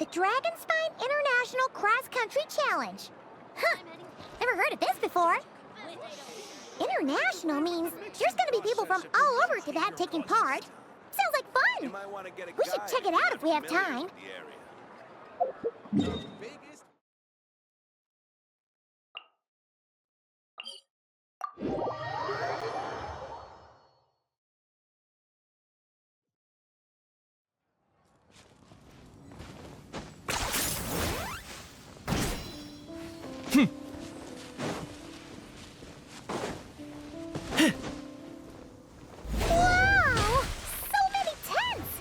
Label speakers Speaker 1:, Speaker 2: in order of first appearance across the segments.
Speaker 1: the Dragonspine International Cross Country Challenge. Huh, never heard of this before. International means there's gonna be people from all over Tibet taking part. Sounds like fun! We should check it out if we have time. Wow! So many tents!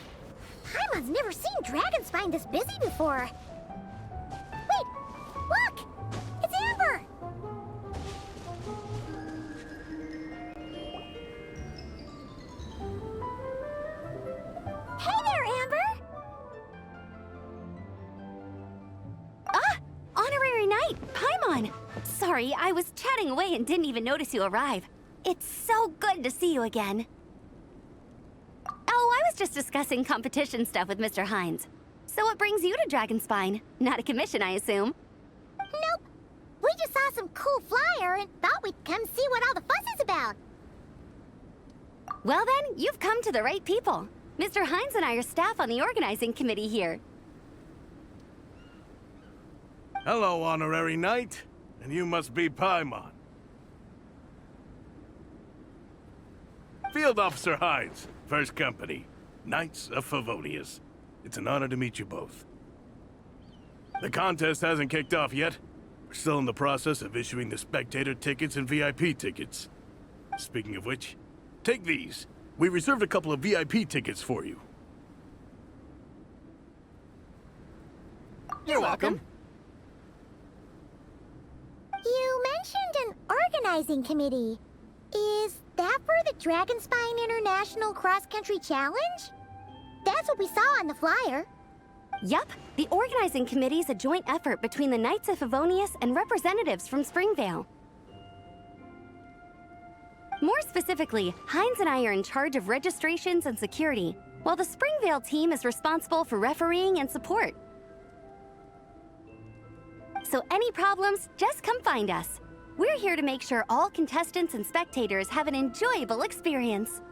Speaker 1: Paimon's never seen Dragonspine this busy before. Wait! Look! It's Amber! Hey there, Amber!
Speaker 2: Ah! Honorary Knight, Paimon! Sorry, I was chatting away and didn't even notice you arrive. It's so good to see you again. Oh, I was just discussing competition stuff with Mr. Hines. So what brings you to Dragonspine? Not a commission, I assume?
Speaker 1: Nope. We just saw some cool flyer and thought we'd come see what all the fuss is about.
Speaker 2: Well then, you've come to the right people. Mr. Hines and I are staff on the organizing committee here.
Speaker 3: Hello, Honorary Knight. And you must be Paimon. Field Officer Hines, First Company, Knights of Favonius. It's an honor to meet you both. The contest hasn't kicked off yet. We're still in the process of issuing the spectator tickets and VIP tickets. Speaking of which, take these. We reserved a couple of VIP tickets for you.
Speaker 2: You're welcome.
Speaker 1: You mentioned an organizing committee. Is that for the Dragonspine International Cross Country Challenge? That's what we saw on the flyer.
Speaker 2: Yup, the organizing committee is a joint effort between the Knights of Favonius and representatives from Springvale. More specifically, Hines and I are in charge of registrations and security, while the Springvale team is responsible for refereeing and support. So any problems, just come find us. We're here to make sure all contestants and spectators have an enjoyable experience.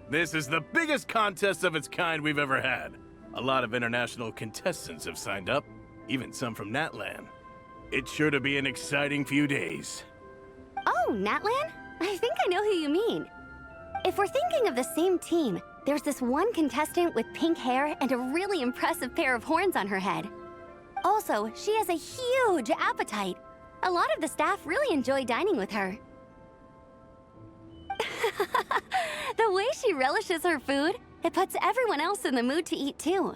Speaker 3: This is the biggest contest of its kind we've ever had. A lot of international contestants have signed up, even some from Natlan. It's sure to be an exciting few days.
Speaker 2: Oh, Natlan? I think I know who you mean. If we're thinking of the same team, there's this one contestant with pink hair and a really impressive pair of horns on her head. Also, she has a huge appetite. A lot of the staff really enjoy dining with her. The way she relishes her food, it puts everyone else in the mood to eat too.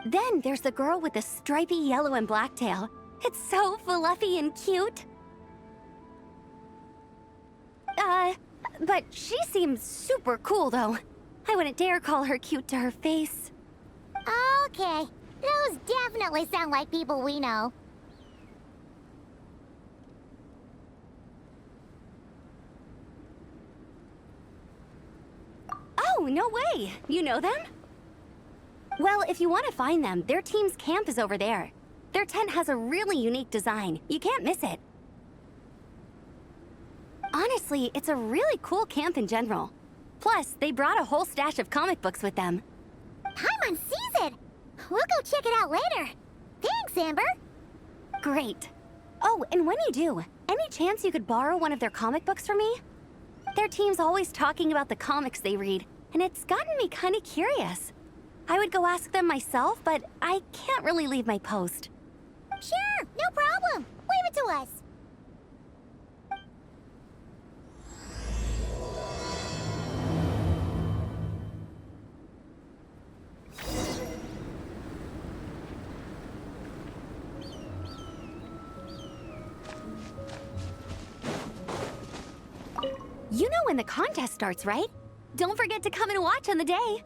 Speaker 2: Then there's the girl with the stripy yellow and black tail. It's so fluffy and cute. But she seems super cool though. I wouldn't dare call her cute to her face.
Speaker 1: Okay, those definitely sound like people we know.
Speaker 2: Oh, no way! You know them? Well, if you want to find them, their team's camp is over there. Their tent has a really unique design. You can't miss it. Honestly, it's a really cool camp in general. Plus, they brought a whole stash of comic books with them.
Speaker 1: Paimon sees it! We'll go check it out later. Thanks, Amber.
Speaker 2: Great. Oh, and when you do, any chance you could borrow one of their comic books from me? Their team's always talking about the comics they read, and it's gotten me kind of curious. I would go ask them myself, but I can't really leave my post.
Speaker 1: Sure, no problem. Leave it to us.
Speaker 2: You know when the contest starts, right? Don't forget to come and watch on the day.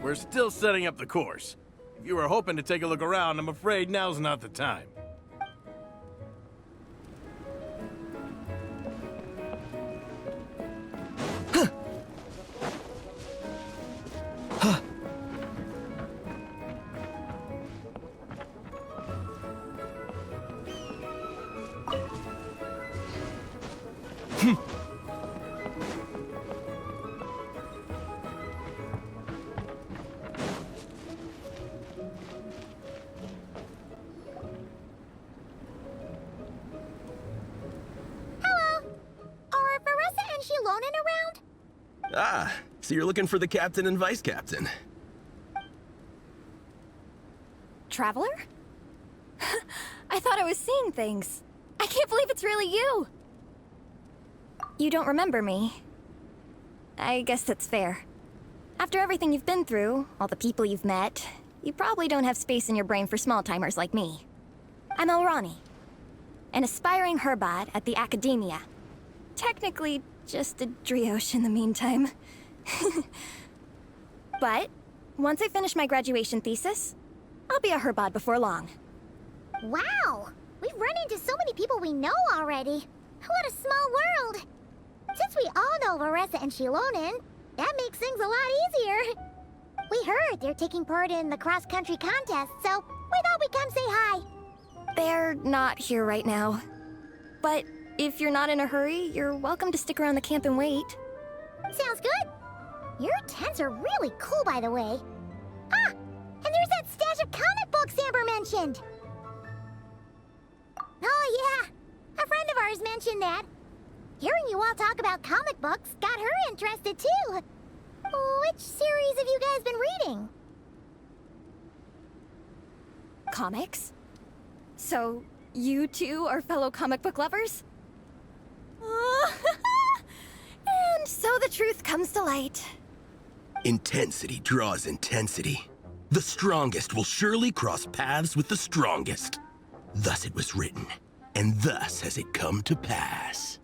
Speaker 3: We're still setting up the course. If you were hoping to take a look around, I'm afraid now's not the time.
Speaker 4: Ah, so you're looking for the captain and vice captain.
Speaker 5: Traveler? I thought I was seeing things. I can't believe it's really you! You don't remember me. I guess that's fair. After everything you've been through, all the people you've met, you probably don't have space in your brain for small-timers like me. I'm Elrani, an aspiring herbot at the Academia. Technically, just a brioche in the meantime. But, once I finish my graduation thesis, I'll be a herbot before long.
Speaker 1: Wow! We've run into so many people we know already. What a small world! Since we all know Varessa and Shilonen, that makes things a lot easier. We heard they're taking part in the cross-country contest, so we thought we'd come say hi.
Speaker 5: They're not here right now. But if you're not in a hurry, you're welcome to stick around the camp and wait.
Speaker 1: Sounds good. Your tents are really cool, by the way. Ah! And there's that stash of comic books Amber mentioned! Oh yeah, a friend of ours mentioned that. Hearing you all talk about comic books got her interested too. Which series have you guys been reading?
Speaker 5: Comics? So, you two are fellow comic book lovers? And so the truth comes to light.
Speaker 4: Intensity draws intensity. The strongest will surely cross paths with the strongest. Thus it was written, and thus has it come to pass.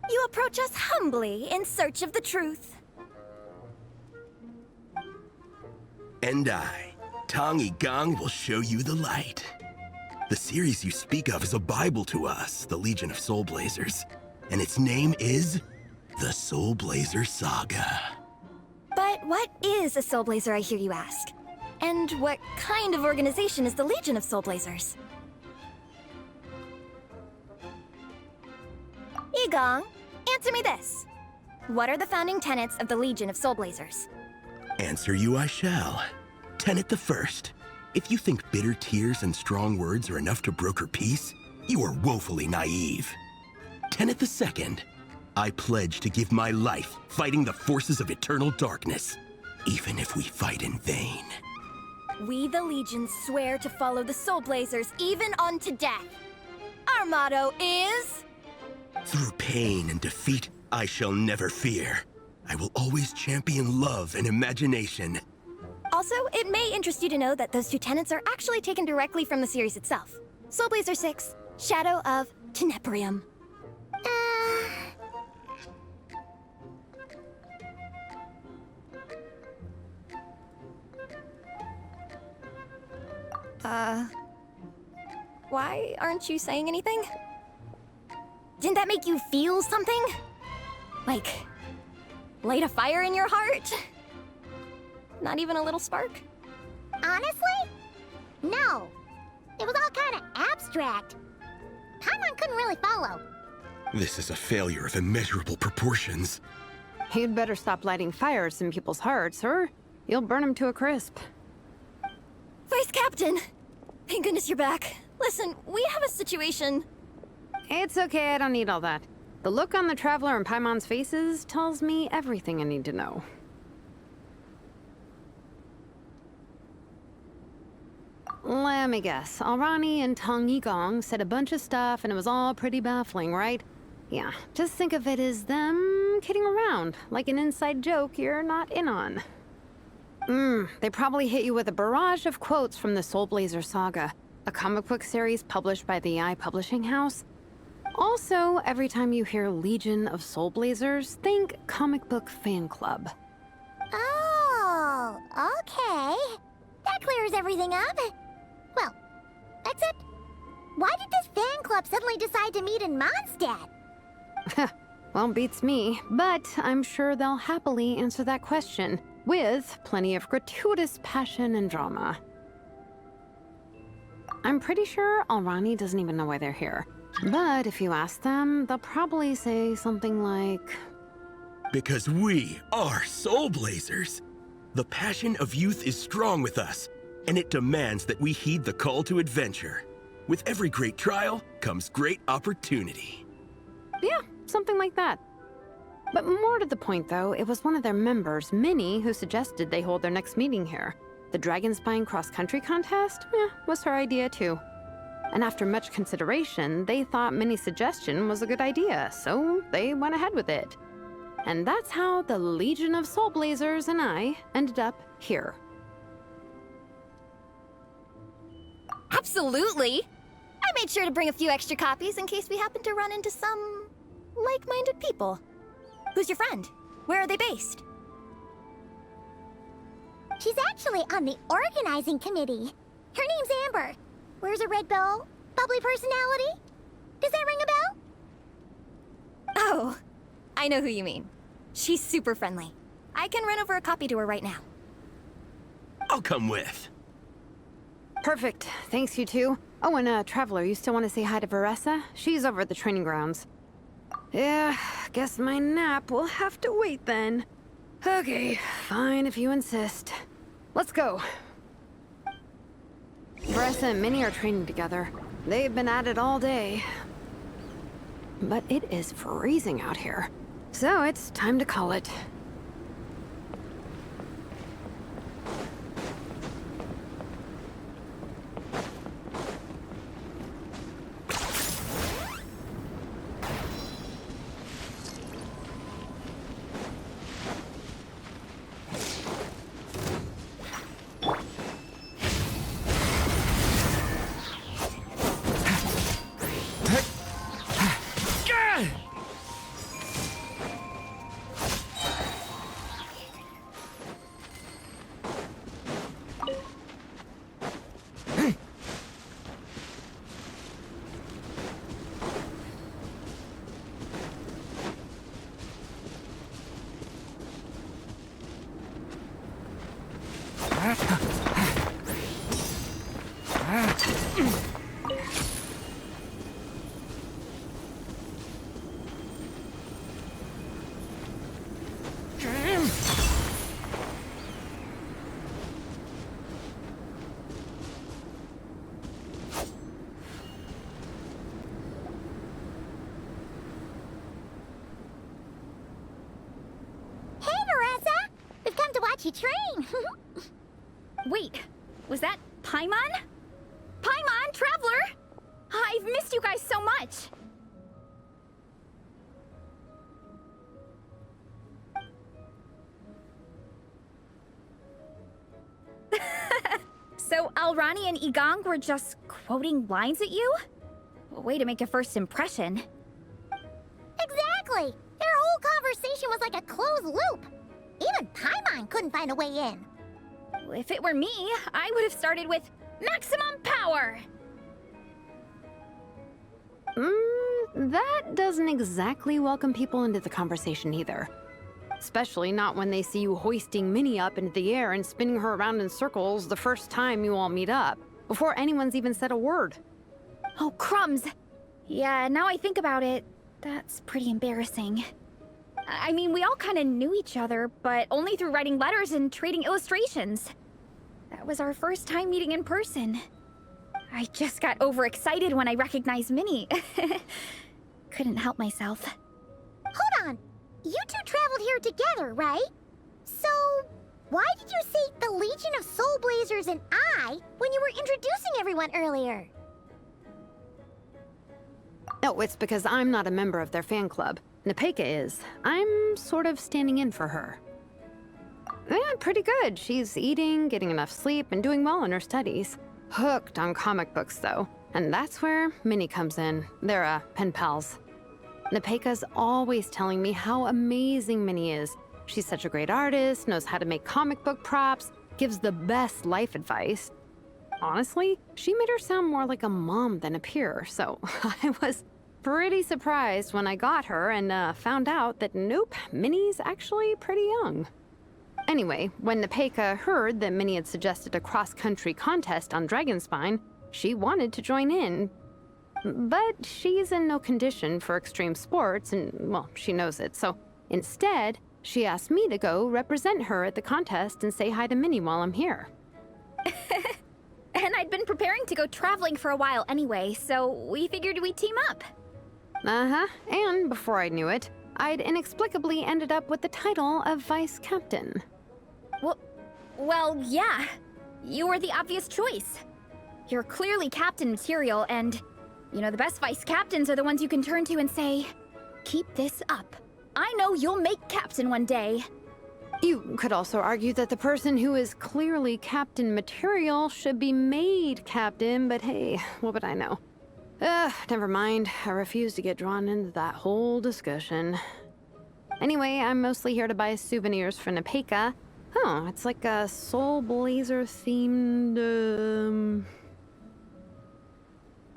Speaker 5: You approach us humbly in search of the truth.
Speaker 4: And I, Tong Gong, will show you the light. The series you speak of is a Bible to us, the Legion of Soulblazers, and its name is the Soulblazer Saga.
Speaker 5: But what is a Soulblazer, I hear you ask? And what kind of organization is the Legion of Soulblazers? Igong, answer me this. What are the founding tenets of the Legion of Soulblazers?
Speaker 4: Answer you I shall. Tenet the first. If you think bitter tears and strong words are enough to broker peace, you are woefully naive. Tenet the second. I pledge to give my life fighting the forces of eternal darkness, even if we fight in vain.
Speaker 5: We, the Legion, swear to follow the Soulblazers even unto death. Our motto is...
Speaker 4: Through pain and defeat, I shall never fear. I will always champion love and imagination.
Speaker 5: Also, it may interest you to know that those two tenets are actually taken directly from the series itself. Soulblazer 6, Shadow of Tenebrium. Why aren't you saying anything? Didn't that make you feel something? Like, light a fire in your heart? Not even a little spark?
Speaker 1: Honestly? No. It was all kind of abstract. Paimon couldn't really follow.
Speaker 4: This is a failure of immeasurable proportions.
Speaker 6: You'd better stop lighting fires in people's hearts, or you'll burn them to a crisp.
Speaker 5: Vice Captain! Thank goodness you're back. Listen, we have a situation.
Speaker 6: It's okay, I don't need all that. The look on the Traveler and Paimon's faces tells me everything I need to know. Let me guess. Alrani and Tong Gong said a bunch of stuff and it was all pretty baffling, right? Yeah, just think of it as them kidding around, like an inside joke you're not in on. They probably hit you with a barrage of quotes from the Soulblazer Saga, a comic book series published by the AI Publishing House. Also, every time you hear Legion of Soulblazers, think comic book fan club.
Speaker 1: Oh, okay. That clears clears everything up. Well, except, why did this fan club suddenly decide to meet in Mondstadt?
Speaker 6: Well, beats me, but I'm sure they'll happily answer that question, with plenty of gratuitous passion and drama. I'm pretty sure Alrani doesn't even know why they're here. But if you ask them, they'll probably say something like...
Speaker 4: Because we are Soulblazers. The passion of youth is strong with us, and it demands that we heed the call to adventure. With every great trial comes great opportunity.
Speaker 6: Yeah, something like that. But more to the point, though, it was one of their members, Minnie, who suggested they hold their next meeting here. The Dragon Spine cross-country contest? Was her idea, too. And after much consideration, they thought Minnie's suggestion was a good idea, so they went ahead with it. And that's how the Legion of Soulblazers and I ended up here.
Speaker 5: Absolutely! I made sure to bring a few extra copies in case we happen to run into some... like-minded people. Who's your friend? Where are they based?
Speaker 1: She's actually on the organizing committee. Her name's Amber. Wears a red bow. Bubbly personality. Does that ring a bell?
Speaker 5: Oh, I know who you mean. She's super friendly. I can run over a copy to her right now.
Speaker 4: I'll come with.
Speaker 6: Perfect. Thanks, you two. Oh, and Traveler, you still want to say hi to Veressa? She's over at the training grounds. Yeah, guess my nap will have to wait then. Okay, fine if you insist. Let's go. Veressa and Minnie are training together. They've been at it all day. But it is freezing out here. So it's time to call it.
Speaker 1: You train.
Speaker 7: Wait, was that Paimon? Paimon, Traveler! I've missed you guys so much! So Alrani and Igong were just quoting lines at you? Way to make a first impression.
Speaker 1: Exactly! Their whole conversation was like a closed loop. Even Paimon couldn't find a way in.
Speaker 7: If it were me, I would have started with maximum power!
Speaker 6: That doesn't exactly welcome people into the conversation either. Especially not when they see you hoisting Minnie up into the air and spinning her around in circles the first time you all meet up, before anyone's even said a word.
Speaker 7: Oh, crumbs! Yeah, now I think about it, that's pretty embarrassing. I mean, we all kind of knew each other, but only through writing letters and trading illustrations. That was our first time meeting in person. I just got overexcited when I recognized Minnie. Couldn't help myself.
Speaker 1: Hold on. You two traveled here together, right? So, why did you say the Legion of Soulblazers and I when you were introducing everyone earlier?
Speaker 6: Oh, it's because I'm not a member of their fan club. Nepeka is. I'm sort of standing in for her. Yeah, pretty good. She's eating, getting enough sleep, and doing well in her studies. Hooked on comic books, though. And that's where Minnie comes in. They're, pen pals. Nepeka's always telling me how amazing Minnie is. She's such a great artist, knows how to make comic book props, gives the best life advice. Honestly, she made her sound more like a mom than a peer, so I was pretty surprised when I got her and found out that nope, Minnie's actually pretty young. Anyway, when Nepeka heard that Minnie had suggested a cross-country contest on Dragonspine, she wanted to join in. But she's in no condition for extreme sports, and, well, she knows it, so instead, she asked me to go represent her at the contest and say hi to Minnie while I'm here.
Speaker 7: And I'd been preparing to go traveling for a while anyway, so we figured we'd team up.
Speaker 6: Uh-huh, and before I knew it, I'd inexplicably ended up with the title of vice captain.
Speaker 7: Well, yeah. You were the obvious choice. You're clearly captain material, and, you know, the best vice captains are the ones you can turn to and say, keep this up. I know you'll make captain one day.
Speaker 6: You could also argue that the person who is clearly captain material should be made captain, but hey, what would I know? Never mind. I refuse to get drawn into that whole discussion. Anyway, I'm mostly here to buy souvenirs for Nepeka. Oh, it's like a Soulblazer themed,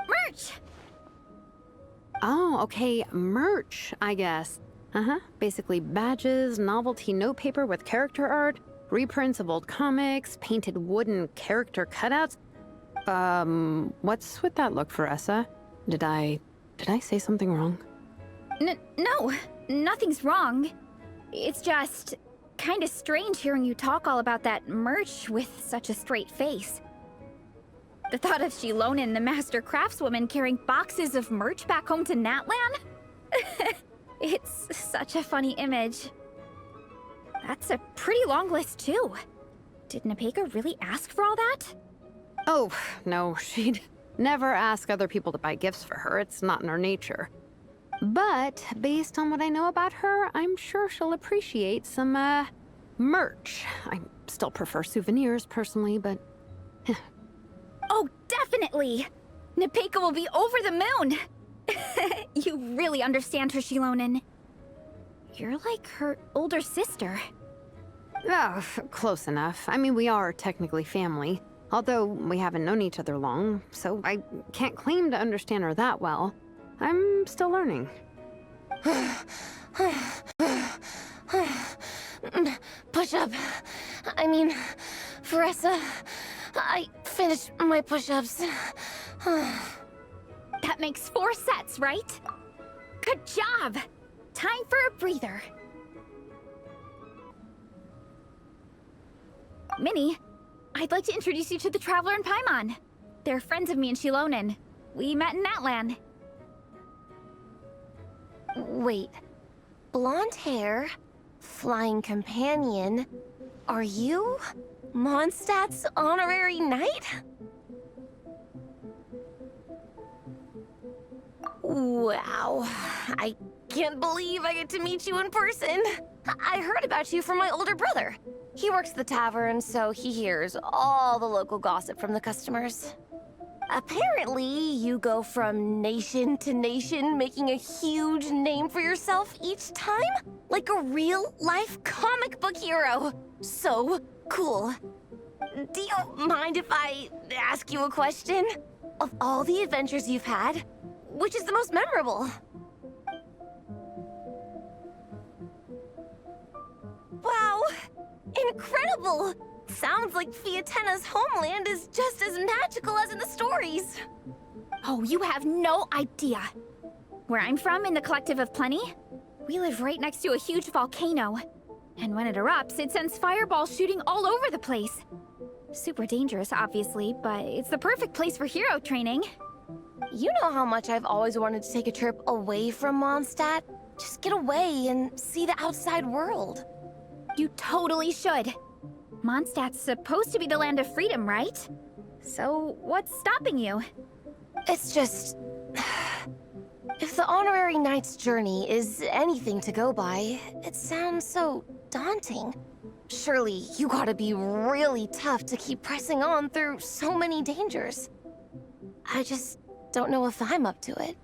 Speaker 7: Merch!
Speaker 6: Oh, okay, merch, I guess. Basically badges, novelty notepaper with character art, reprints of old comics, painted wooden character cutouts. What's with that look, Veressa? Did I say something wrong?
Speaker 7: No, nothing's wrong. It's just kind of strange hearing you talk all about that merch with such a straight face. The thought of Shilonen, the master craftswoman, carrying boxes of merch back home to Natlan? It's such a funny image. That's a pretty long list, too. Did Nepeka really ask for all that?
Speaker 6: Oh, no, she'd never ask other people to buy gifts for her. It's not in her nature. But based on what I know about her, I'm sure she'll appreciate some, merch. I still prefer souvenirs, personally, but...
Speaker 7: Oh, definitely! Nepeka will be over the moon! You really understand her, Shilonen. You're like her older sister.
Speaker 6: Oh, close enough. I mean, we are technically family. Although we haven't known each other long, so I can't claim to understand her that well. I'm still learning.
Speaker 5: Push-up. I mean, Veressa, I finished my push-ups.
Speaker 7: That makes 4 sets, right? Good job! Time for a breather. Minnie, I'd like to introduce you to the Traveler and Paimon. They're friends of me and Shilonen. We met in Natlan.
Speaker 5: Wait. Blonde hair, flying companion. Are you Mondstadt's honorary knight? Wow. I can't believe I get to meet you in person. I heard about you from my older brother. He works at the tavern, so he hears all the local gossip from the customers. Apparently, you go from nation to nation, making a huge name for yourself each time? Like a real-life comic book hero. So cool. Do you mind if I ask you a question? Of all the adventures you've had, which is the most memorable? Wow! Incredible! Sounds like Fiatena's homeland is just as magical as in the stories.
Speaker 7: Oh, you have no idea. Where I'm from, in the Collective of Plenty, we live right next to a huge volcano. And when it erupts, it sends fireballs shooting all over the place. Super dangerous, obviously, but it's the perfect place for hero training.
Speaker 5: You know how much I've always wanted to take a trip away from Mondstadt? Just get away and see the outside world.
Speaker 7: You totally should. Mondstadt's supposed to be the land of freedom, right? So, what's stopping you?
Speaker 5: It's just... If the honorary knight's journey is anything to go by, it sounds so daunting. Surely you gotta be really tough to keep pressing on through so many dangers. I just don't know if I'm up to it.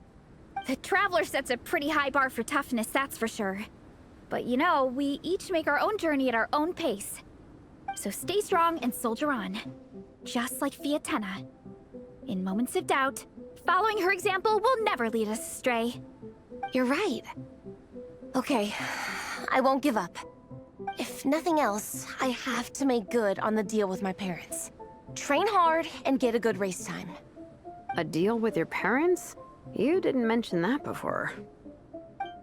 Speaker 7: The Traveler sets a pretty high bar for toughness, that's for sure. But you know, we each make our own journey at our own pace. So stay strong and soldier on. Just like Fiatenna. In moments of doubt, following her example will never lead us astray.
Speaker 5: You're right. Okay, I won't give up. If nothing else, I have to make good on the deal with my parents. Train hard and get a good race time.
Speaker 6: A deal with your parents? You didn't mention that before.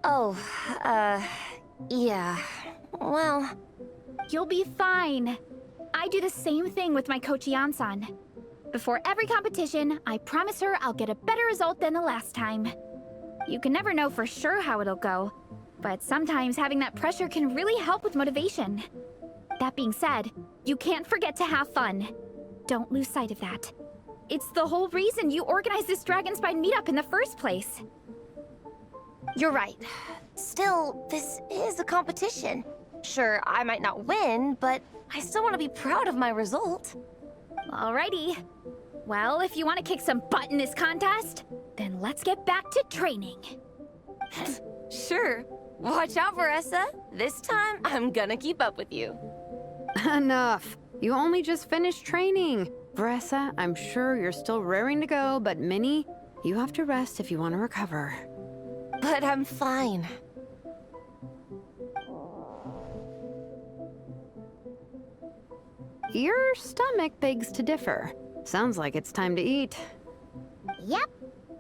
Speaker 5: Oh, yeah. Well...
Speaker 7: You'll be fine. I do the same thing with my coach Yan-san. Before every competition, I promise her I'll get a better result than the last time. You can never know for sure how it'll go, but sometimes having that pressure can really help with motivation. That being said, you can't forget to have fun. Don't lose sight of that. It's the whole reason you organized this Dragon Spine meetup in the first place.
Speaker 5: You're right. Still, this is a competition. Sure, I might not win, but I still want to be proud of my result.
Speaker 7: Alrighty. Well, if you want to kick some butt in this contest, then let's get back to training.
Speaker 5: Sure. Watch out, Veressa. This time, I'm gonna keep up with you.
Speaker 6: Enough. You only just finished training. Veressa, I'm sure you're still raring to go, but Minnie, you have to rest if you want to recover.
Speaker 5: But I'm fine.
Speaker 6: Your stomach begs to differ. Sounds like it's time to eat.
Speaker 1: Yep.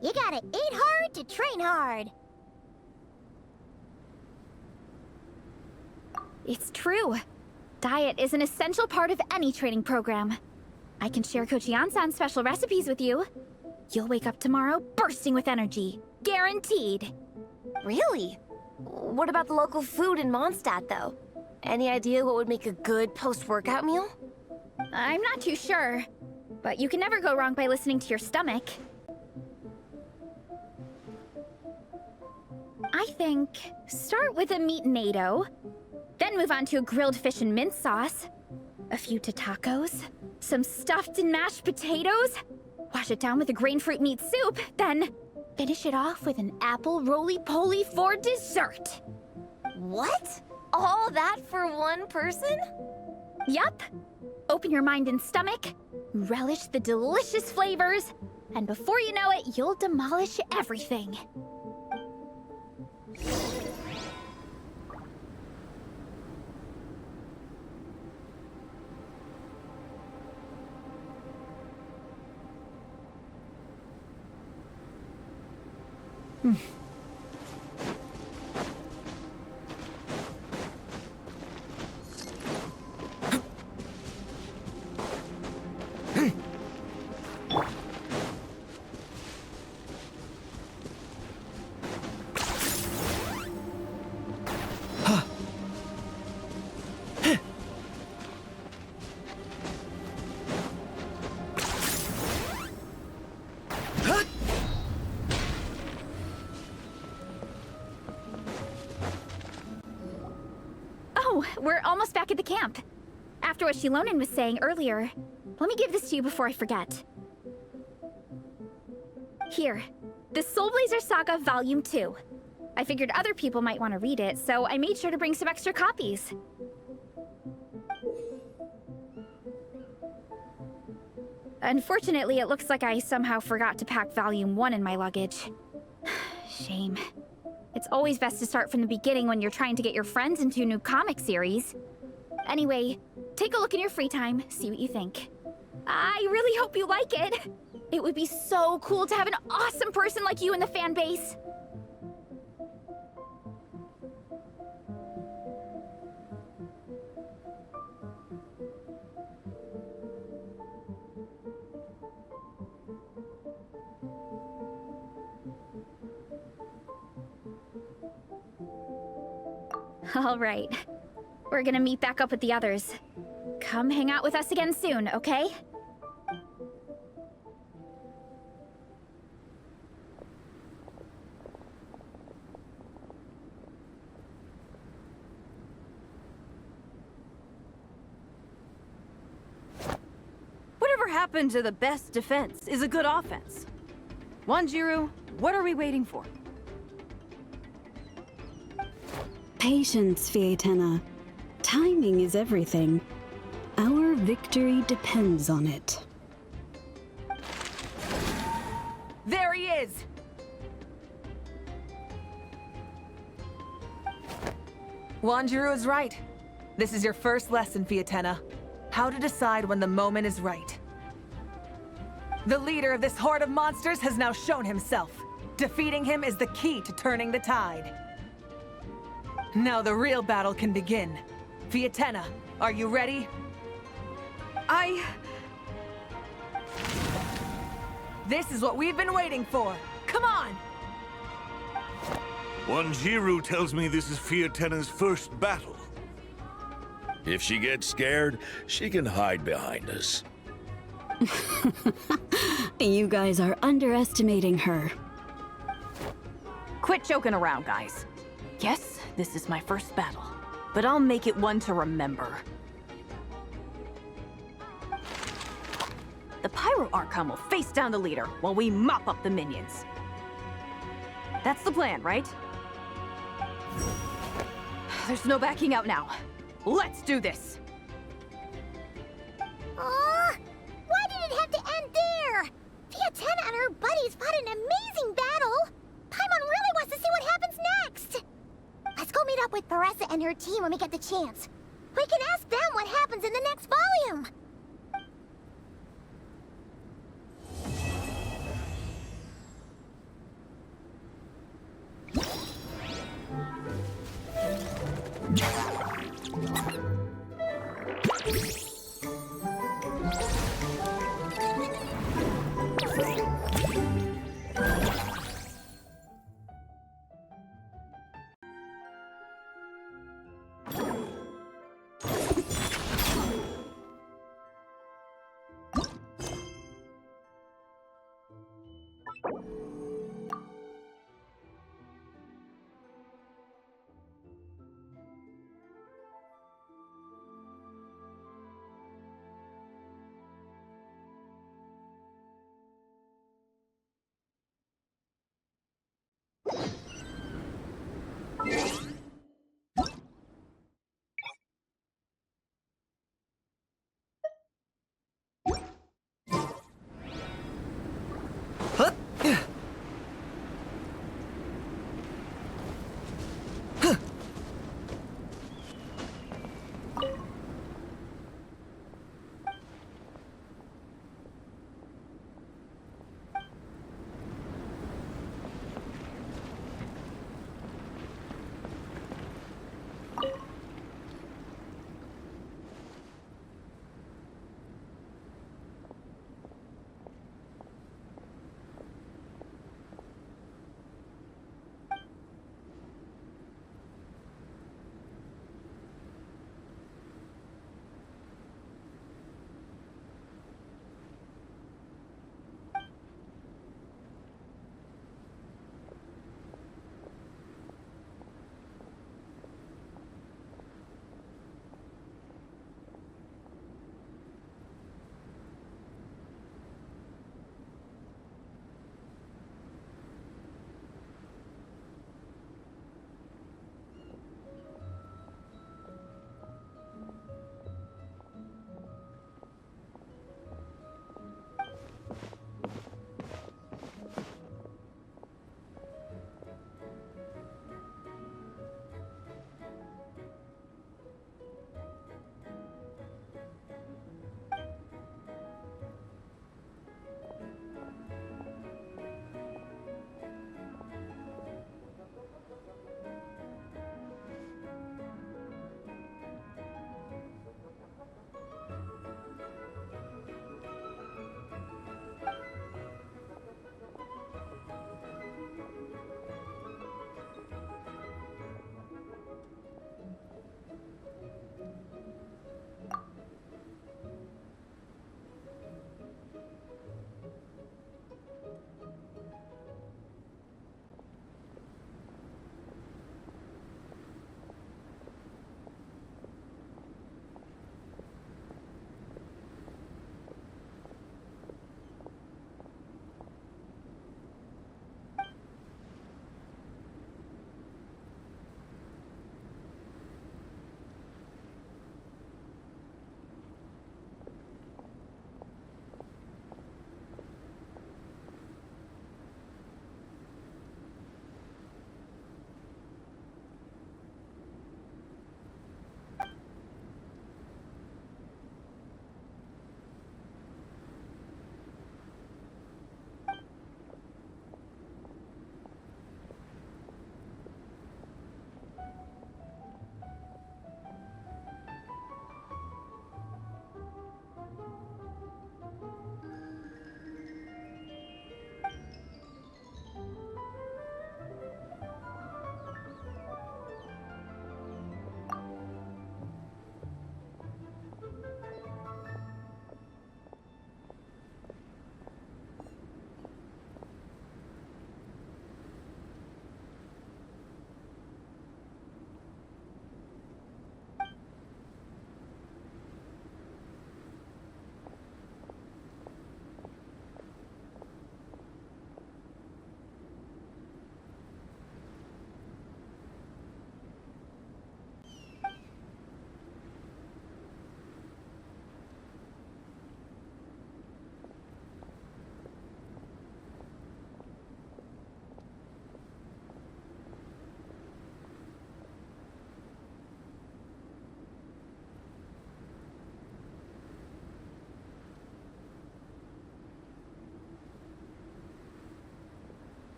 Speaker 1: You gotta eat hard to train hard.
Speaker 7: It's true. Diet is an essential part of any training program. I can share Coach Yan-san's special recipes with you. You'll wake up tomorrow bursting with energy. Guaranteed.
Speaker 5: Really? What about the local food in Mondstadt, though? Any idea what would make a good post-workout meal?
Speaker 7: I'm not too sure, but you can never go wrong by listening to your stomach. I think start with a meat natto, then move on to a grilled fish and mint sauce, a few tacos, some stuffed and mashed potatoes, wash it down with a grain fruit meat soup, then finish it off with an apple roly-poly for dessert.
Speaker 5: What? All that for one person?
Speaker 7: Yup. Open your mind and stomach, relish the delicious flavors, and before you know it, you'll demolish everything. Oh, we're almost back at the camp. After what Shilonen was saying earlier, let me give this to you before I forget. Here, the Soulblazer Saga Volume 2. I figured other people might want to read it, so I made sure to bring some extra copies. Unfortunately, it looks like I somehow forgot to pack Volume 1 in my luggage. Shame. It's always best to start from the beginning when you're trying to get your friends into a new comic series. Anyway, take a look in your free time, see what you think. I really hope you like it. It would be so cool to have an awesome person like you in the fan base. All right. We're gonna meet back up with the others. Come hang out with us again soon, okay?
Speaker 8: Whatever happened to the best defense is a good offense? Wanjiru, what are we waiting for?
Speaker 9: Patience, Fiatenna. Timing is everything. Our victory depends on it.
Speaker 8: There he is! Wanjiru is right. This is your first lesson, Fiatena. How to decide when the moment is right. The leader of this horde of monsters has now shown himself. Defeating him is the key to turning the tide. Now the real battle can begin. Fiatena, are you ready? This is what we've been waiting for. Come on!
Speaker 10: Wanjiru tells me this is Fiatena's first battle.
Speaker 11: If she gets scared, she can hide behind us.
Speaker 9: You guys are underestimating her.
Speaker 8: Quit joking around, guys. Yes, this is my first battle, but I'll make it one to remember. The Pyro Archon will face down the leader while we mop up the minions. That's the plan, right? There's no backing out now. Let's do this!
Speaker 1: Why did it have to end there? Fiatena and her buddies fought an amazing battle! Paimon really wants to see what happens next! Let's go meet up with Teresa and her team when we get the chance. We can ask them what happens in the next volume!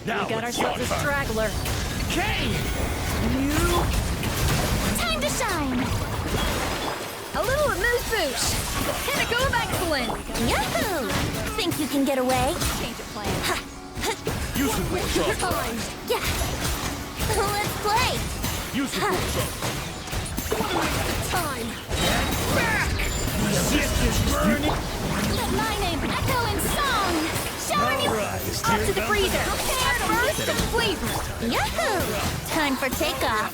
Speaker 3: Now
Speaker 8: We got
Speaker 3: it's
Speaker 8: ourselves a
Speaker 3: your turn.
Speaker 8: straggler.
Speaker 3: Kane!
Speaker 1: Time to shine!
Speaker 7: A little amuse-bouche. Pinnacle of excellence.
Speaker 1: Yahoo! Think you can get away?
Speaker 5: Change of plan.
Speaker 3: Use the force of
Speaker 1: Yeah. Let's play!
Speaker 3: Use the force of
Speaker 1: Time!
Speaker 3: Resist is burning!
Speaker 1: Let my name echo in song! Showing you
Speaker 7: Up to the freezer. At first, the flavor.
Speaker 1: Yahoo! Time for takeoff.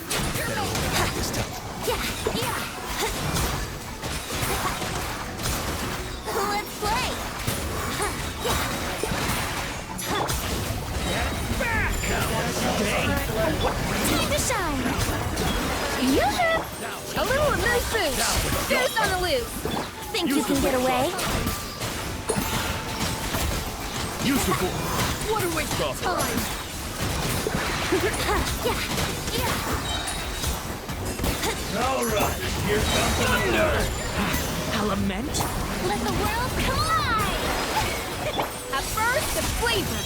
Speaker 1: Yeah, yeah. Let's play. Time to shine.
Speaker 7: Yoo-hoo! A little amuse-bouche. Goose on the loose.
Speaker 1: Think you can get away?
Speaker 3: Use the force!
Speaker 1: What a waste of time. Yeah, yeah.
Speaker 3: Alright, here comes thunder!
Speaker 8: Element?
Speaker 1: Let the world collide!
Speaker 7: At first, the flavor.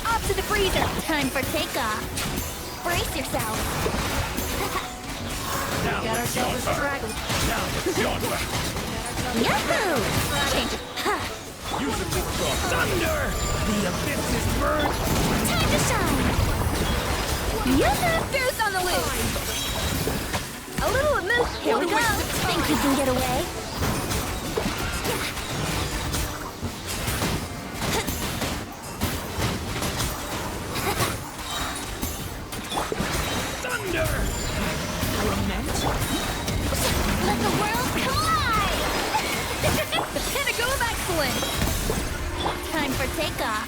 Speaker 7: Up to the freezer.
Speaker 1: Time for takeoff. Brace yourself.
Speaker 3: Now
Speaker 8: Got
Speaker 3: it's your
Speaker 8: ourselves a
Speaker 3: turn!
Speaker 8: straggler.
Speaker 3: Now it's your turn!
Speaker 1: Yahoo! Change it.
Speaker 3: Use the force of thunder! The abyss is burned!
Speaker 1: Time to shine.
Speaker 7: Yoo-hoo! Goose on the loose. A little amuse.
Speaker 1: Here we go. Think you can get away?
Speaker 3: Thunder!
Speaker 8: Element?
Speaker 1: Let the world collide!
Speaker 7: The pinnacle of excellence.
Speaker 1: Time for takeoff.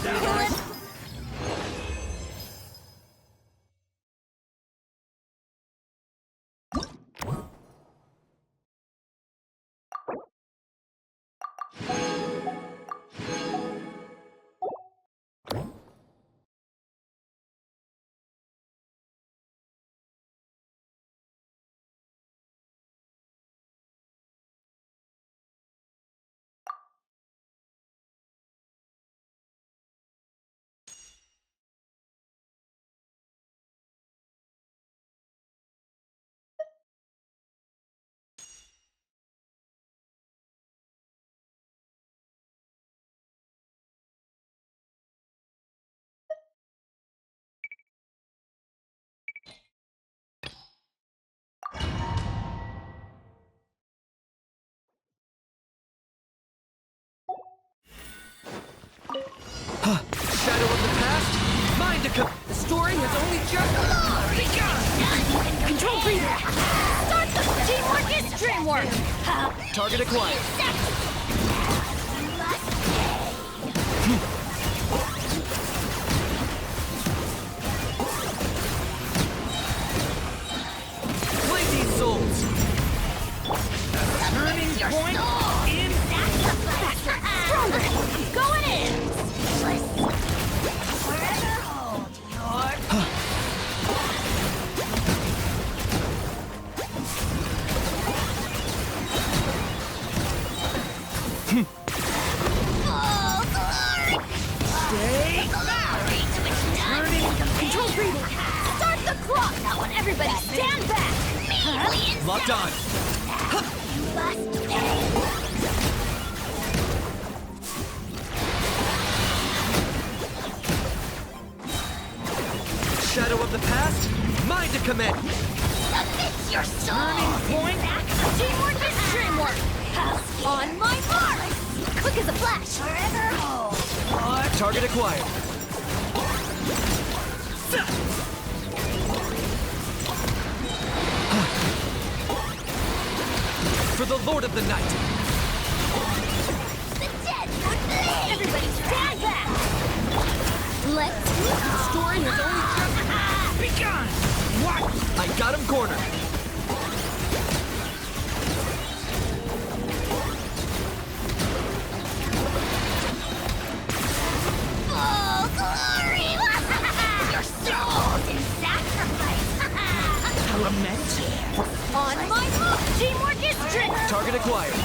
Speaker 1: Let's
Speaker 12: Shadow of the past, mind to come. The story has only just begun.
Speaker 7: Control freezer. Start the teamwork is dreamwork.
Speaker 12: Target acquired. Play these souls.
Speaker 3: Turning point in...
Speaker 7: Stronger. Going in.
Speaker 1: forever hold your full glory!
Speaker 3: Stay
Speaker 1: Glory to its turning
Speaker 7: Control breathing. Start the clock.
Speaker 1: Now when everybody
Speaker 7: Stand back.
Speaker 1: immediately
Speaker 12: Locked on.
Speaker 1: must pay.
Speaker 12: Shadow of the past, mind to command.
Speaker 1: Submit your soul!
Speaker 3: point.
Speaker 7: Teamwork is dreamwork. On my mark.
Speaker 1: Quick as a flash! Forever hold!
Speaker 12: Target acquired. For the Lord of the Night.
Speaker 1: The dead would live!
Speaker 7: Everybody stand back.
Speaker 1: Let's
Speaker 12: The story has only just begun. What? I got him cornered.
Speaker 1: full glory! Your souls in sacrifice!
Speaker 8: Element?
Speaker 7: On my mark. Teamwork is dreamwork.
Speaker 12: Target acquired.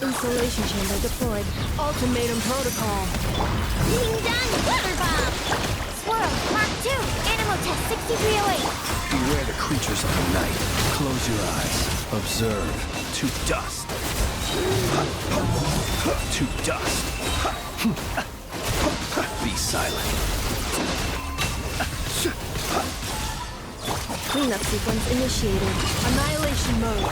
Speaker 9: Installation chamber deployed.
Speaker 6: Ultimatum protocol.
Speaker 1: Being done! Weather bomb! Swirl, Mark 2, Animal Test 6308.
Speaker 12: Beware the creatures of the night. Close your eyes. Observe. To dust. To dust. Be silent.
Speaker 9: Cleanup sequence initiated.
Speaker 6: Annihilation mode.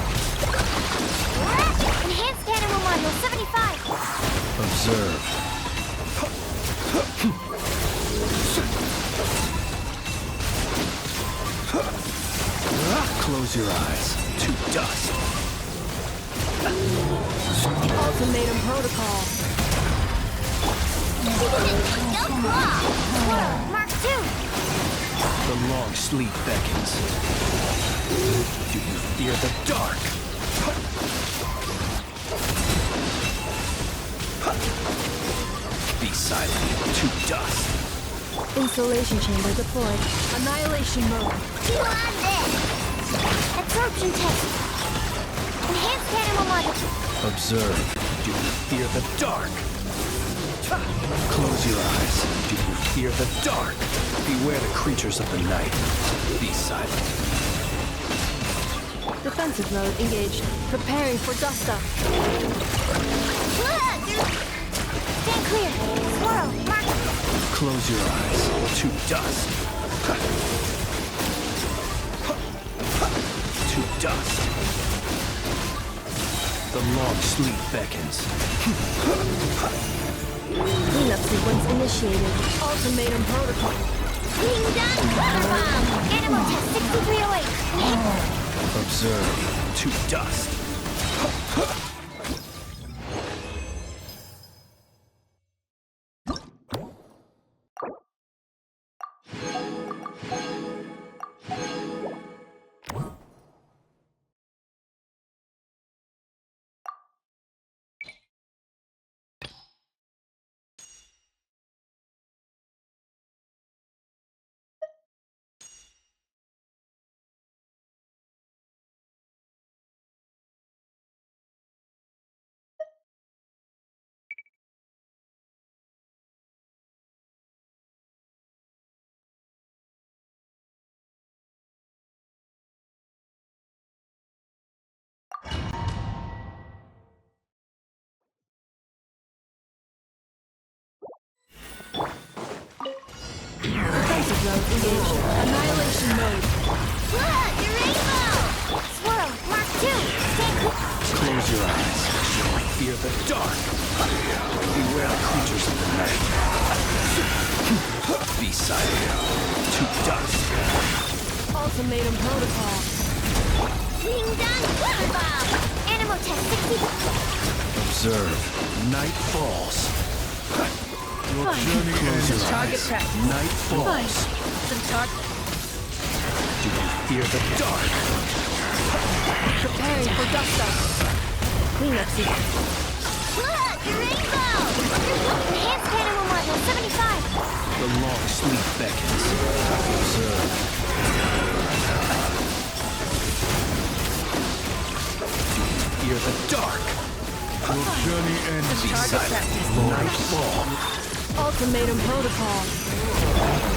Speaker 1: Enhanced Animal Module 75.
Speaker 12: Observe. Close your eyes. To dust.
Speaker 6: Ultimatum protocol.
Speaker 1: No claw! Swirl, Mark 2.
Speaker 12: The long sleep beckons. Do you fear the dark? Be silent. To dust.
Speaker 9: Installation chamber deployed.
Speaker 6: Annihilation mode.
Speaker 1: You on this! Absorption test. Enhanced Animal Module.
Speaker 12: Observe. Do you fear the dark? Close your eyes. Do you fear the dark? Beware the creatures of the night. Be silent.
Speaker 9: Defensive mode engaged.
Speaker 6: Preparing for dust up.
Speaker 1: Stand clear. Swirl, Mark.
Speaker 12: Close your eyes. To dust. To dust. The long sleep beckons.
Speaker 9: Cleanup sequence initiated.
Speaker 6: Ultimatum protocol.
Speaker 1: Being done! Weather bomb! Animal Test 6308.
Speaker 12: Observe. To dust.
Speaker 6: Defensive mode engaged. Annihilation mode.
Speaker 1: Look! Your rainbow! Swirl, Mark 2. Stand clear.
Speaker 12: Close your eyes. Fear the dark. Beware the creatures of the night. Be silent. To dust.
Speaker 6: Ultimatum protocol.
Speaker 1: Being done! Weather bomb! Animal Test 60.
Speaker 12: Observe. Night falls. Close your
Speaker 8: Target
Speaker 12: eyes.
Speaker 8: practice.
Speaker 12: Night falls.
Speaker 8: Some target.
Speaker 12: Do you fear the dark?
Speaker 6: Preparing for dust up.
Speaker 9: Cleanup sequence.
Speaker 1: Look! Your rainbow! Enhanced Animal Module 75.
Speaker 12: The long sleep beckons. Observe. Do you fear the dark?
Speaker 10: Your journey ends.
Speaker 12: Be silent. Nightfall.
Speaker 6: Ultimatum protocol.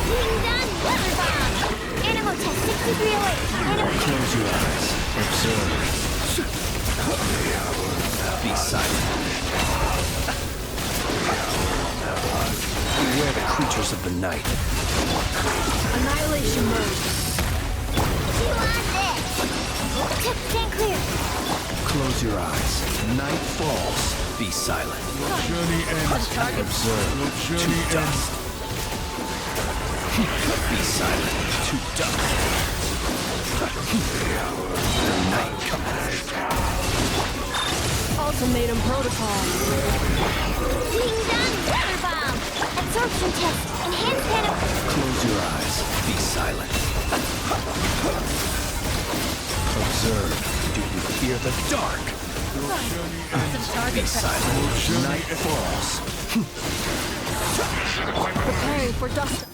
Speaker 1: Being done! Weather bomb! Animal Test 6308.
Speaker 12: Close your eyes. Observe. Be silent. Beware the creatures of the night.
Speaker 6: Annihilation mode.
Speaker 1: You on this! Tip, stand clear.
Speaker 12: Close your eyes. Night falls. Be silent.
Speaker 10: Journey ends.
Speaker 12: Observe.
Speaker 10: Your
Speaker 12: To
Speaker 10: journey ends.
Speaker 12: dust. Be silent. To dust. The night comes.
Speaker 6: Ultimatum protocol.
Speaker 1: Being done! Weather bomb! Absorption test. Enhanced Animal...
Speaker 12: Close your eyes. Be silent. Observe. Do you fear the dark? Be silent. Night falls.
Speaker 6: Preparing for dust.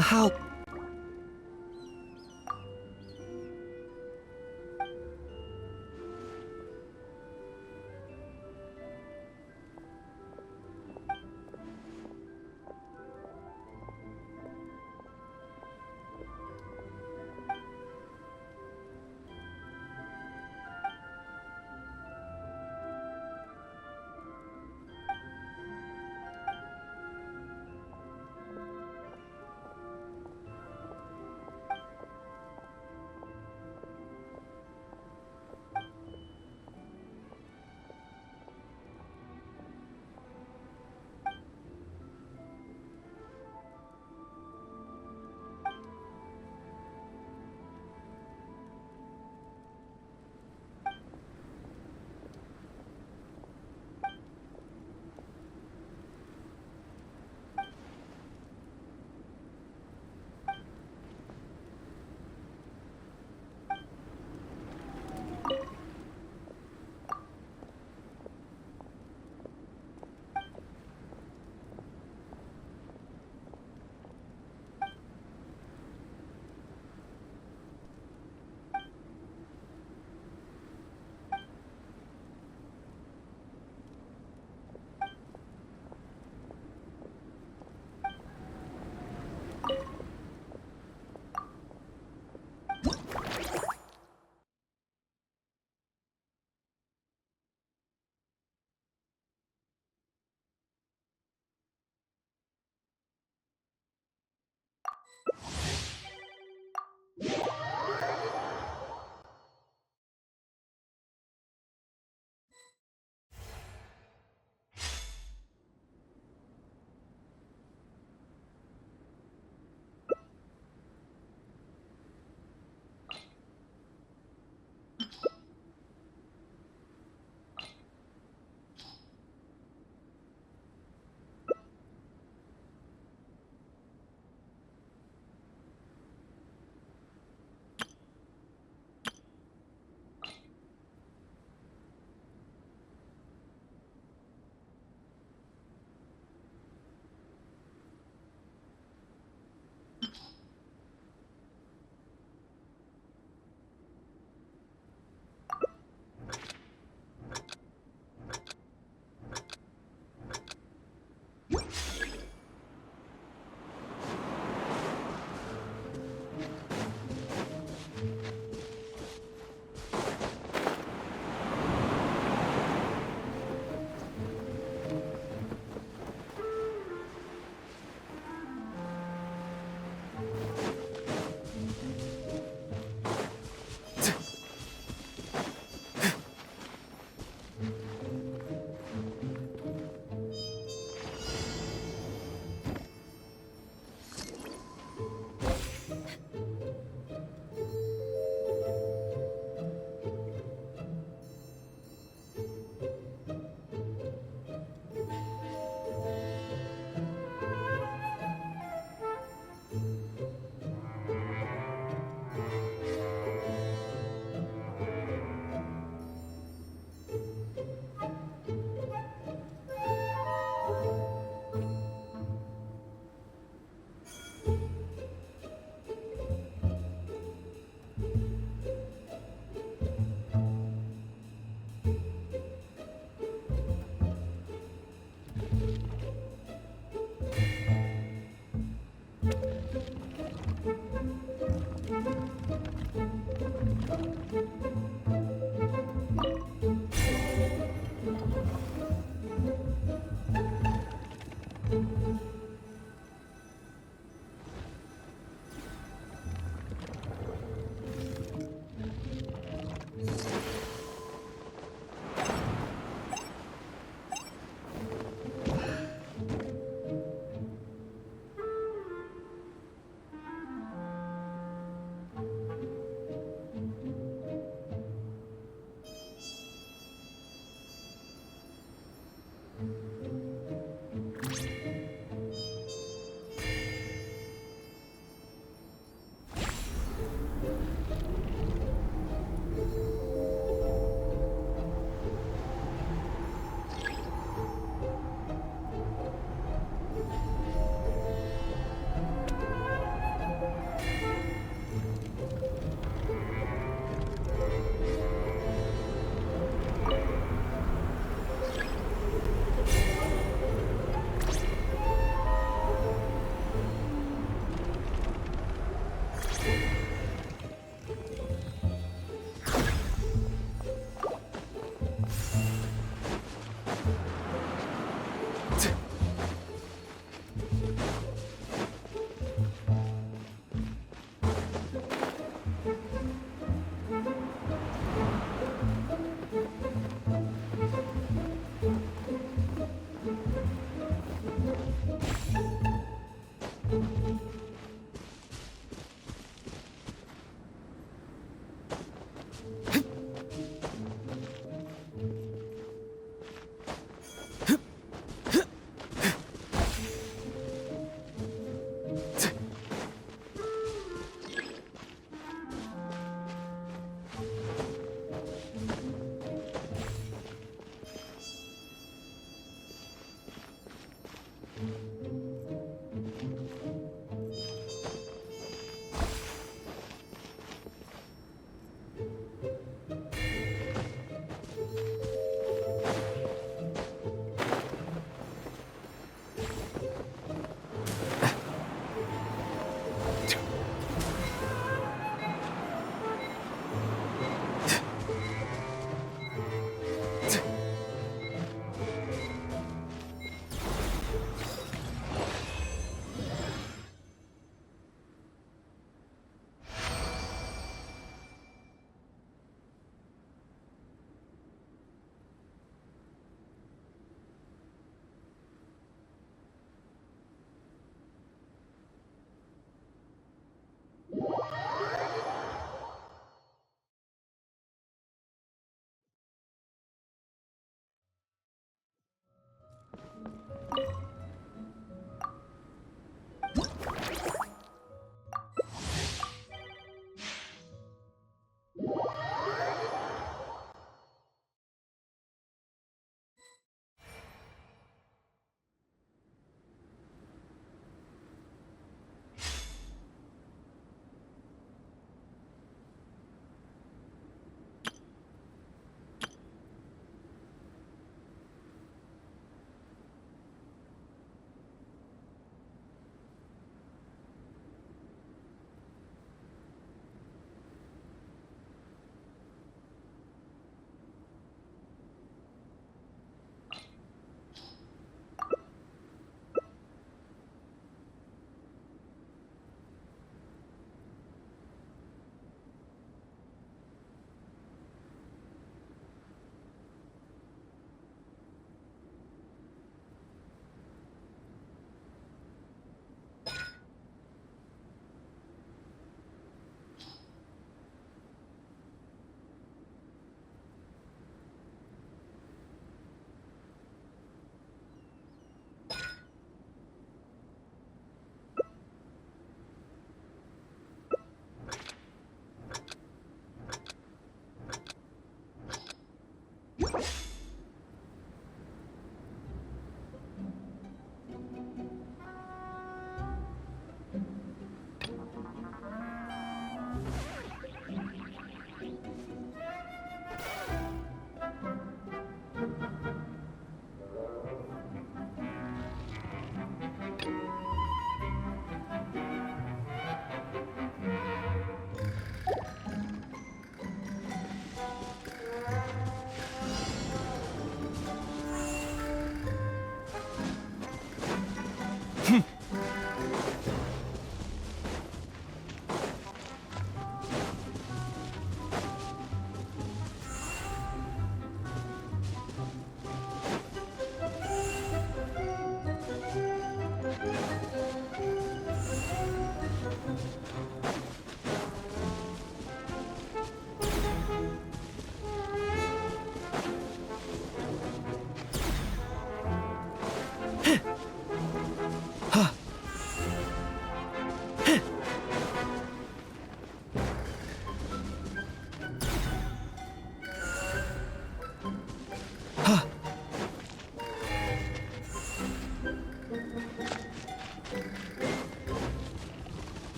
Speaker 12: How?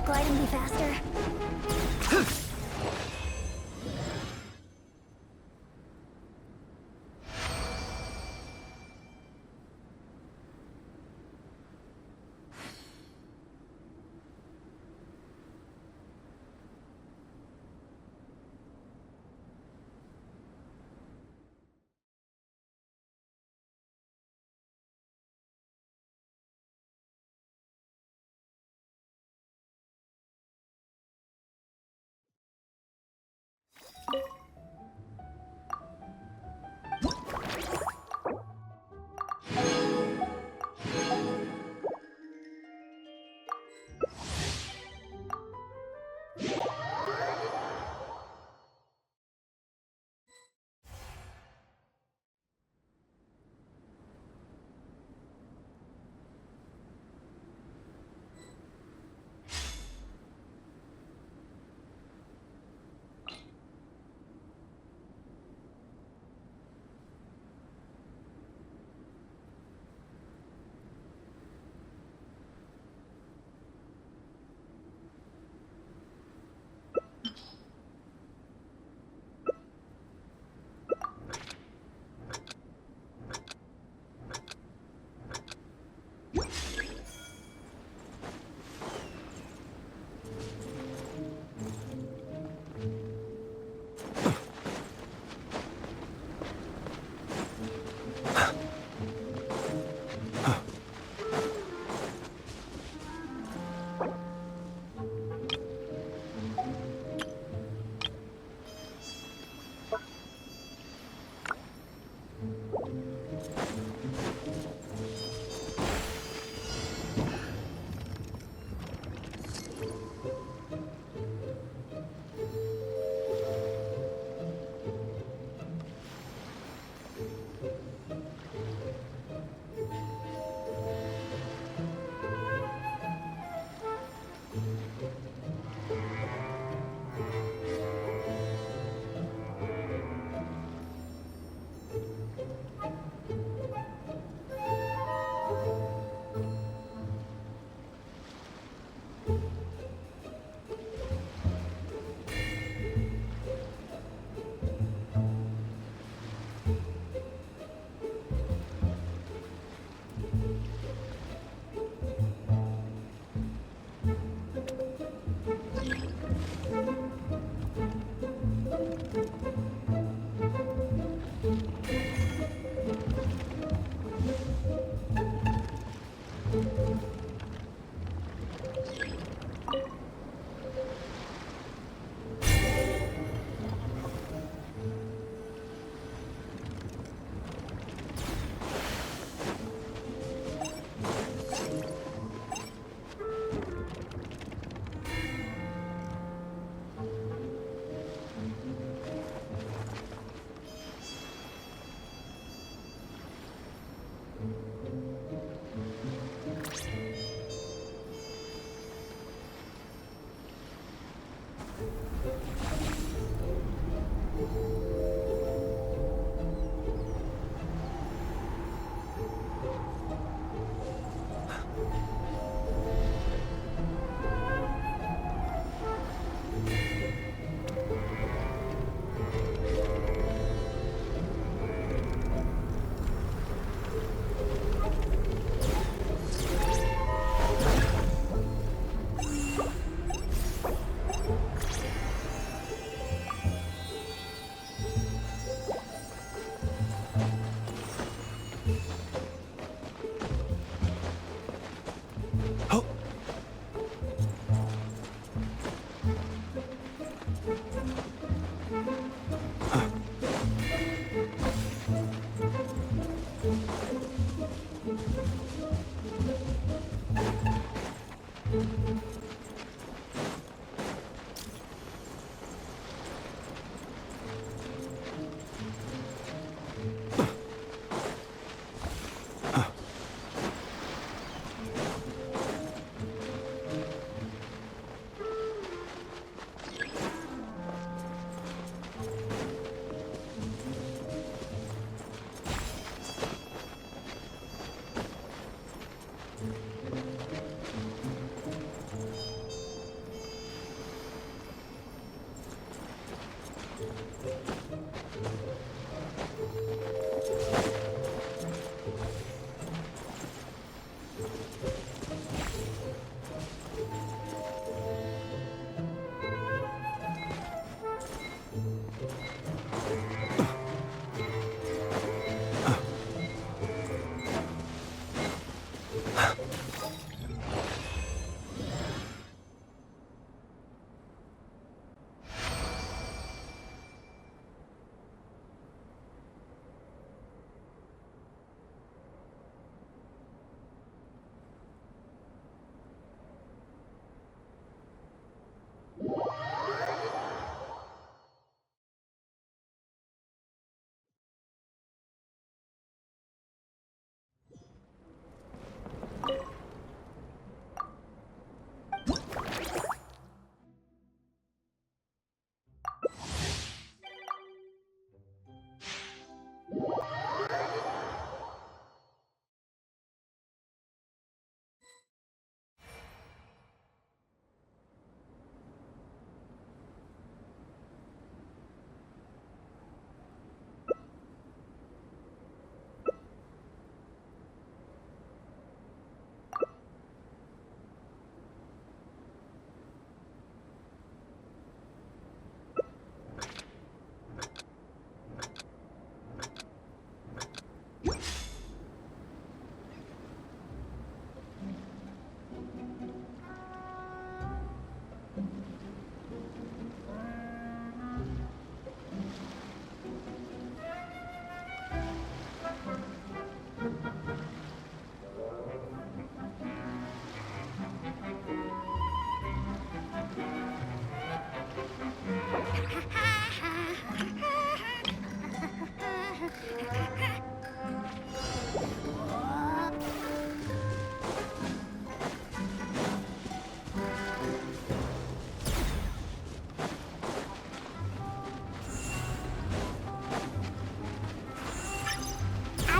Speaker 9: gliding be faster?
Speaker 1: I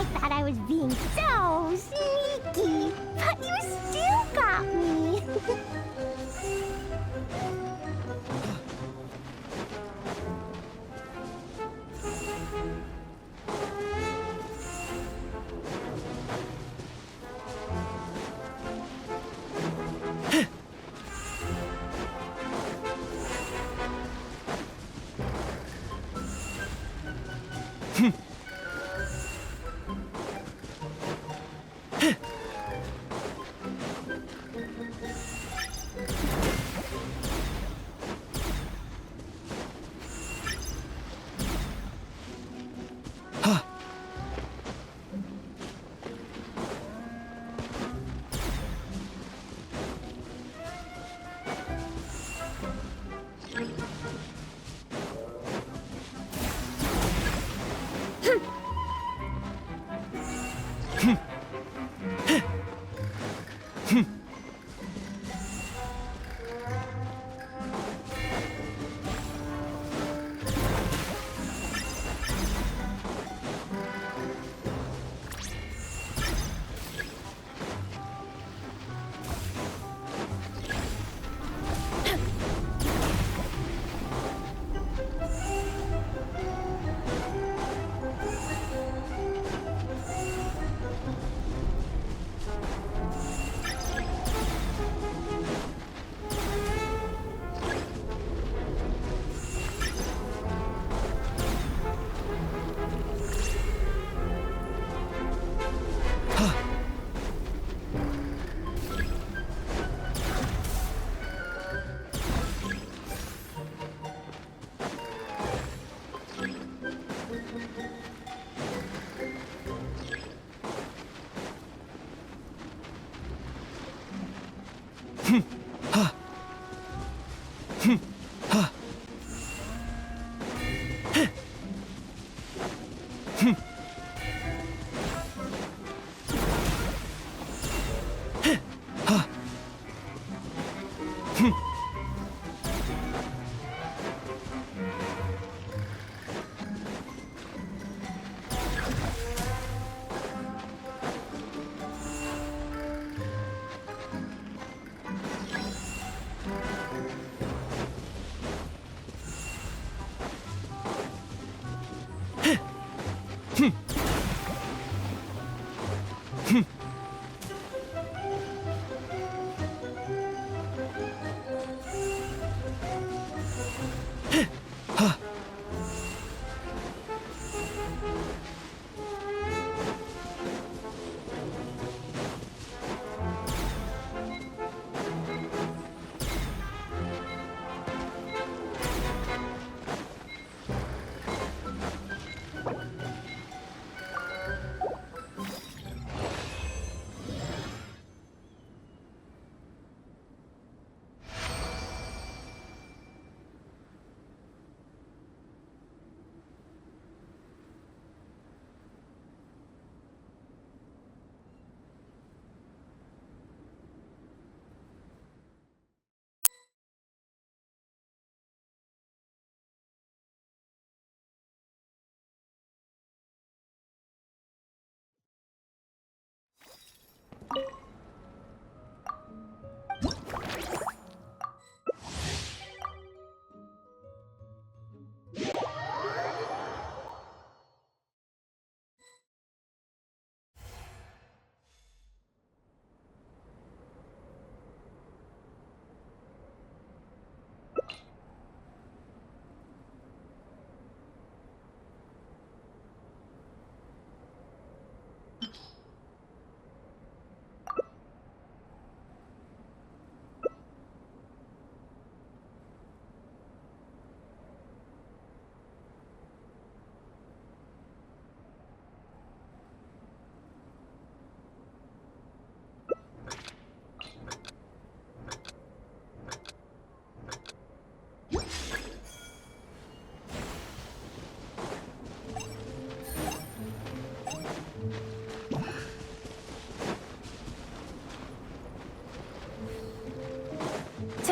Speaker 1: thought I was being so sneaky, but you still got me.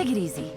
Speaker 2: Take it easy.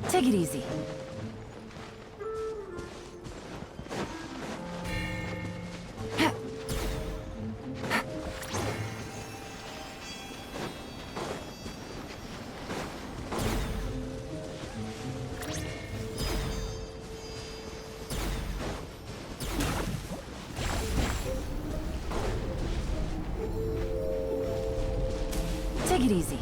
Speaker 2: Take it easy. Take it easy.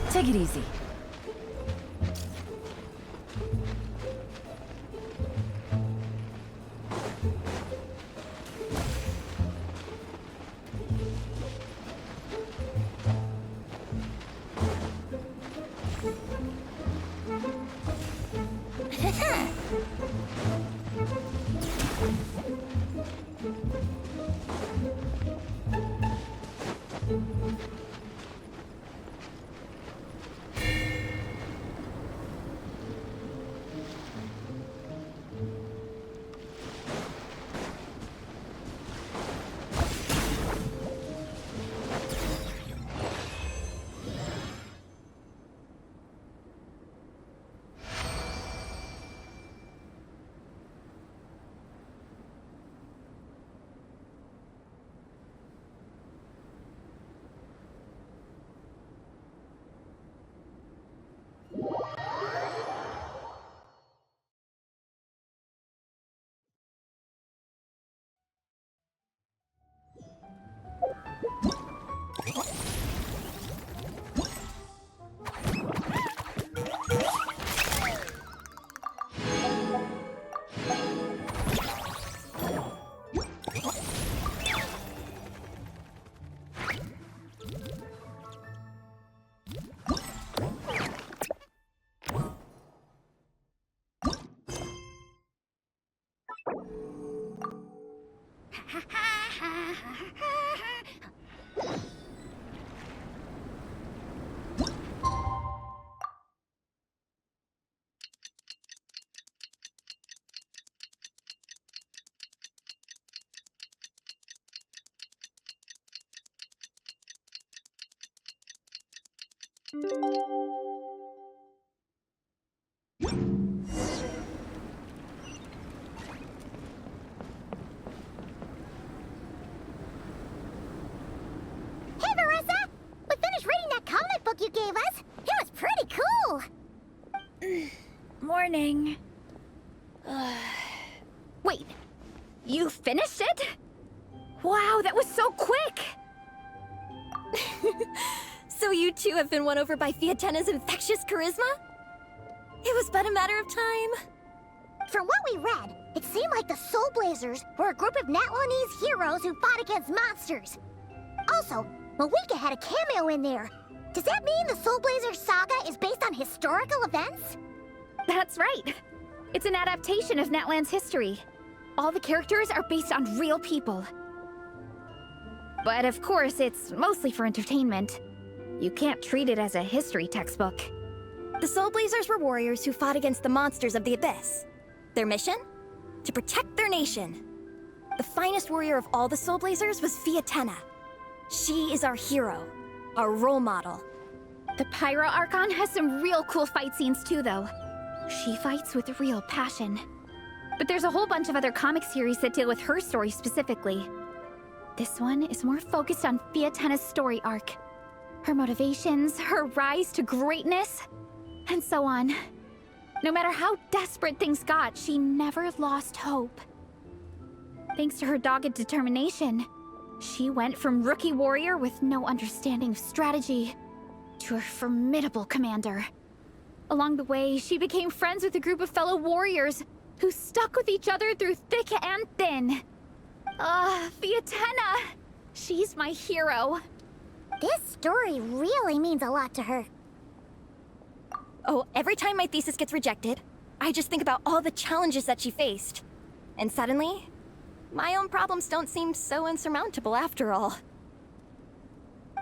Speaker 2: Take it easy.
Speaker 1: Hey, Marissa! We finished reading that comic book you gave us. It was pretty cool.
Speaker 7: Morning. Wait, you finished it? Wow, that was so quick!
Speaker 5: So you too have been won over by Fiatena's infectious charisma? It was but a matter of time.
Speaker 1: From what we read, it seemed like the Soulblazers were a group of Natlanese heroes who fought against monsters. Also, Malika had a cameo in there. Does that mean the Soulblazer saga is based on historical events?
Speaker 7: That's right. It's an adaptation of Natlan's history. All the characters are based on real people. But of course, it's mostly for entertainment. You can't treat it as a history textbook.
Speaker 5: The Soulblazers were warriors who fought against the monsters of the Abyss. Their mission? To protect their nation. The finest warrior of all the Soulblazers was Fiatenna. She is our hero, our role model.
Speaker 7: The Pyro Archon has some real cool fight scenes too, though. She fights with real passion. But there's a whole bunch of other comic series that deal with her story specifically. This one is more focused on Fiatenna's story arc. Her motivations, her rise to greatness, and so on. No matter how desperate things got, she never lost hope. Thanks to her dogged determination, she went from rookie warrior with no understanding of strategy to a formidable commander. Along the way, she became friends with a group of fellow warriors who stuck with each other through thick and thin. Fiatenna! She's my hero.
Speaker 1: This story really means a lot to her.
Speaker 5: Oh, every time my thesis gets rejected, I just think about all the challenges that she faced. And suddenly, my own problems don't seem so insurmountable after all.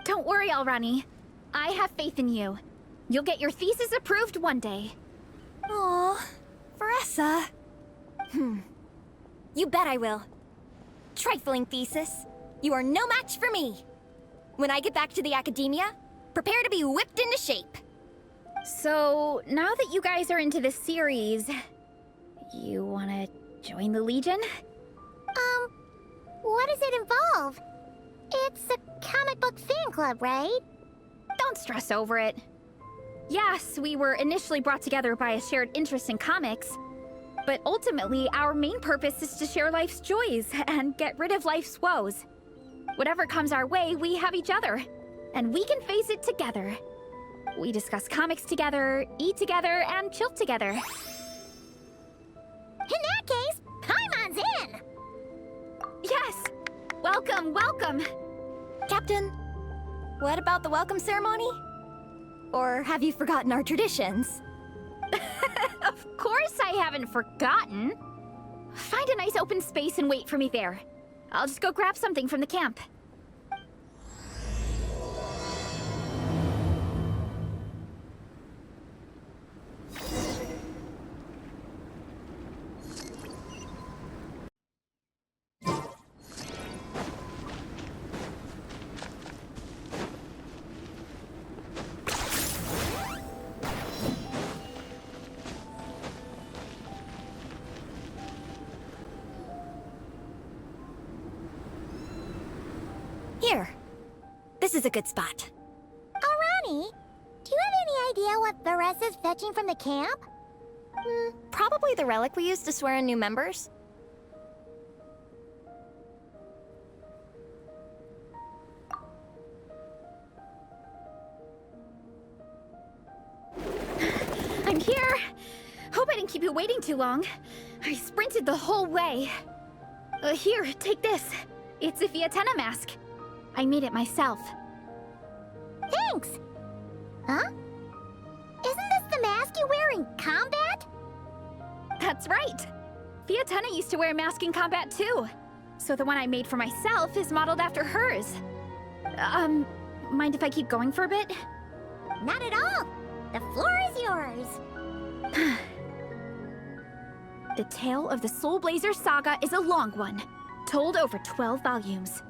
Speaker 7: Don't worry, Alrani. I have faith in you. You'll get your thesis approved one day.
Speaker 5: Aw, Veressa. You bet I will. Trifling thesis. You are no match for me. When I get back to the academia, prepare to be whipped into shape.
Speaker 7: So, now that you guys are into this series, you wanna join the Legion?
Speaker 1: What does it involve? It's a comic book fan club, right?
Speaker 7: Don't stress over it. Yes, we were initially brought together by a shared interest in comics, but ultimately our main purpose is to share life's joys and get rid of life's woes. Whatever comes our way, we have each other, and we can face it together. We discuss comics together, eat together, and chill together.
Speaker 1: In that case, Paimon's in!
Speaker 7: Yes! Welcome, welcome!
Speaker 5: Captain, what about the welcome ceremony? Or have you forgotten our traditions?
Speaker 7: Of course I haven't forgotten. Find a nice open space and wait for me there. I'll just go grab something from the camp.
Speaker 5: Here. This is a good spot.
Speaker 1: Alrani, do you have any idea what Veressa's fetching from the camp?
Speaker 5: Probably the relic we used to swear in new members.
Speaker 7: I'm here! Hope I didn't keep you waiting too long. I sprinted the whole way. Here, take this. It's a Fiatenna mask. I made it myself.
Speaker 1: Thanks! Huh? Isn't this the mask you wear in combat?
Speaker 7: That's right! Fiatenna used to wear a mask in combat too. So the one I made for myself is modeled after hers. Mind if I keep going for a bit?
Speaker 1: Not at all! The floor is yours!
Speaker 7: The tale of the Soulblazer saga is a long one, told over 12 volumes.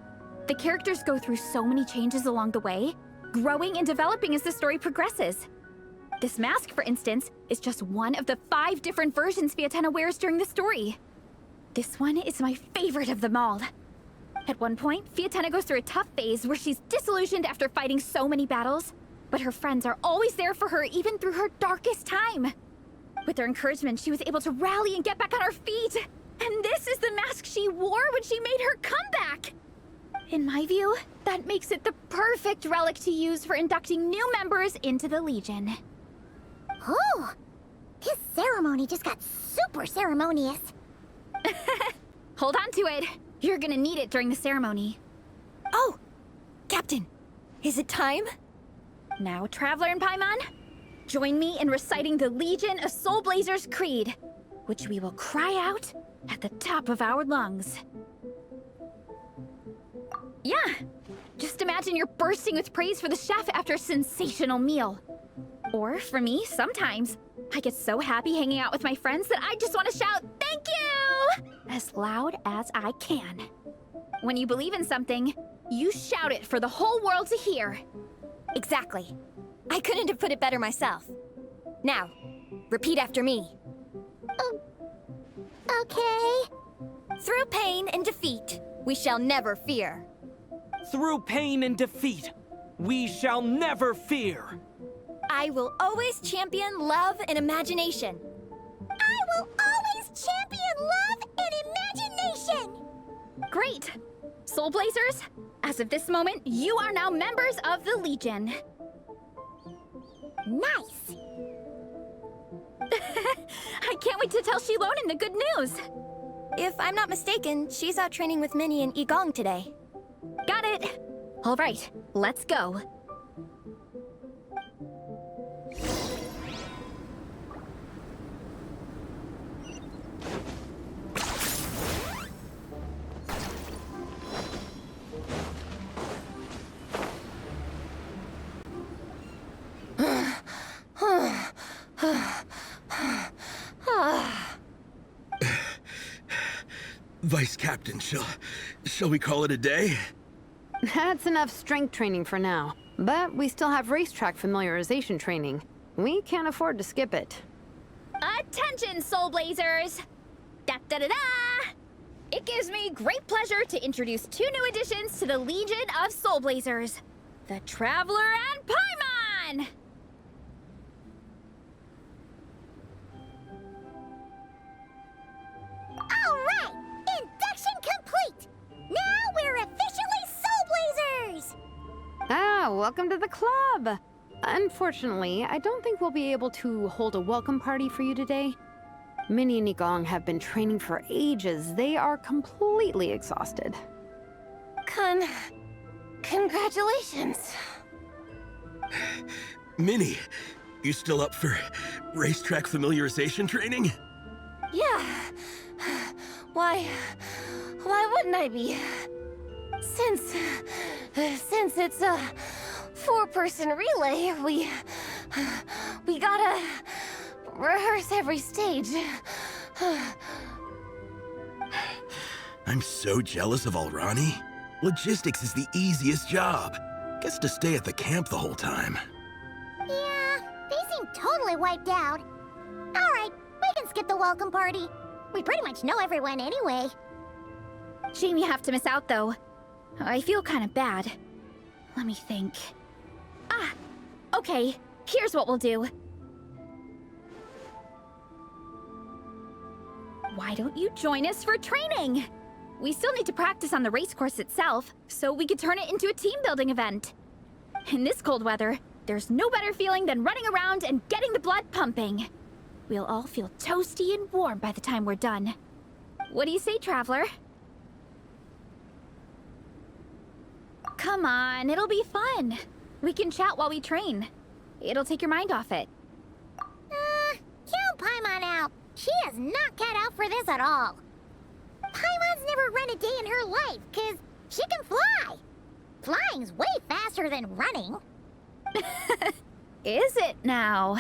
Speaker 7: The characters go through so many changes along the way, growing and developing as the story progresses. This mask, for instance, is just one of the 5 different versions Fiatenna wears during the story. This one is my favorite of them all. At one point, Fiatenna goes through a tough phase where she's disillusioned after fighting so many battles, but her friends are always there for her even through her darkest time. With their encouragement, she was able to rally and get back on her feet. And this is the mask she wore when she made her comeback! In my view, that makes it the perfect relic to use for inducting new members into the Legion.
Speaker 1: Oh! His ceremony just got super ceremonious.
Speaker 7: Hold on to it. You're gonna need it during the ceremony.
Speaker 5: Oh! Captain, is it time?
Speaker 7: Now, Traveler and Paimon, join me in reciting the Legion of Soulblazers Creed, which we will cry out at the top of our lungs. Yeah, just imagine you're bursting with praise for the chef after a sensational meal. Or, for me, sometimes, I get so happy hanging out with my friends that I just want to shout, "Thank you!" as loud as I can. When you believe in something, you shout it for the whole world to hear.
Speaker 5: Exactly. I couldn't have put it better myself. Now, repeat after me.
Speaker 1: Okay.
Speaker 5: Through pain and defeat, we shall never fear.
Speaker 12: Through pain and defeat, we shall never fear.
Speaker 5: I will always champion love and imagination.
Speaker 1: I will always champion love and imagination!
Speaker 7: Great! Soulblazers, as of this moment, you are now members of the Legion.
Speaker 1: Nice!
Speaker 7: I can't wait to tell Shilonen the good news.
Speaker 5: If I'm not mistaken, she's out training with Minnie and Igong today.
Speaker 7: Got it. All right, let's go.
Speaker 4: Vice Captain, shall we call it a day?
Speaker 6: That's enough strength training for now. But we still have racetrack familiarization training. We can't afford to skip it.
Speaker 7: Attention, Soulblazers! Da-da-da-da! It gives me great pleasure to introduce 2 new additions to the Legion of Soulblazers. The Traveler and Paimon!
Speaker 1: Alright! Induction complete! Now we're officially Soulblazers!
Speaker 6: Ah, welcome to the club! Unfortunately, I don't think we'll be able to hold a welcome party for you today. Minnie and Igong have been training for ages. They are completely exhausted.
Speaker 5: Congratulations.
Speaker 4: Minnie, you still up for racetrack familiarization training?
Speaker 5: Yeah. Why wouldn't I be? Since it's a 4-person relay, we gotta rehearse every stage.
Speaker 4: I'm so jealous of Alrani. Logistics is the easiest job. Gets to stay at the camp the whole time.
Speaker 1: Yeah, they seem totally wiped out. Alright, we can skip the welcome party. We pretty much know everyone anyway.
Speaker 7: Shame you have to miss out, though. I feel kind of bad. Let me think. Ah, okay. Here's what we'll do. Why don't you join us for training? We still need to practice on the race course itself, so we could turn it into a team-building event. In this cold weather, there's no better feeling than running around and getting the blood pumping. We'll all feel toasty and warm by the time we're done. What do you say, Traveler? Come on, it'll be fun. We can chat while we train. It'll take your mind off it.
Speaker 1: Count Paimon out. She is not cut out for this at all. Paimon's never run a day in her life, 'cause she can fly. Flying's way faster than running.
Speaker 7: Is it now?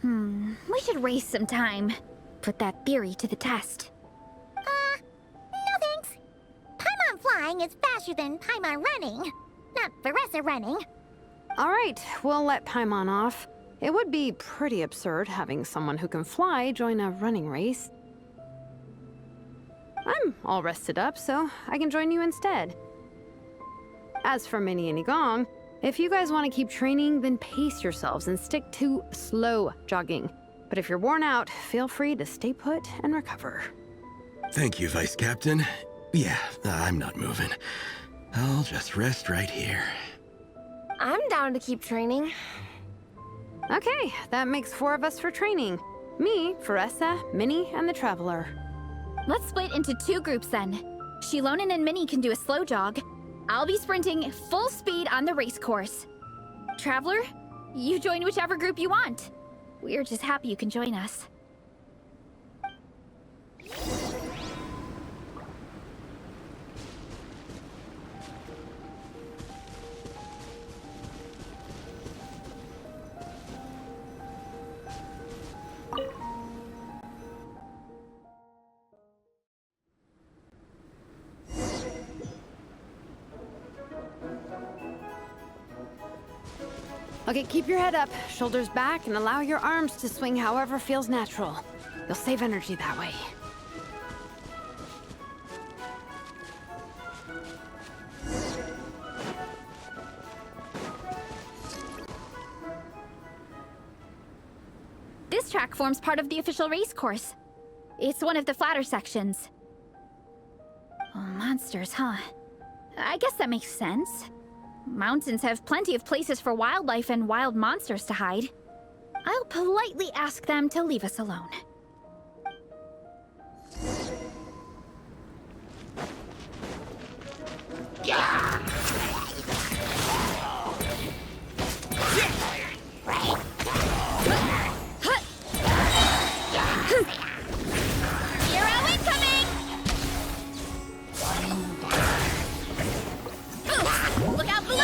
Speaker 7: We should race sometime. Put that theory to the test.
Speaker 1: No thanks. Paimon flying is faster than Paimon running. Not Veressa running.
Speaker 6: All right, we'll let Paimon off. It would be pretty absurd having someone who can fly join a running race. I'm all rested up, so I can join you instead. As for Minnie and Igong, if you guys want to keep training, then pace yourselves and stick to slow jogging. But if you're worn out, feel free to stay put and recover.
Speaker 4: Thank you, Vice Captain. Yeah, I'm not moving. I'll just rest right here.
Speaker 5: I'm down to keep training.
Speaker 6: Okay, that makes 4 of us for training. Me, Faressa, Minnie, and the Traveler.
Speaker 7: Let's split into 2 groups then. Shilonen and Minnie can do a slow jog. I'll be sprinting full speed on the race course. Traveler, you join whichever group you want. We're just happy you can join us.
Speaker 6: Okay, keep your head up, shoulders back, and allow your arms to swing however feels natural. You'll save energy that way.
Speaker 7: This track forms part of the official race course. It's one of the flatter sections. Oh, monsters, huh? I guess that makes sense. Mountains have plenty of places for wildlife and wild monsters to hide. I'll politely ask them to leave us alone.
Speaker 1: Hero incoming! Look out below!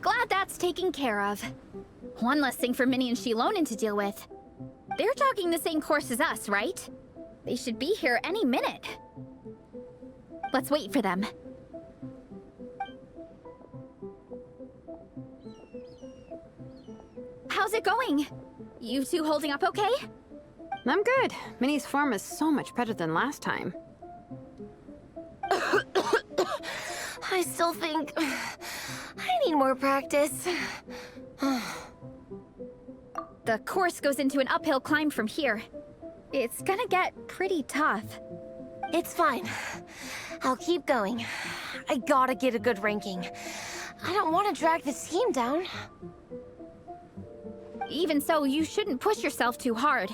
Speaker 7: Glad that's taken care of. One less thing for Minnie and Shilonen to deal with. They're jogging the same course as us, right? They should be here any minute. Let's wait for them. How's it going? You two holding up okay?
Speaker 6: I'm good. Minnie's form is so much better than last time.
Speaker 5: I still think I need more practice.
Speaker 7: The course goes into an uphill climb from here. It's gonna get pretty tough.
Speaker 5: It's fine. I'll keep going. I gotta get a good ranking. I don't want to drag this team down.
Speaker 7: Even so, you shouldn't push yourself too hard.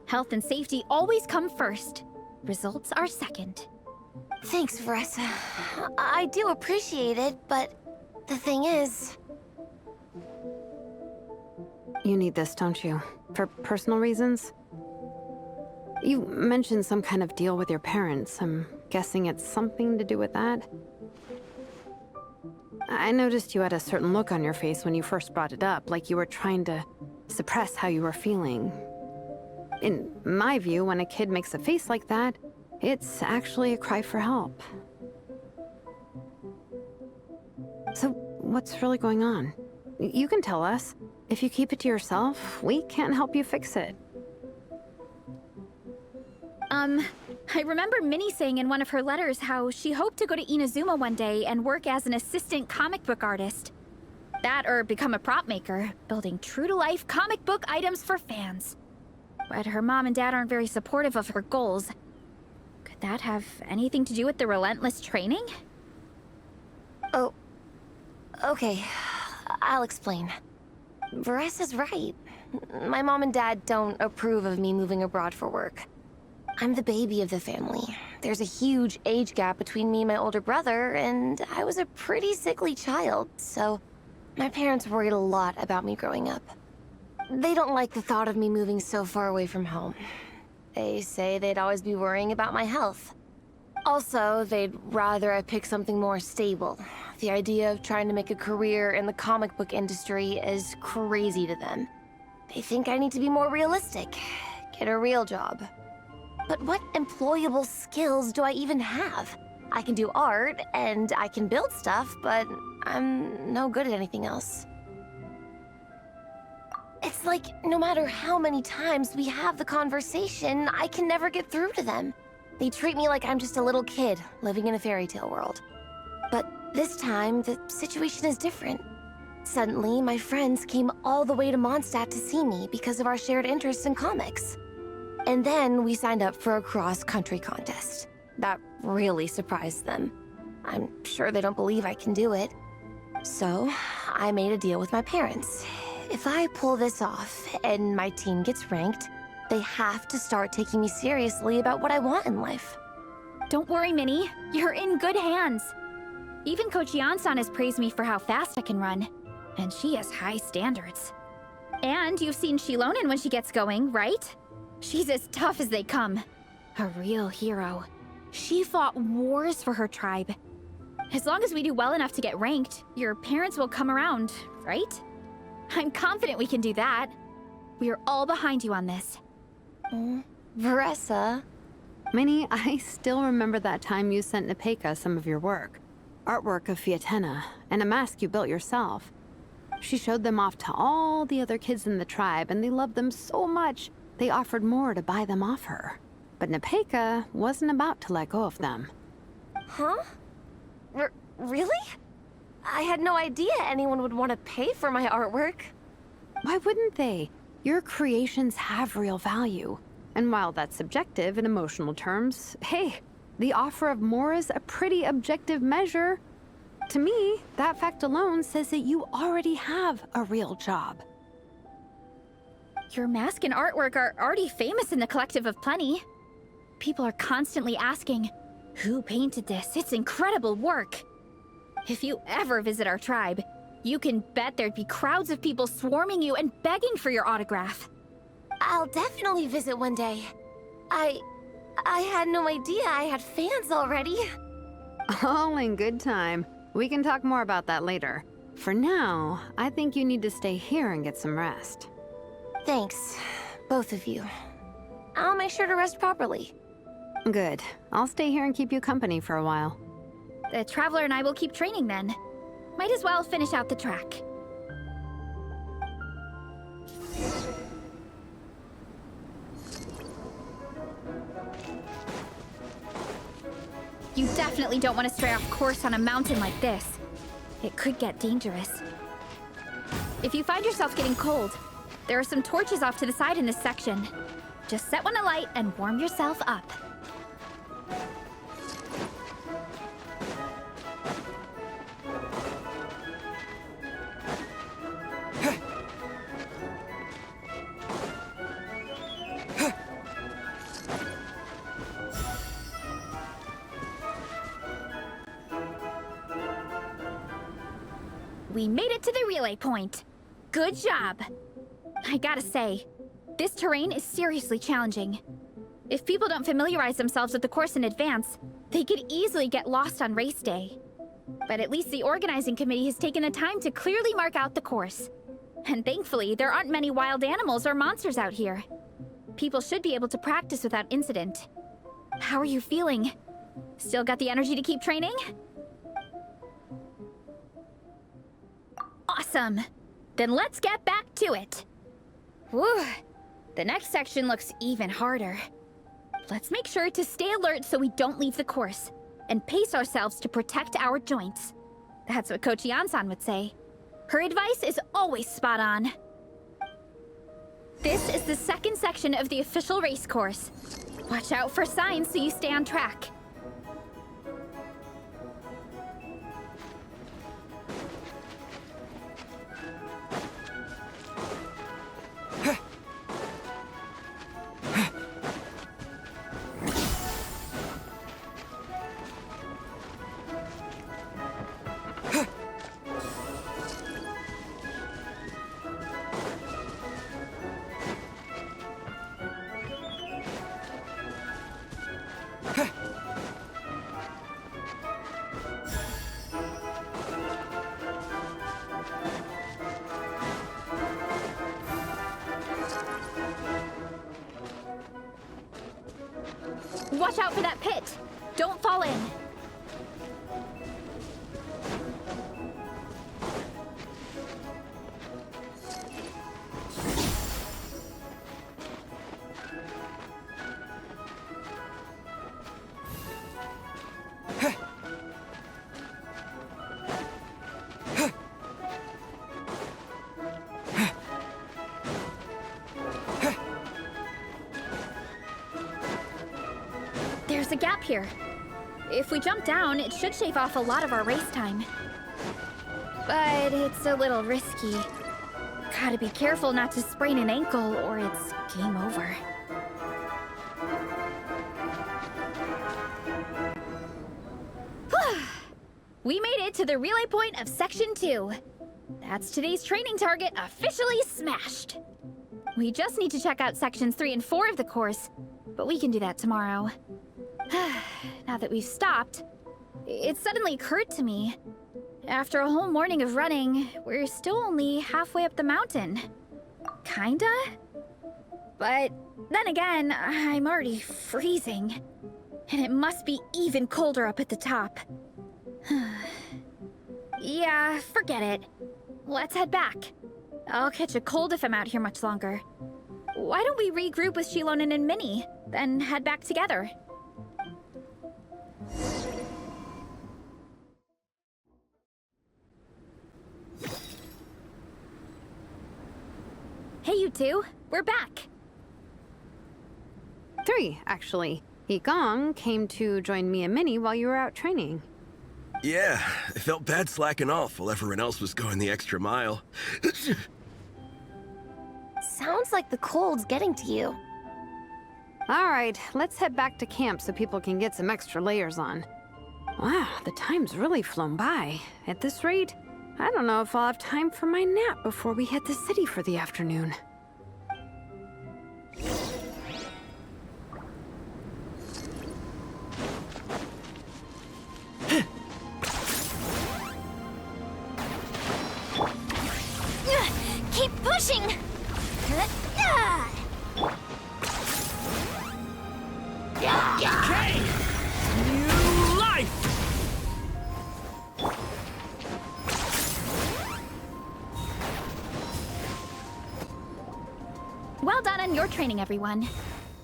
Speaker 7: Health and safety always come first. Results are second.
Speaker 5: Thanks, Faressa. I do appreciate it, but the thing is...
Speaker 6: You need this, don't you? For personal reasons? You mentioned some kind of deal with your parents. I'm guessing it's something to do with that? I noticed you had a certain look on your face when you first brought it up, like you were trying to suppress how you were feeling. In my view, when a kid makes a face like that, it's actually a cry for help. So, what's really going on? You can tell us. If you keep it to yourself, we can't help you fix it.
Speaker 7: I remember Minnie saying in one of her letters how she hoped to go to Inazuma one day and work as an assistant comic book artist. That or become a prop maker, building true-to-life comic book items for fans. But her mom and dad aren't very supportive of her goals. Could that have anything to do with the relentless training?
Speaker 5: Oh, okay. I'll explain. Varessa's right. My mom and dad don't approve of me moving abroad for work. I'm the baby of the family. There's a huge age gap between me and my older brother, and I was a pretty sickly child, so my parents worried a lot about me growing up. They don't like the thought of me moving so far away from home. They say they'd always be worrying about my health. Also, they'd rather I pick something more stable. The idea of trying to make a career in the comic book industry is crazy to them. They think I need to be more realistic, get a real job. But what employable skills do I even have? I can do art, and I can build stuff, but I'm no good at anything else. It's like, no matter how many times we have the conversation, I can never get through to them. They treat me like I'm just a little kid living in a fairy tale world. But this time, the situation is different. Suddenly, my friends came all the way to Mondstadt to see me because of our shared interests in comics. And then we signed up for a cross-country contest. That really surprised them. I'm sure they don't believe I can do it. So,
Speaker 13: I made a deal with my parents. If I pull this off and my team gets ranked, they have to start taking me seriously about what I want in life.
Speaker 7: Don't worry, Minnie. You're in good hands. Even Coach Yan-san has praised me for how fast I can run. And she has high standards. And you've seen Shilonen when she gets going, right? She's as tough as they come. A real hero. She fought wars for her tribe. As long as we do well enough to get ranked, your parents will come around, right? I'm confident we can do that. We are all behind you on this.
Speaker 13: Veressa.
Speaker 6: Minnie, I still remember that time you sent Nepeka some of your work. Artwork of Fiatenna, and a mask you built yourself. She showed them off to all the other kids in the tribe, and they loved them so much, they offered more to buy them off her. But Nepeka wasn't about to let go of them.
Speaker 13: Huh? Really? I had no idea anyone would want to pay for my artwork.
Speaker 6: Why wouldn't they? Your creations have real value. And while that's subjective in emotional terms, hey, the offer of more is a pretty objective measure. To me, that fact alone says that you already have a real job.
Speaker 7: Your mask and artwork are already famous in the Collective of Plenty. People are constantly asking, who painted this? It's incredible work. If you ever visit our tribe, you can bet there'd be crowds of people swarming you and begging for your autograph.
Speaker 13: I'll definitely visit one day. I had no idea I had fans already.
Speaker 6: All in good time. We can talk more about that later. For now, I think you need to stay here and get some rest.
Speaker 13: Thanks, both of you. I'll make sure to rest properly.
Speaker 6: Good. I'll stay here and keep you company for a while.
Speaker 7: The Traveler and I will keep training then. Might as well finish out the track. You definitely don't want to stray off course on a mountain like this. It could get dangerous. If you find yourself getting cold, there are some torches off to the side in this section. Just set one alight and warm yourself up. We made it to the relay point. Good job. I gotta say, this terrain is seriously challenging. If people don't familiarize themselves with the course in advance, they could easily get lost on race day. But at least the organizing committee has taken the time to clearly mark out the course. And thankfully, there aren't many wild animals or monsters out here. People should be able to practice without incident. How are you feeling? Still got the energy to keep training? Awesome! Then let's get back to it! Whew! The next section looks even harder. Let's make sure to stay alert so we don't leave the course, and pace ourselves to protect our joints. That's what Coach Yan-san would say. Her advice is always spot on. This is the second section of the official race course. Watch out for signs so you stay on track. Watch out for that pit! Don't fall in! There's a gap here. If we jump down, it should shave off a lot of our race time. but it's a little risky. Gotta be careful not to sprain an ankle or it's game over. We made it to the relay point of Section 2. That's today's training target officially smashed. We just need to check out Sections 3 and 4 of the course, but we can do that tomorrow. Now that we've stopped, it suddenly occurred to me. After a whole morning of running, we're still only halfway up the mountain. Kinda? But then again, I'm already freezing. And it must be even colder up at the top. Yeah, forget it. Let's head back. I'll catch a cold if I'm out here much longer. Why don't we regroup with Shilonen and Minnie, then head back together? Hey, you two. We're back.
Speaker 6: 3, actually. Yigong came to join me and Minnie while you were out training.
Speaker 4: Yeah, I felt bad slacking off while everyone else was going the extra mile.
Speaker 13: Sounds like the cold's getting to you.
Speaker 6: All right, let's head back to camp so people can get some extra layers on. Wow, the time's really flown by. At this rate, I don't know if I'll have time for my nap before we hit the city for the afternoon.
Speaker 1: Keep pushing!
Speaker 12: Okay! New life!
Speaker 7: Well done on your training, everyone.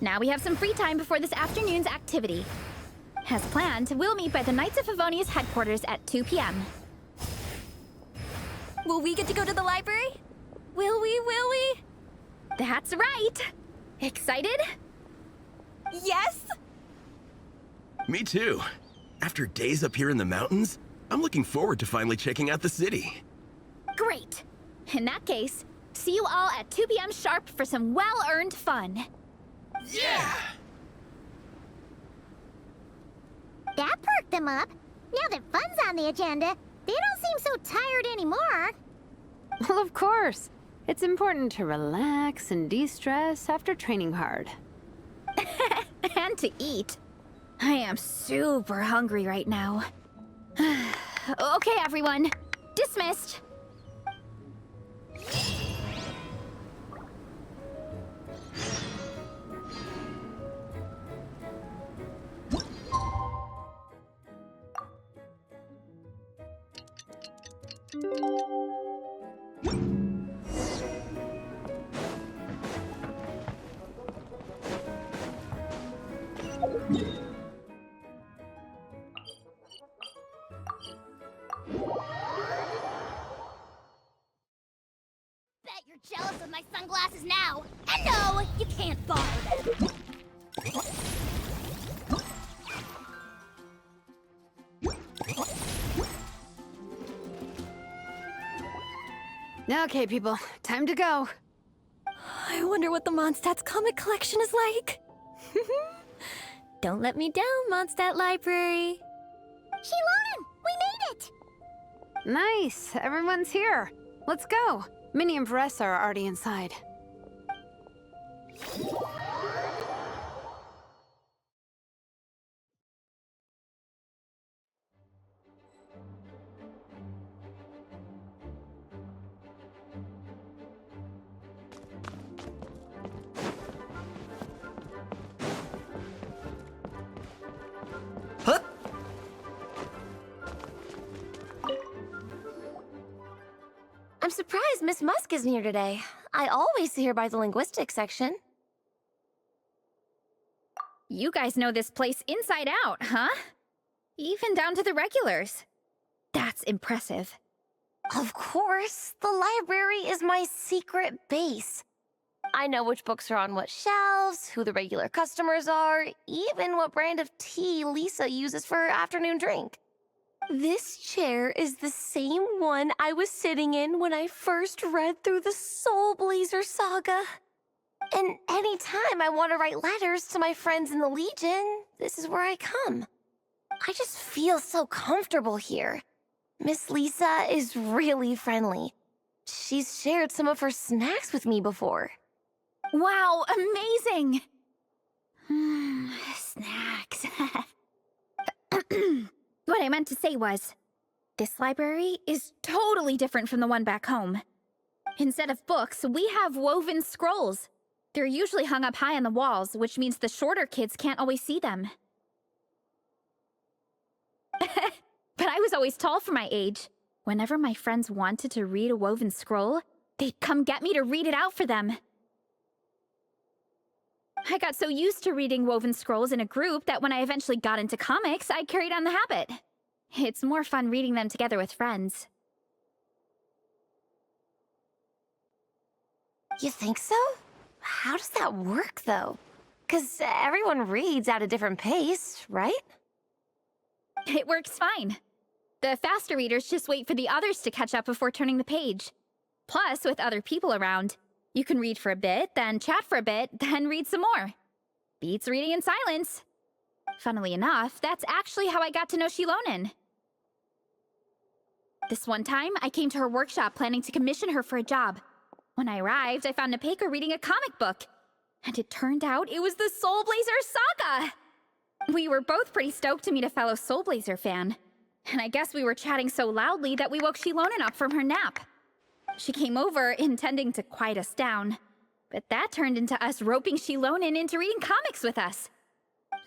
Speaker 7: Now we have some free time before this afternoon's activity. As planned, we'll meet by the Knights of Favonius headquarters at 2 p.m.
Speaker 5: Will we get to go to the library? Will we?
Speaker 7: That's right! Excited?
Speaker 5: Yes!
Speaker 4: Me too. After days up here in the mountains, I'm looking forward to finally checking out the city.
Speaker 7: Great! In that case, see you all at 2 p.m. sharp for some well-earned fun.
Speaker 4: Yeah!
Speaker 1: That perked them up. Now that fun's on the agenda, they don't seem so tired anymore.
Speaker 6: Well, of course. It's important to relax and de-stress after training hard.
Speaker 7: And to eat. I am super hungry right now. Okay, everyone. Dismissed.
Speaker 1: Bet you're jealous of my sunglasses now. And no, you can't borrow them.
Speaker 6: Okay, people, time to go.
Speaker 5: I wonder what the Mondstadt's comic collection is like. Don't let me down, Mondstadt Library.
Speaker 1: Shilonen, we made it!
Speaker 6: Nice, everyone's here. Let's go. Minnie and Varessa are already inside.
Speaker 13: I'm surprised Miss Musk isn't here today. I always see her by the linguistics section.
Speaker 7: You guys know this place inside out, huh? Even down to the regulars. That's impressive.
Speaker 13: Of course, the library is my secret base. I know which books are on what shelves, who the regular customers are, even what brand of tea Lisa uses for her afternoon drink. This chair is the same one I was sitting in when I first read through the Soulblazer saga. And anytime I want to write letters to my friends in the Legion, this is where I come. I just feel so comfortable here. Miss Lisa is really friendly. She's shared some of her snacks with me before.
Speaker 7: Wow, amazing! Snacks. What I meant to say was, this library is totally different from the one back home. Instead of books, we have woven scrolls. They're usually hung up high on the walls, which means the shorter kids can't always see them. But I was always tall for my age. Whenever my friends wanted to read a woven scroll, they'd come get me to read it out for them. I got so used to reading woven scrolls in a group that when I eventually got into comics, I carried on the habit. It's more fun reading them together with friends.
Speaker 13: You think so? How does that work, though? 'Cause everyone reads at a different pace, right?
Speaker 7: It works fine. The faster readers just wait for the others to catch up before turning the page. Plus, with other people around, you can read for a bit, then chat for a bit, then read some more. Beats reading in silence. Funnily enough, that's actually how I got to know Shilonen. This one time, I came to her workshop planning to commission her for a job. When I arrived, I found Nepeka reading a comic book. And it turned out it was the Soulblazer saga! We were both pretty stoked to meet a fellow Soulblazer fan. And I guess we were chatting so loudly that we woke Shilonen up from her nap. She came over, intending to quiet us down. But that turned into us roping Shilonen into reading comics with us.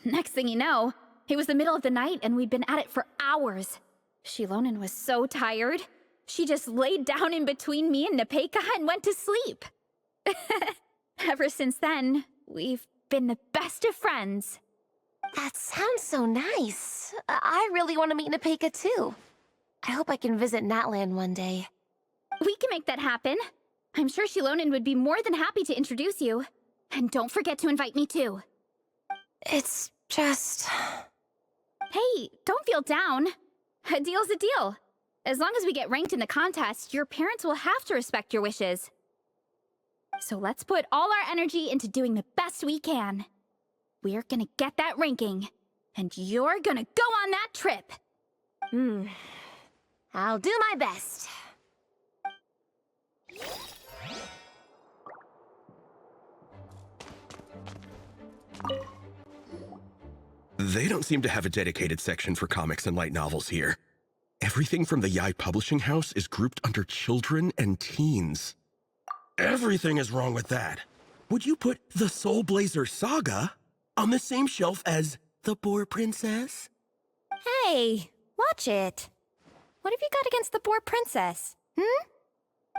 Speaker 7: Next thing you know, it was the middle of the night and we'd been at it for hours. Shilonen was so tired. She just laid down in between me and Nepeka and went to sleep. Ever since then, we've been the best of friends.
Speaker 13: That sounds so nice. I really want to meet Nepeka too. I hope I can visit Natland one day.
Speaker 7: We can make that happen. I'm sure Shilonen would be more than happy to introduce you. And don't forget to invite me too.
Speaker 13: It's just...
Speaker 7: Hey, don't feel down. A deal's a deal. As long as we get ranked in the contest, your parents will have to respect your wishes. So let's put all our energy into doing the best we can. We're gonna get that ranking, and you're gonna go on that trip.
Speaker 13: I'll do my best.
Speaker 4: They don't seem to have a dedicated section for comics and light novels here. Everything from the Yai Publishing House is grouped under children and teens. Everything is wrong with that. Would you put the Soulblazer saga on the same shelf as The Boar Princess?
Speaker 5: Hey, watch it. What have you got against the Boar Princess?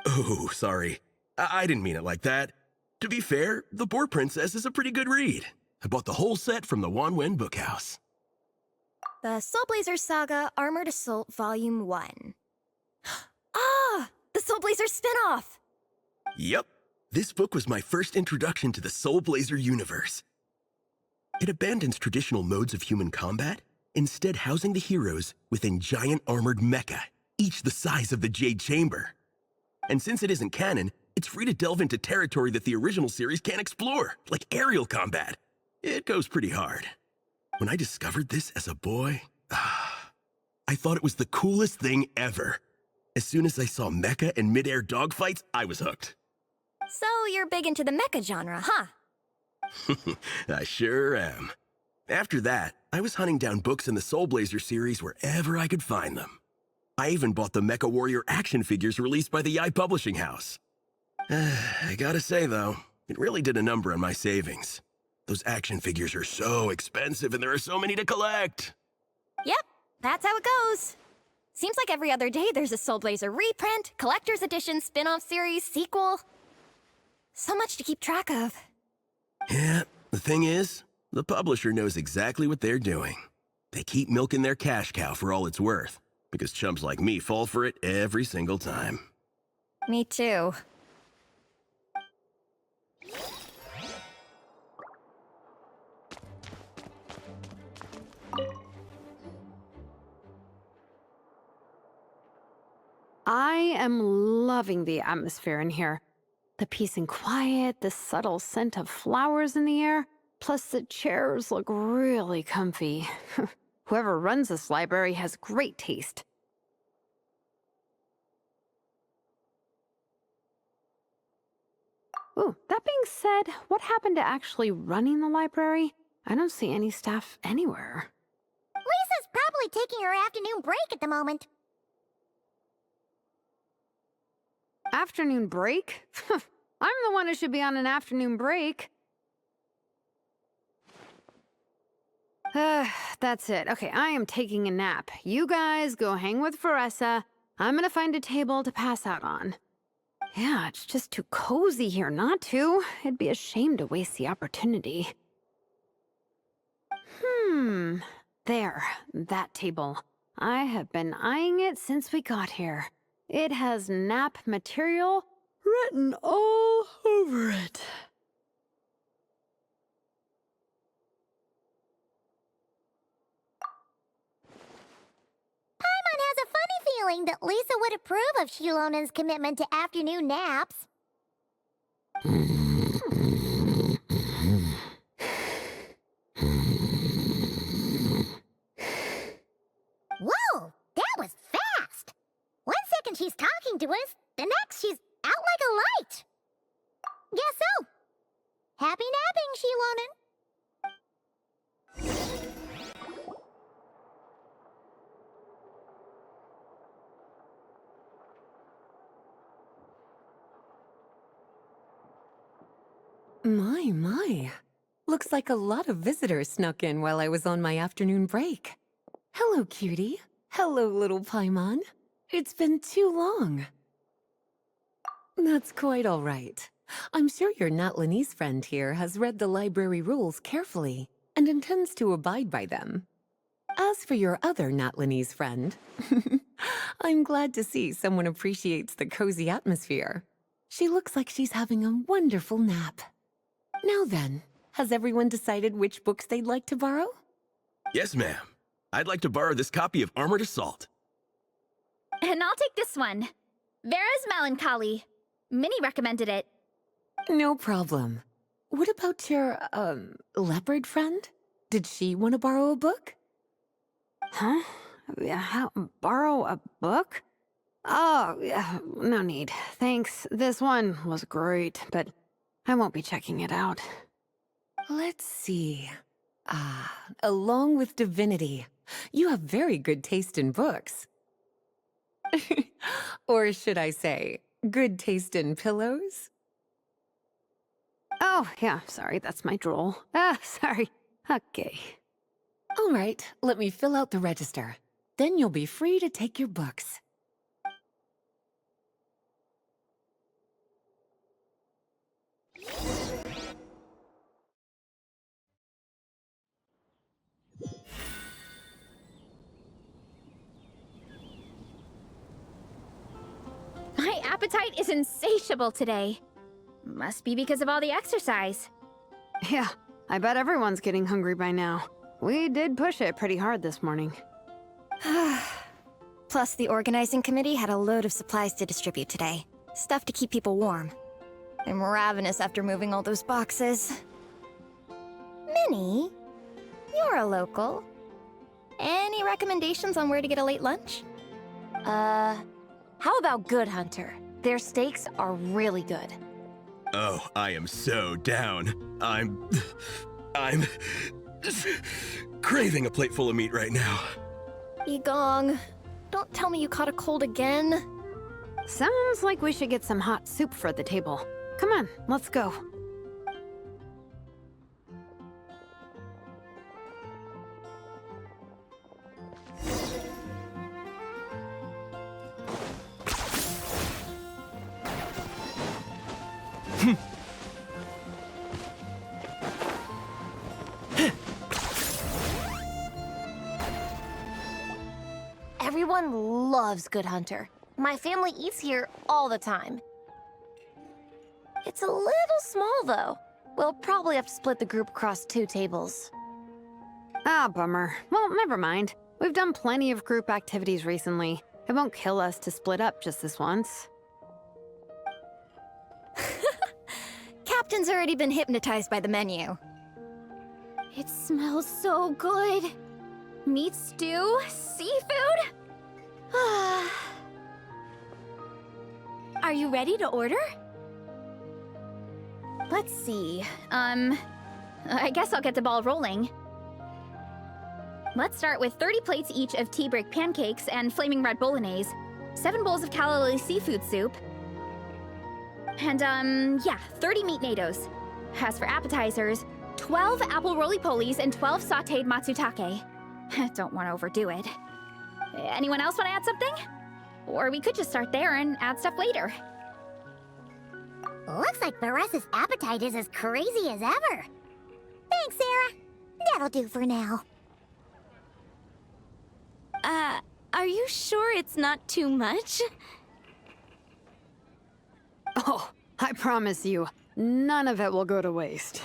Speaker 4: Oh, sorry. I didn't mean it like that. To be fair, The Boar Princess is a pretty good read. I bought the whole set from the Wanwen Bookhouse.
Speaker 9: The Soulblazer Saga Armored Assault Volume 1.
Speaker 5: Ah! The Soulblazer spinoff!
Speaker 4: Yep. This book was my first introduction to the Soulblazer universe. It abandons traditional modes of human combat, instead housing the heroes within giant armored mecha, each the size of the Jade Chamber. And since it isn't canon, it's free to delve into territory that the original series can't explore, like aerial combat. It goes pretty hard. When I discovered this as a boy, I thought it was the coolest thing ever. As soon as I saw mecha and mid-air dogfights, I was hooked.
Speaker 9: So you're big into the mecha genre, huh?
Speaker 4: I sure am. After that, I was hunting down books in the Soulblazer series wherever I could find them. I even bought the Mecha Warrior action figures released by the Yai Publishing House. I gotta say, though, it really did a number on my savings. Those action figures are so expensive and there are so many to collect.
Speaker 5: Yep, that's how it goes. Seems like every other day there's a Soulblazer reprint, collector's edition, spin-off series, sequel. So much to keep track of.
Speaker 4: Yeah, the thing is, the publisher knows exactly what they're doing. They keep milking their cash cow for all it's worth, because chumps like me fall for it every single time.
Speaker 5: Me too.
Speaker 6: I am loving the atmosphere in here. The peace and quiet, the subtle scent of flowers in the air, plus the chairs look really comfy. Whoever runs this library has great taste. Ooh, that being said, what happened to actually running the library? I don't see any staff anywhere.
Speaker 1: Lisa's probably taking her afternoon break at the moment.
Speaker 6: Afternoon break? I'm the one who should be on an afternoon break. That's it. Okay, I am taking a nap. You guys go hang with Veressa. I'm gonna find a table to pass out on. Yeah, it's just too cozy here not to. It'd be a shame to waste the opportunity. There, that table. I have been eyeing it since we got here. It has nap material written all over it.
Speaker 1: Paimon has a funny feeling that Lisa would approve of Shilonen's commitment to afternoon naps. Whoa, that was fast! 1 second she's talking to us, the next she's out like a light. Guess so. Happy napping, Shilonen.
Speaker 14: My. Looks like a lot of visitors snuck in while I was on my afternoon break. Hello, cutie. Hello, little Paimon. It's been too long. That's quite all right. I'm sure your Natlanese friend here has read the library rules carefully and intends to abide by them. As for your other Natlanese friend, I'm glad to see someone appreciates the cozy atmosphere. She looks like she's having a wonderful nap. Now then, has everyone decided which books they'd like to borrow?
Speaker 4: Yes, ma'am. I'd like to borrow this copy of Armored Assault.
Speaker 7: And I'll take this one. Vera's Melancholy. Minnie recommended it.
Speaker 14: No problem. What about your, leopard friend? Did she want to borrow a book?
Speaker 6: Huh? Borrow a book? Oh, yeah, no need. Thanks. This one was great, but I won't be checking it out.
Speaker 14: Let's see. Along with Divinity, you have very good taste in books. Or should I say, good taste in pillows?
Speaker 6: Oh, yeah, sorry, that's my drool. Sorry. Okay.
Speaker 14: All right, let me fill out the register. Then you'll be free to take your books.
Speaker 7: My appetite is insatiable today. Must be because of all the exercise.
Speaker 6: Yeah, I bet everyone's getting hungry by now. We did push it pretty hard this morning.
Speaker 9: Plus, the organizing committee had a load of supplies to distribute today. Stuff to keep people warm. I'm ravenous after moving all those boxes. Minnie, you're a local. Any recommendations on where to get a late lunch?
Speaker 13: How about Good Hunter? Their steaks are really good.
Speaker 4: Oh, I am so down. I'm craving a plate full of meat right now.
Speaker 9: Yigong, don't tell me you caught a cold again.
Speaker 6: Sounds like we should get some hot soup for the table. Come on, let's go.
Speaker 13: Everyone loves Good Hunter. My family eats here all the time. It's a little small, though. We'll probably have to split the group across 2 tables.
Speaker 6: Ah, bummer. Well, never mind. We've done plenty of group activities recently. It won't kill us to split up just this once.
Speaker 9: Captain's already been hypnotized by the menu.
Speaker 7: It smells so good. Meat stew? Seafood? Are you ready to order? Let's see. I guess I'll get the ball rolling. Let's start with 30 plates each of tea brick pancakes and flaming red bolognese, 7 bowls of calla seafood soup, and, 30 meat nados. As for appetizers, 12 apple roly-polies and 12 sautéed matsutake. Don't want to overdo it. Anyone else want to add something? Or we could just start there and add stuff later.
Speaker 1: Looks like Beres's appetite is as crazy as ever. Thanks, Sarah. That'll do for now.
Speaker 13: Are you sure it's not too much?
Speaker 6: Oh, I promise you, none of it will go to waste.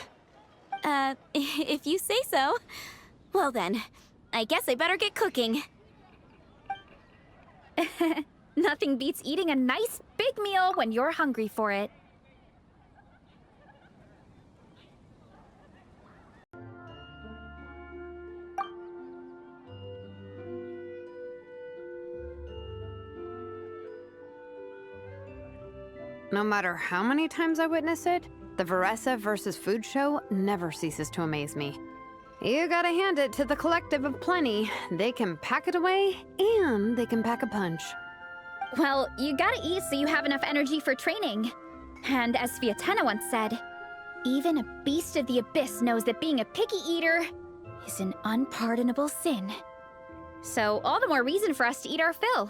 Speaker 13: If you say so. Well then, I guess I better get cooking.
Speaker 7: Nothing beats eating a nice big meal when you're hungry for it.
Speaker 6: No matter how many times I witness it, the Veresa versus Food show never ceases to amaze me. You gotta hand it to the collective of plenty. They can pack it away, and they can pack a punch.
Speaker 7: Well, you gotta eat so you have enough energy for training. And as Fiatena once said, even a beast of the abyss knows that being a picky eater is an unpardonable sin. So all the more reason for us to eat our fill.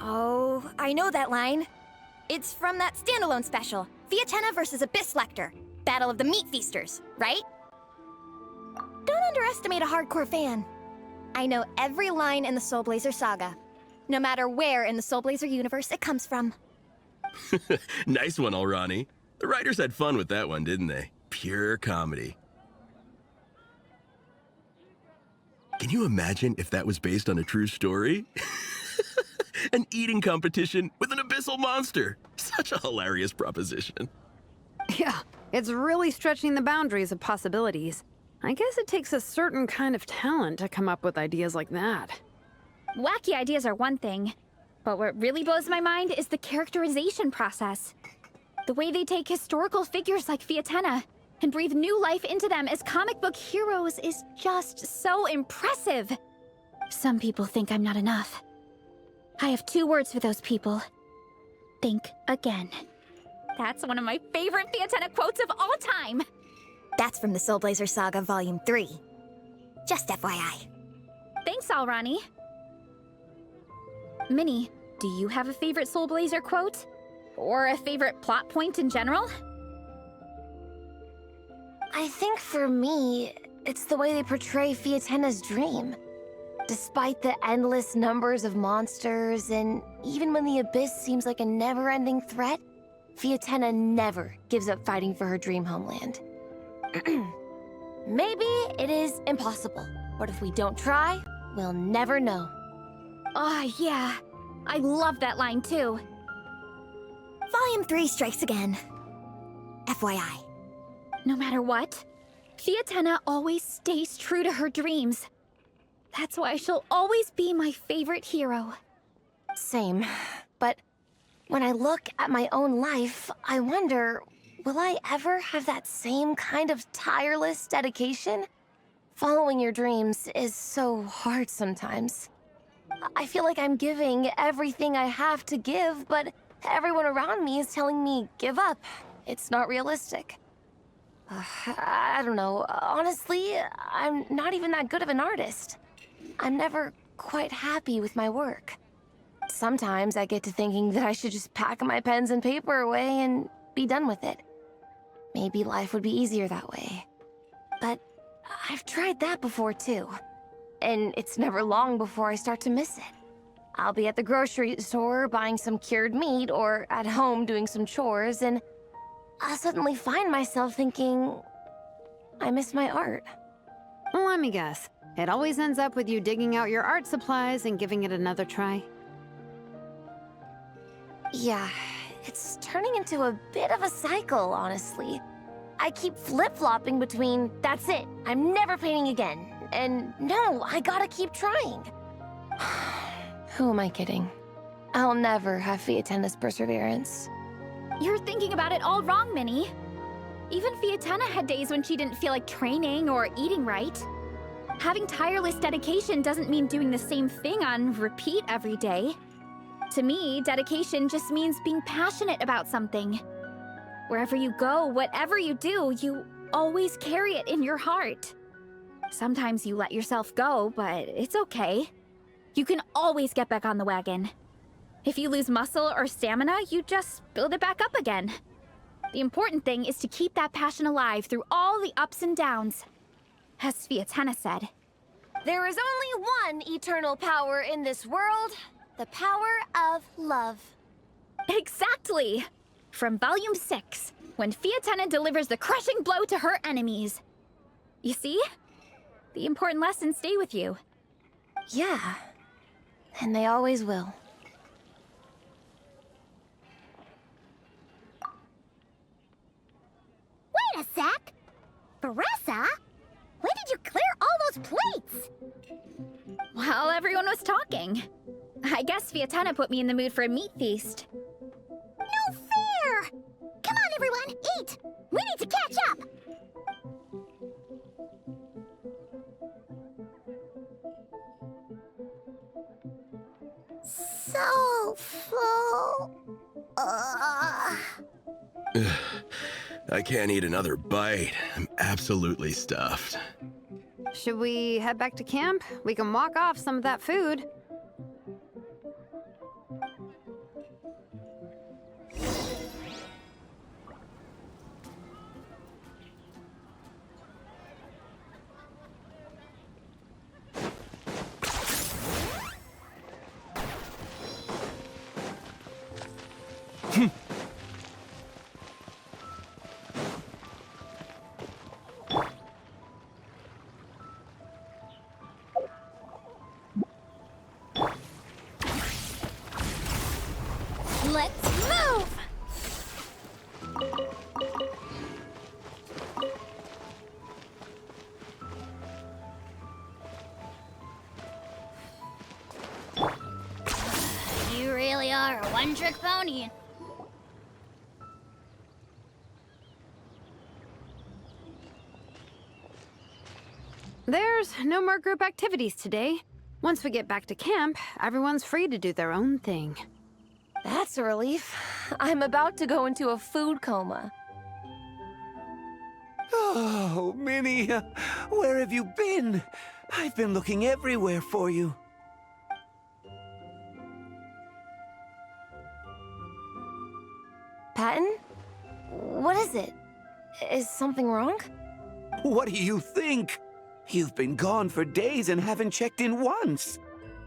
Speaker 9: Oh, I know that line. It's from that standalone special, Fiatena versus Abyss Lecter, Battle of the Meat Feasters, right? Don't underestimate a hardcore fan. I know every line in the Soulblazer saga, no matter where in the Soulblazer universe it comes from.
Speaker 4: Nice one, Alrani. The writers had fun with that one, didn't they? Pure comedy. Can you imagine if that was based on a true story? An eating competition with an abyssal monster. Such a hilarious proposition.
Speaker 6: Yeah, it's really stretching the boundaries of possibilities. I guess it takes a certain kind of talent to come up with ideas like that.
Speaker 7: Wacky ideas are one thing, but what really blows my mind is the characterization process. The way they take historical figures like Fiatena and breathe new life into them as comic book heroes is just so impressive. Some people think I'm not enough. I have 2 words for those people. Think again. That's one of my favorite Fiatena quotes of all time.
Speaker 9: That's from the Soulblazer Saga Volume 3. Just FYI.
Speaker 7: Thanks, Alrani. Minnie, do you have a favorite Soulblazer quote? Or a favorite plot point in general?
Speaker 13: I think for me, it's the way they portray Fiatena's dream. Despite the endless numbers of monsters, and even when the Abyss seems like a never-ending threat, Fiatena never gives up fighting for her dream homeland. Maybe it is impossible, but if we don't try, we'll never know.
Speaker 7: Oh, yeah. I love that line, too.
Speaker 9: Volume 3 strikes again. FYI.
Speaker 7: No matter what, Fiatena always stays true to her dreams. That's why she'll always be my favorite hero.
Speaker 13: Same. But when I look at my own life, I wonder, will I ever have that same kind of tireless dedication? Following your dreams is so hard sometimes. I feel like I'm giving everything I have to give, but everyone around me is telling me, give up. It's not realistic. I don't know. Honestly, I'm not even that good of an artist. I'm never quite happy with my work. Sometimes I get to thinking that I should just pack my pens and paper away and be done with it. Maybe life would be easier that way. But I've tried that before too. And it's never long before I start to miss it. I'll be at the grocery store buying some cured meat or at home doing some chores, and I'll suddenly find myself thinking, I miss my art.
Speaker 6: Well, let me guess. It always ends up with you digging out your art supplies and giving it another try.
Speaker 13: Yeah, it's turning into a bit of a cycle, honestly. I keep flip-flopping between, that's it, I'm never painting again, and no, I gotta keep trying. Who am I kidding? I'll never have Fiatenna's perseverance.
Speaker 7: You're thinking about it all wrong, Minnie. Even Fiatenna had days when she didn't feel like training or eating right. Having tireless dedication doesn't mean doing the same thing on repeat every day. To me, dedication just means being passionate about something. Wherever you go, whatever you do, you always carry it in your heart. Sometimes you let yourself go, but it's okay. You can always get back on the wagon. If you lose muscle or stamina, you just build it back up again. The important thing is to keep that passion alive through all the ups and downs. As Fiatenna said,
Speaker 13: There is only one eternal power in this world, the power of love.
Speaker 7: Exactly! From Volume 6, when Fiatenna delivers the crushing blow to her enemies. You see? The important lessons stay with you.
Speaker 13: Yeah, and they always will.
Speaker 1: Wait a sec! Beressa? When did you clear all those plates?
Speaker 7: While everyone was talking. I guess Fiatenna put me in the mood for a meat feast.
Speaker 1: No fair! Come on, everyone, eat! We need to catch up! So full.
Speaker 4: I can't eat another bite. I'm absolutely stuffed.
Speaker 6: Should we head back to camp? We can walk off some of that food.
Speaker 1: Let's move!
Speaker 15: You really are a one-trick pony.
Speaker 6: There's no more group activities today. Once we get back to camp, everyone's free to do their own thing.
Speaker 13: That's a relief. I'm about to go into a food coma.
Speaker 16: Oh, Minnie, where have you been? I've been looking everywhere for you.
Speaker 13: Patton? What is it? Is something wrong?
Speaker 16: What do you think? You've been gone for days and haven't checked in once.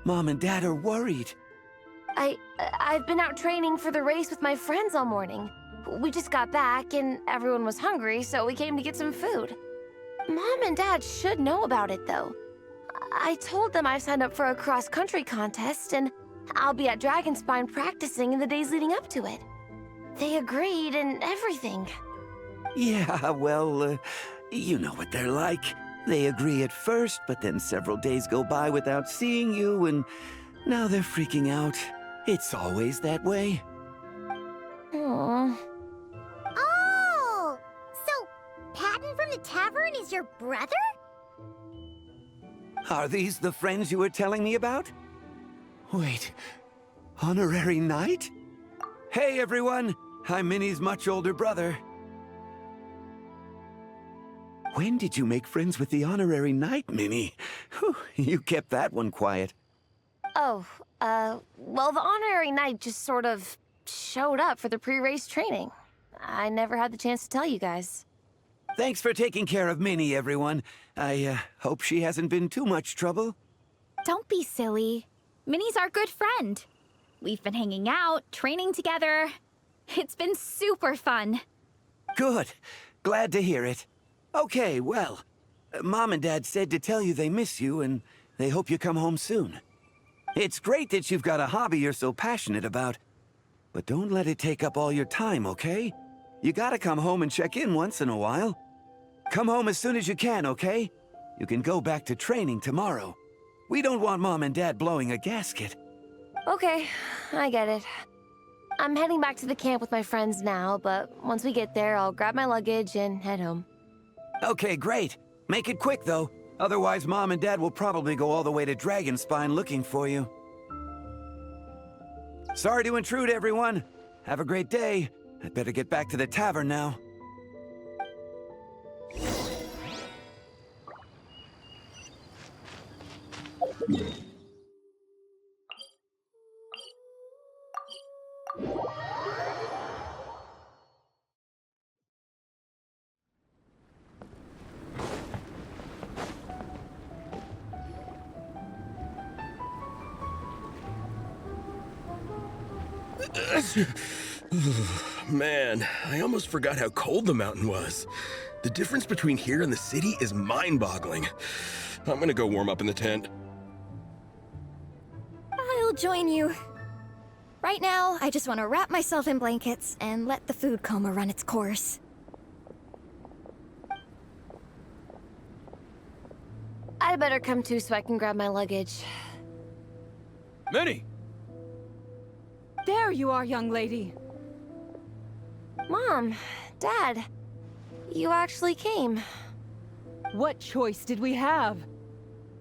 Speaker 16: Mom and Dad are worried.
Speaker 13: I've been out training for the race with my friends all morning. We just got back and everyone was hungry, so we came to get some food. Mom and Dad should know about it, though. I told them I signed up for a cross-country contest and I'll be at Dragonspine practicing in the days leading up to it. They agreed and everything.
Speaker 16: Yeah, well, you know what they're like. They agree at first, but then several days go by without seeing you, and now they're freaking out. It's always that way.
Speaker 13: Aww.
Speaker 1: Oh! So, Patton from the tavern is your brother?
Speaker 16: Are these the friends you were telling me about? Wait, honorary knight? Hey everyone, I'm Minnie's much older brother. When did you make friends with the honorary knight, Minnie? Whew, you kept that one quiet.
Speaker 13: Oh, well, the honorary knight just sort of showed up for the pre-race training. I never had the chance to tell you guys.
Speaker 16: Thanks for taking care of Minnie, everyone. I hope she hasn't been too much trouble.
Speaker 7: Don't be silly. Minnie's our good friend. We've been hanging out, training together. It's been super fun.
Speaker 16: Good. Glad to hear it. Okay, well, Mom and Dad said to tell you they miss you and they hope you come home soon. It's great that you've got a hobby you're so passionate about. But don't let it take up all your time, okay? You gotta come home and check in once in a while. Come home as soon as you can, okay? You can go back to training tomorrow. We don't want Mom and Dad blowing a gasket.
Speaker 13: Okay, I get it. I'm heading back to the camp with my friends now, but once we get there, I'll grab my luggage and head home.
Speaker 16: Okay, great. Make it quick, though. Otherwise, Mom and Dad will probably go all the way to Dragonspine looking for you. Sorry to intrude, everyone. Have a great day. I'd better get back to the tavern now.
Speaker 4: Man, I almost forgot how cold the mountain was. The difference between here and the city is mind-boggling. I'm gonna go warm up in the tent.
Speaker 9: I'll join you. Right now, I just want to wrap myself in blankets and let the food coma run its course.
Speaker 13: I'd better come too so I can grab my luggage.
Speaker 12: Minnie!
Speaker 17: There you are, young lady.
Speaker 13: Mom, Dad, you actually came.
Speaker 17: What choice did we have?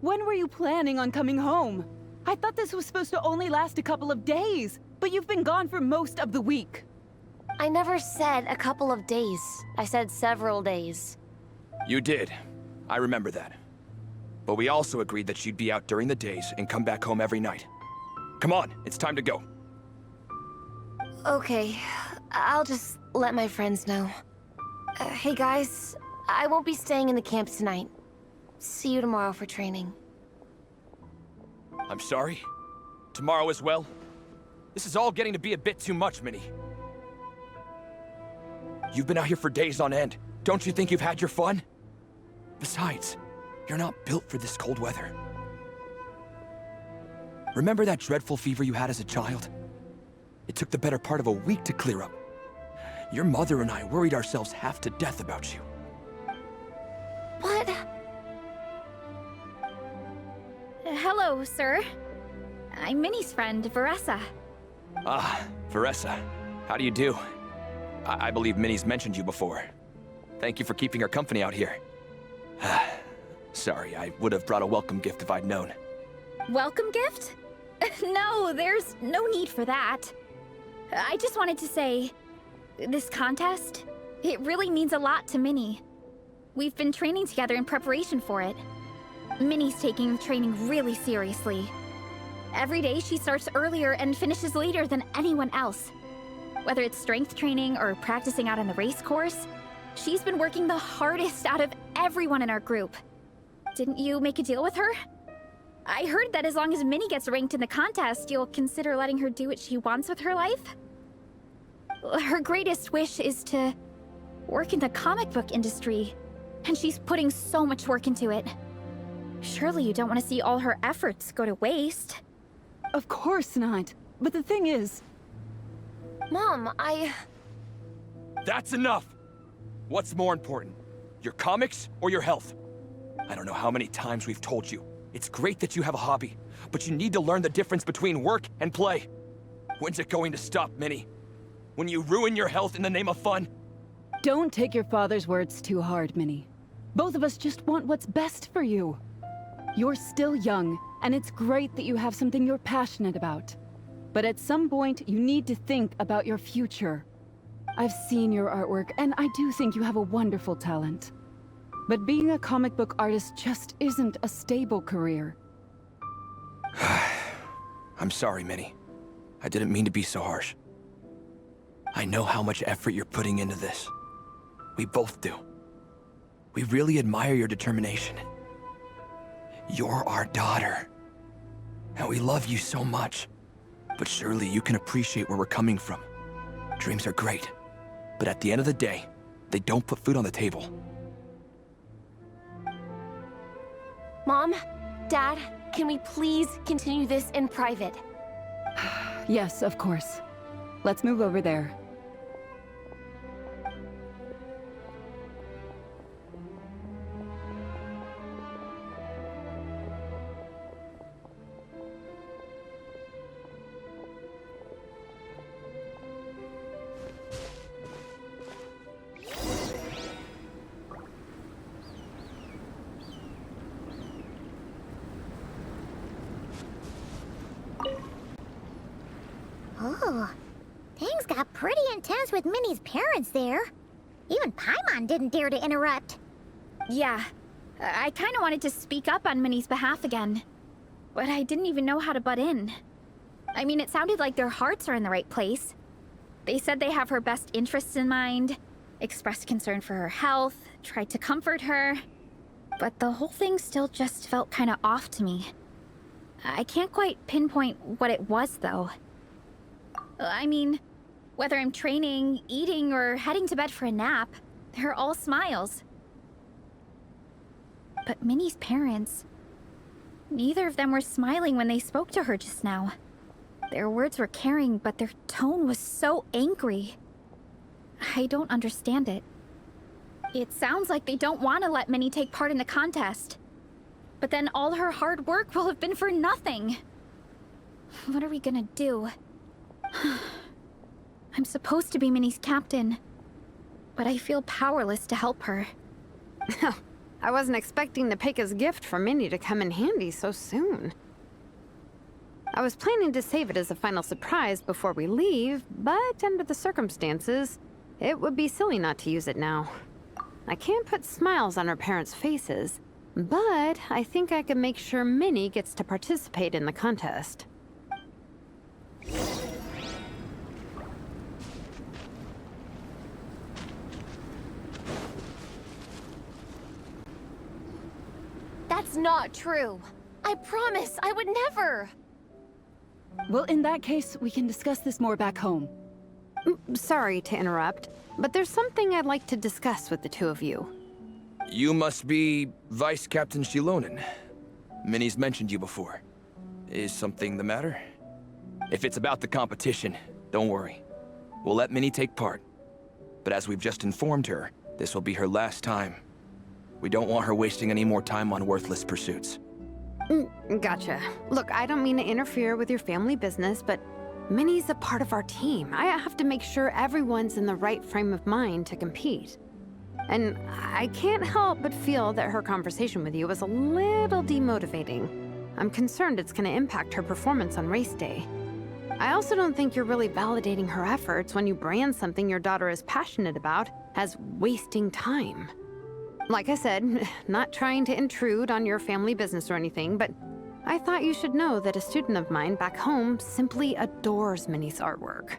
Speaker 17: When were you planning on coming home? I thought this was supposed to only last a couple of days, but you've been gone for most of the week.
Speaker 13: I never said a couple of days. I said several days.
Speaker 12: You did. I remember that. But we also agreed that you'd be out during the days and come back home every night. Come on, it's time to go.
Speaker 13: Okay, I'll just let my friends know. Hey guys, I won't be staying in the camp tonight. See you tomorrow for training.
Speaker 12: I'm sorry. Tomorrow as well. This is all getting to be a bit too much, Minnie. You've been out here for days on end. Don't you think you've had your fun? Besides, you're not built for this cold weather. Remember that dreadful fever you had as a child? It took the better part of a week to clear up. Your mother and I worried ourselves half to death about you.
Speaker 13: What?
Speaker 7: Hello, sir. I'm Minnie's friend, Veressa.
Speaker 12: Ah, Veressa. How do you do? I believe Minnie's mentioned you before. Thank you for keeping her company out here. Sorry, I would have brought a welcome gift if I'd known.
Speaker 7: Welcome gift? No, there's no need for that. I just wanted to say, this contest, it really means a lot to Minnie. We've been training together in preparation for it. Minnie's taking the training really seriously. Every day she starts earlier and finishes later than anyone else. Whether it's strength training or practicing out on the race course, she's been working the hardest out of everyone in our group. Didn't you make a deal with her? I heard that as long as Minnie gets ranked in the contest, you'll consider letting her do what she wants with her life? Her greatest wish is to work in the comic book industry, and she's putting so much work into it. Surely you don't want to see all her efforts go to waste.
Speaker 17: Of course not. But the thing is...
Speaker 13: Mom,
Speaker 12: That's enough! What's more important? Your comics or your health? I don't know how many times we've told you. It's great that you have a hobby, but you need to learn the difference between work and play. When's it going to stop, Minnie? When you ruin your health in the name of fun?
Speaker 17: Don't take your father's words too hard, Minnie. Both of us just want what's best for you. You're still young, and it's great that you have something you're passionate about. But at some point, you need to think about your future. I've seen your artwork, and I do think you have a wonderful talent. But being a comic book artist just isn't a stable career.
Speaker 12: I'm sorry, Minnie. I didn't mean to be so harsh. I know how much effort you're putting into this. We both do. We really admire your determination. You're our daughter. And we love you so much. But surely you can appreciate where we're coming from. Dreams are great. But at the end of the day, they don't put food on the table.
Speaker 13: Mom, Dad, can we please continue this in private?
Speaker 17: Yes, of course. Let's move over there.
Speaker 1: Oh, things got pretty intense with Minnie's parents there. Even Paimon didn't dare to interrupt.
Speaker 7: Yeah, I kind of wanted to speak up on Minnie's behalf again, but I didn't even know how to butt in. I mean, it sounded like their hearts are in the right place. They said they have her best interests in mind, expressed concern for her health, tried to comfort her, but the whole thing still just felt kind of off to me. I can't quite pinpoint what it was, though. I mean, whether I'm training, eating, or heading to bed for a nap, they're all smiles. But Minnie's parents, neither of them were smiling when they spoke to her just now. Their words were caring, but their tone was so angry. I don't understand it. It sounds like they don't want to let Minnie take part in the contest. But then all her hard work will have been for nothing. What are we gonna do? I'm supposed to be Minnie's captain, but I feel powerless to help her.
Speaker 6: I wasn't expecting Nepeka's gift for Minnie to come in handy so soon. I was planning to save it as a final surprise before we leave, but under the circumstances, it would be silly not to use it now. I can't put smiles on her parents' faces, but I think I can make sure Minnie gets to participate in the contest.
Speaker 13: That's not true. I promise I would never.
Speaker 17: Well, in that case, we can discuss this more back home.
Speaker 6: Sorry to interrupt, but there's something I'd like to discuss with the two of you.
Speaker 12: You must be Vice Captain Shilonen. Minnie's mentioned you before. Is something the matter? If it's about the competition, don't worry. We'll let Minnie take part. But as we've just informed her, this will be her last time. We don't want her wasting any more time on worthless pursuits.
Speaker 6: Gotcha. Look, I don't mean to interfere with your family business, but Minnie's a part of our team. I have to make sure everyone's in the right frame of mind to compete. And I can't help but feel that her conversation with you was a little demotivating. I'm concerned it's going to impact her performance on race day. I also don't think you're really validating her efforts when you brand something your daughter is passionate about as wasting time. Like I said, not trying to intrude on your family business or anything, but I thought you should know that a student of mine back home simply adores Minnie's artwork.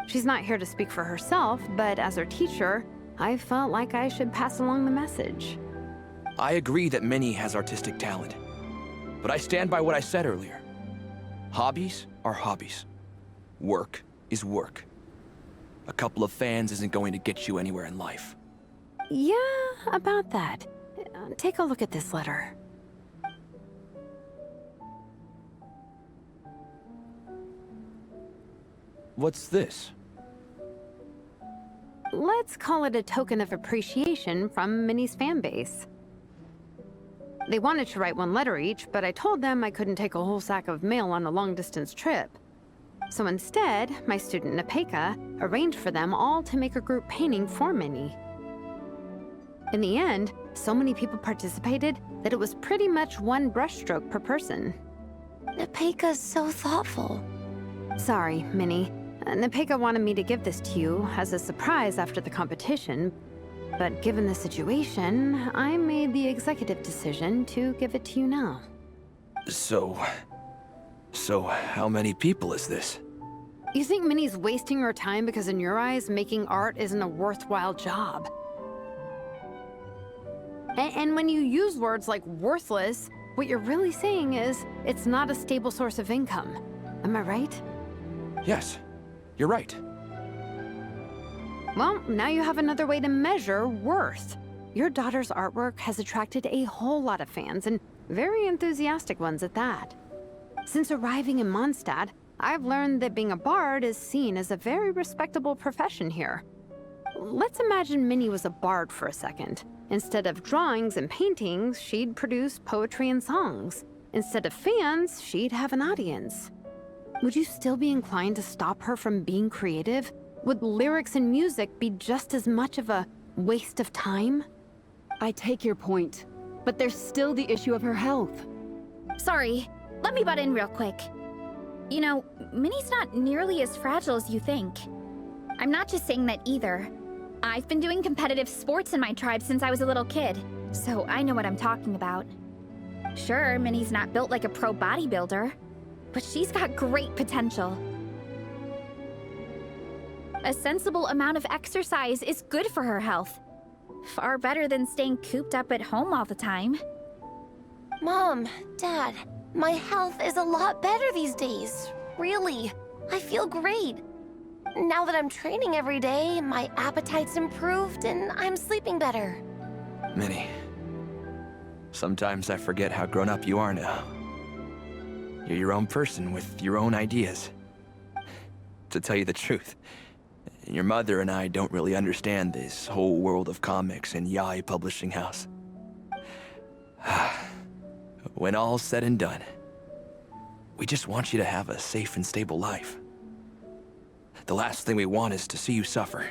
Speaker 6: She's not here to speak for herself, but as her teacher, I felt like I should pass along the message.
Speaker 12: I agree that Minnie has artistic talent, but I stand by what I said earlier. Hobbies are hobbies. Work is work. A couple of fans isn't going to get you anywhere in life.
Speaker 6: Yeah, about that. Take a look at this letter.
Speaker 12: What's this?
Speaker 6: Let's call it a token of appreciation from Minnie's fan base. They wanted to write one letter each, but I told them I couldn't take a whole sack of mail on a long-distance trip. So instead, my student Nepeka arranged for them all to make a group painting for Minnie. In the end, so many people participated that it was pretty much one brushstroke per person.
Speaker 13: Nepeka's so thoughtful.
Speaker 6: Sorry, Minnie. Nepeka wanted me to give this to you as a surprise after the competition, but given the situation, I made the executive decision to give it to you now.
Speaker 12: So how many people is this?
Speaker 6: You think Minnie's wasting her time because in your eyes, making art isn't a worthwhile job? And when you use words like worthless, what you're really saying is it's not a stable source of income. Am I right?
Speaker 12: Yes, you're right.
Speaker 6: Well, now you have another way to measure worth. Your daughter's artwork has attracted a whole lot of fans, and very enthusiastic ones at that. Since arriving in Mondstadt, I've learned that being a bard is seen as a very respectable profession here. Let's imagine Minnie was a bard for a second. Instead of drawings and paintings, she'd produce poetry and songs. Instead of fans, she'd have an audience. Would you still be inclined to stop her from being creative? Would lyrics and music be just as much of a waste of time?
Speaker 17: I take your point, but there's still the issue of her health.
Speaker 7: Sorry, let me butt in real quick. You know, Minnie's not nearly as fragile as you think. I'm not just saying that either. I've been doing competitive sports in my tribe since I was a little kid, so I know what I'm talking about. Sure, Minnie's not built like a pro bodybuilder, but she's got great potential. A sensible amount of exercise is good for her health. Far better than staying cooped up at home all the time.
Speaker 13: Mom, Dad, my health is a lot better these days. Really, I feel great. Now that I'm training every day, my appetite's improved and I'm sleeping better.
Speaker 12: Minnie, sometimes I forget how grown up you are now. You're your own person with your own ideas. To tell you the truth, your mother and I don't really understand this whole world of comics and Yaoi Publishing House. When all's said and done, we just want you to have a safe and stable life. The last thing we want is to see you suffer.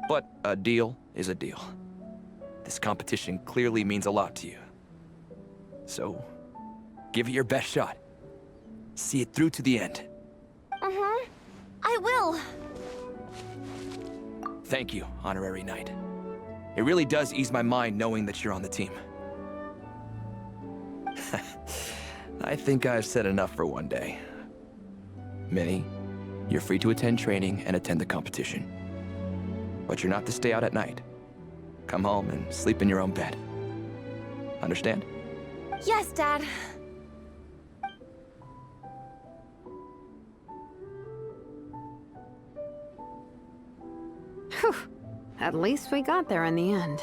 Speaker 12: But a deal is a deal. This competition clearly means a lot to you. So, give it your best shot. See it through to the end.
Speaker 13: I will.
Speaker 12: Thank you, Honorary Knight. It really does ease my mind knowing that you're on the team. I think I've said enough for one day. Minnie, you're free to attend training and attend the competition. But you're not to stay out at night. Come home and sleep in your own bed. Understand?
Speaker 13: Yes, Dad.
Speaker 6: Whew. At least we got there in the end.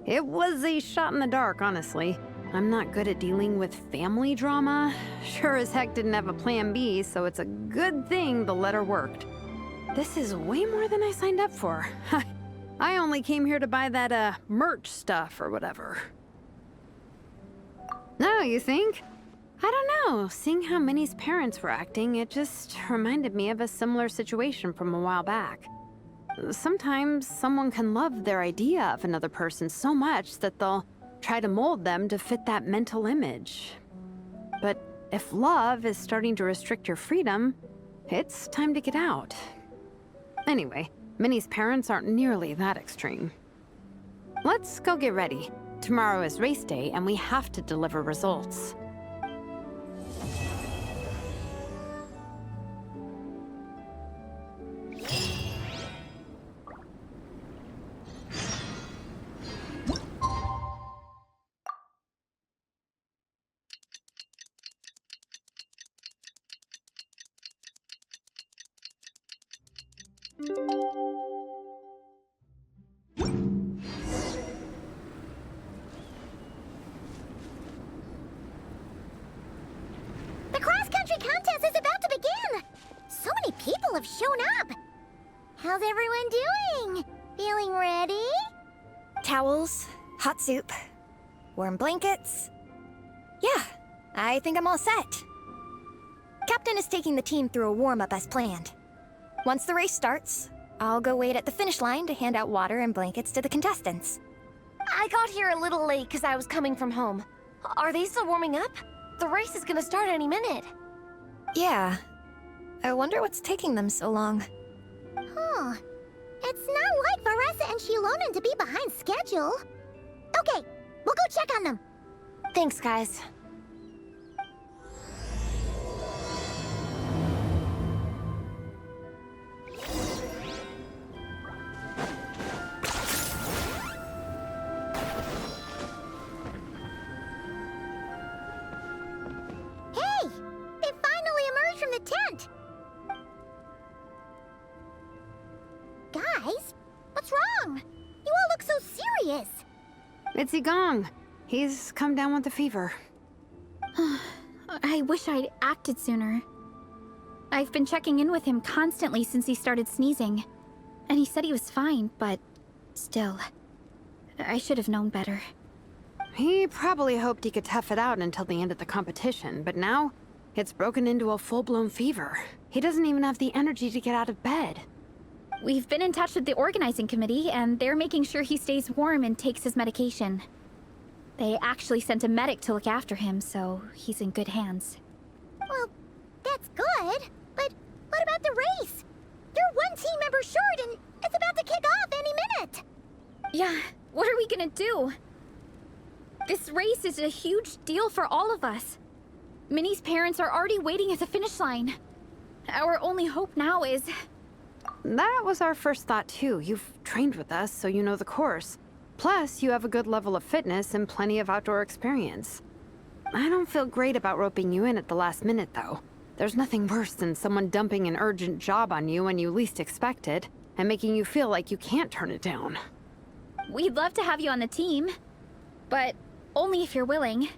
Speaker 6: It was a shot in the dark, honestly. I'm not good at dealing with family drama. Sure as heck didn't have a plan B, so it's a good thing the letter worked. This is way more than I signed up for. I only came here to buy that, merch stuff or whatever. No, you think? I don't know. Seeing how Minnie's parents were acting, it just reminded me of a similar situation from a while back. Sometimes someone can love their idea of another person so much that they'll try to mold them to fit that mental image. But if love is starting to restrict your freedom, it's time to get out. Anyway, Minnie's parents aren't nearly that extreme. Let's go get ready. Tomorrow is race day and we have to deliver results.
Speaker 1: The cross-country contest is about to begin! So many people have shown up! How's everyone doing? Feeling ready?
Speaker 9: Towels, hot soup, warm blankets. Yeah, I think I'm all set. Captain is taking the team through a warm-up as planned. Once the race starts, I'll go wait at the finish line to hand out water and blankets to the contestants.
Speaker 13: I got here a little late because I was coming from home. Are they still warming up? The race is gonna start any minute.
Speaker 9: Yeah. I wonder what's taking them so long.
Speaker 1: Huh. It's not like Varessa and Shilonen to be behind schedule. Okay, we'll go check on them.
Speaker 13: Thanks, guys.
Speaker 1: Hey! They finally emerged from the tent! Guys, what's wrong? You all look so serious.
Speaker 6: It's Igong. He's come down with a fever.
Speaker 7: I wish I'd acted sooner. I've been checking in with him constantly since he started sneezing. And he said he was fine, but still, I should have known better.
Speaker 6: He probably hoped he could tough it out until the end of the competition, but now it's broken into a full-blown fever. He doesn't even have the energy to get out of bed.
Speaker 7: We've been in touch with the organizing committee, and they're making sure he stays warm and takes his medication. They actually sent a medic to look after him, so he's in good hands.
Speaker 1: Well, that's good, but what about the race? You're one team member short, and it's about to kick off any minute.
Speaker 7: Yeah, what are we gonna do? This race is a huge deal for all of us. Minnie's parents are already waiting at the finish line. Our only hope now is...
Speaker 6: That was our first thought too. You've trained with us, so you know the course. Plus, you have a good level of fitness and plenty of outdoor experience. I don't feel great about roping you in at the last minute, though. There's nothing worse than someone dumping an urgent job on you when you least expect it, and making you feel like you can't turn it down.
Speaker 7: We'd love to have you on the team, but only if you're willing.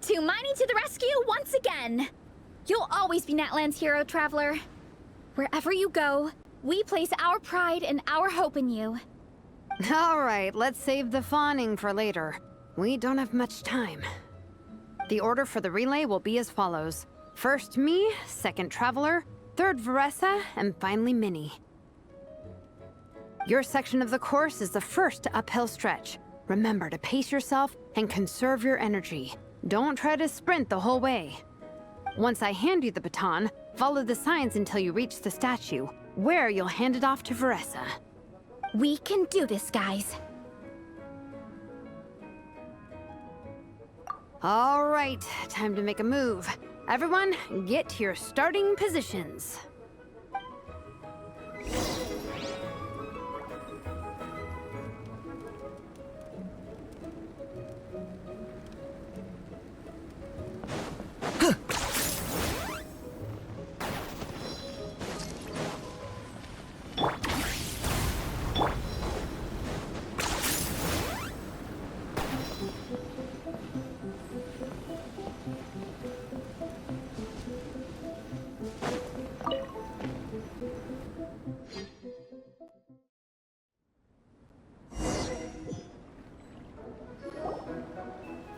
Speaker 7: Tumani to the rescue once again! You'll always be Natlan's hero, Traveler. Wherever you go, we place our pride and our hope in you.
Speaker 6: All right, let's save the fawning for later. We don't have much time. The order for the relay will be as follows. First me, second Traveler, third Veressa, and finally Minnie. Your section of the course is the first uphill stretch. Remember to pace yourself and conserve your energy. Don't try to sprint the whole way. Once I hand you the baton, follow the signs until you reach the statue, where you'll hand it off to Veressa.
Speaker 7: We can do this, guys.
Speaker 6: All right, time to make a move. Everyone, get to your starting positions.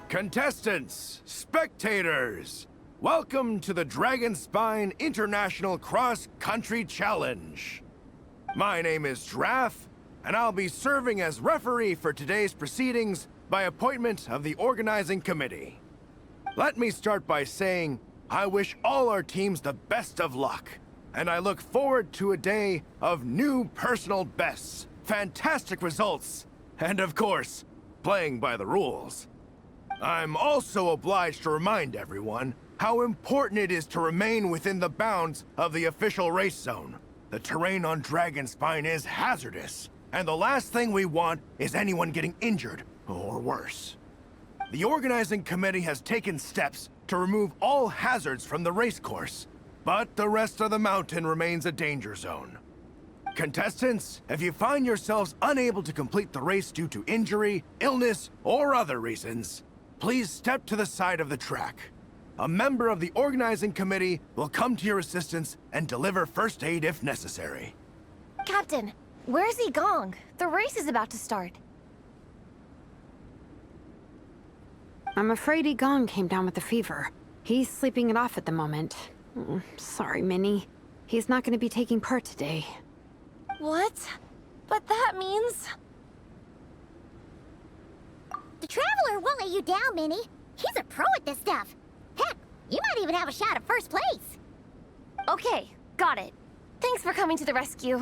Speaker 18: Contestants, spectators, welcome to the Dragonspine International Cross Country Challenge. My name is Draff, and I'll be serving as referee for today's proceedings by appointment of the organizing committee. Let me start by saying I wish all our teams the best of luck, and I look forward to a day of new personal bests, fantastic results, and of course, playing by the rules. I'm also obliged to remind everyone how important it is to remain within the bounds of the official race zone. The terrain on Dragonspine is hazardous, and the last thing we want is anyone getting injured, or worse. The organizing committee has taken steps to remove all hazards from the race course, but the rest of the mountain remains a danger zone. Contestants, if you find yourselves unable to complete the race due to injury, illness, or other reasons, please step to the side of the track. A member of the organizing committee will come to your assistance and deliver first aid if necessary.
Speaker 13: Captain, where's Gong? The race is about to start.
Speaker 6: I'm afraid Gong came down with a fever. He's sleeping it off at the moment. Sorry, Minnie. He's not going to be taking part today.
Speaker 13: What? But that means...
Speaker 1: The Traveler won't let you down, Minnie. He's a pro at this stuff. Heck, you might even have a shot at first place.
Speaker 13: Okay, got it. Thanks for coming to the rescue.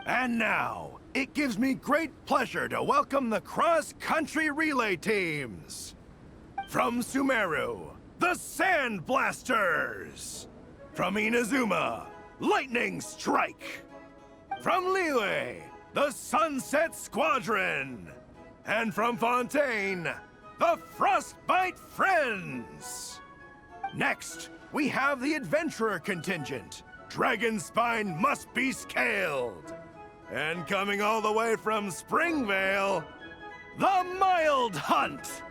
Speaker 18: And now, it gives me great pleasure to welcome the cross-country relay teams. From Sumeru, the Sand Blasters. From Inazuma, Lightning Strike. From Liyue, the Sunset Squadron. And from Fontaine, the Frostbite Friends. Next, we have the Adventurer contingent. Dragonspine must be scaled. And coming all the way from Springvale, the Mild Hunt!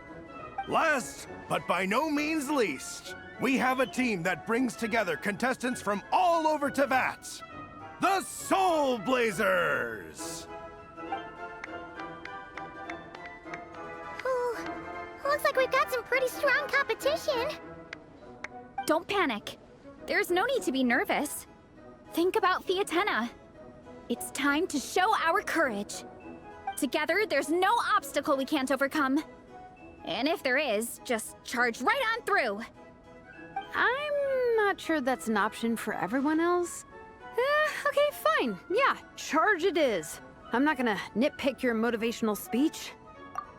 Speaker 18: Last, but by no means least, we have a team that brings together contestants from all over Teyvat. The Soulblazers!
Speaker 1: Ooh, looks like we've got some pretty strong competition.
Speaker 7: Don't panic. There's no need to be nervous. Think about Fiatenna. It's time to show our courage. Together, there's no obstacle we can't overcome. And if there is, just charge right on through.
Speaker 6: I'm not sure that's an option for everyone else. Okay, fine. Yeah, charge it is. I'm not gonna nitpick your motivational speech.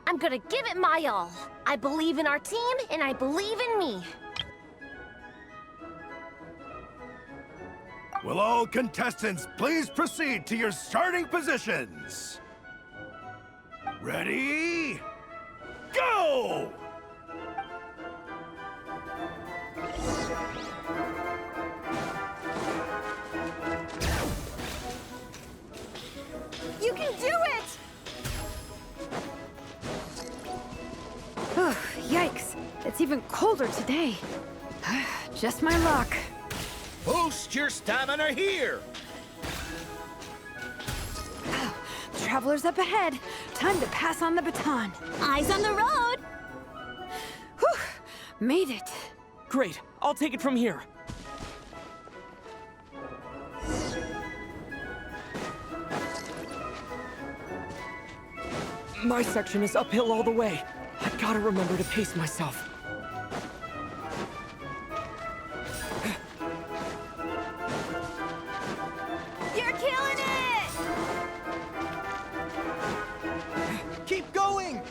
Speaker 13: I'm gonna give it my all. I believe in our team, and I believe in me.
Speaker 18: Will all contestants please proceed to your starting positions? Ready? Go!
Speaker 5: You can do it!
Speaker 6: Yikes, it's even colder today. Just my luck.
Speaker 11: Boost your stamina here!
Speaker 6: Travelers up ahead. Time to pass on the baton.
Speaker 15: Eyes on the road!
Speaker 6: Whew, made it.
Speaker 19: Great, I'll take it from here. My section is uphill all the way. I gotta remember to pace myself.
Speaker 5: You're killing it!
Speaker 19: Keep going!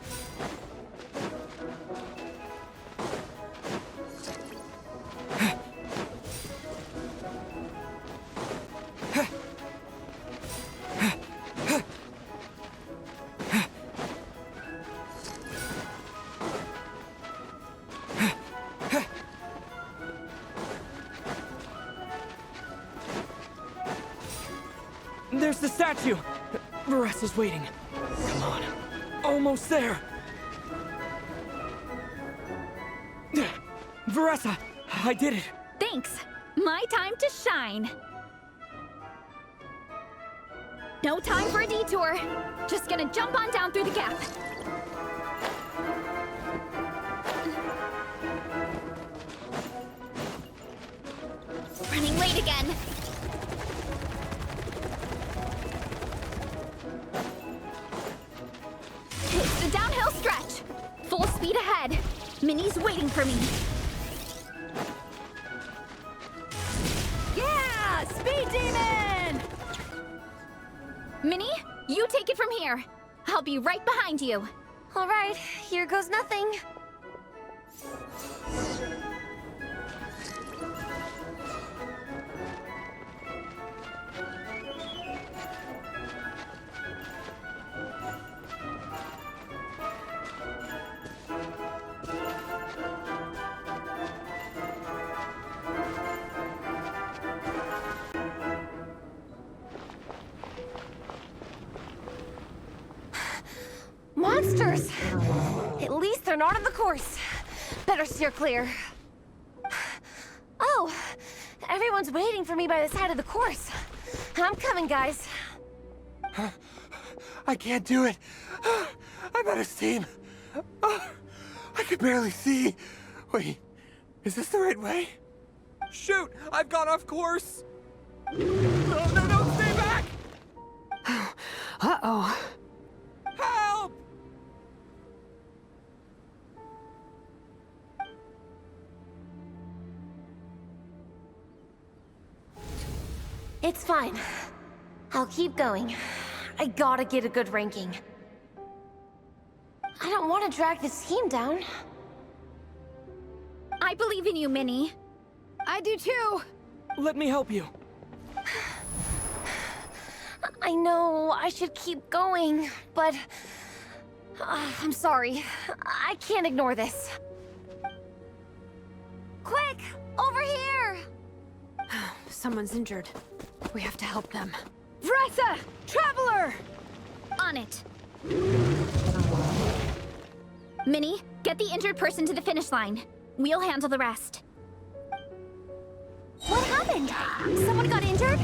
Speaker 19: There's the statue! Varessa's waiting. Come on. Almost there. Varessa, I did it.
Speaker 7: Thanks. My time to shine. No time for a detour. Just gonna jump on down through the gap.
Speaker 15: Running late again.
Speaker 7: It's the downhill stretch. Full speed ahead. Minnie's waiting for me. Yeah! Speed Demon! Minnie, you take it from here. I'll be right behind you.
Speaker 13: All right, here goes nothing. Monsters! At least they're not on the course. Better steer clear. Oh, everyone's waiting for me by the side of the course. I'm coming, guys.
Speaker 18: I can't do it. I'm out of steam. I can barely see. Wait, is this the right way?
Speaker 19: Shoot! I've gone off course! No, stay back!
Speaker 6: Uh-oh.
Speaker 19: Help!
Speaker 13: It's fine. I'll keep going. I gotta get a good ranking. I don't want to drag this team down.
Speaker 7: I believe in you, Minnie.
Speaker 6: I do too.
Speaker 19: Let me help you.
Speaker 13: I know I should keep going, but... I'm sorry. I can't ignore this. Quick! Over here!
Speaker 6: Someone's injured. We have to help them.
Speaker 7: Vressa! Traveler! On it. Minnie, get the injured person to the finish line. We'll handle the rest.
Speaker 2: What happened? Someone got injured?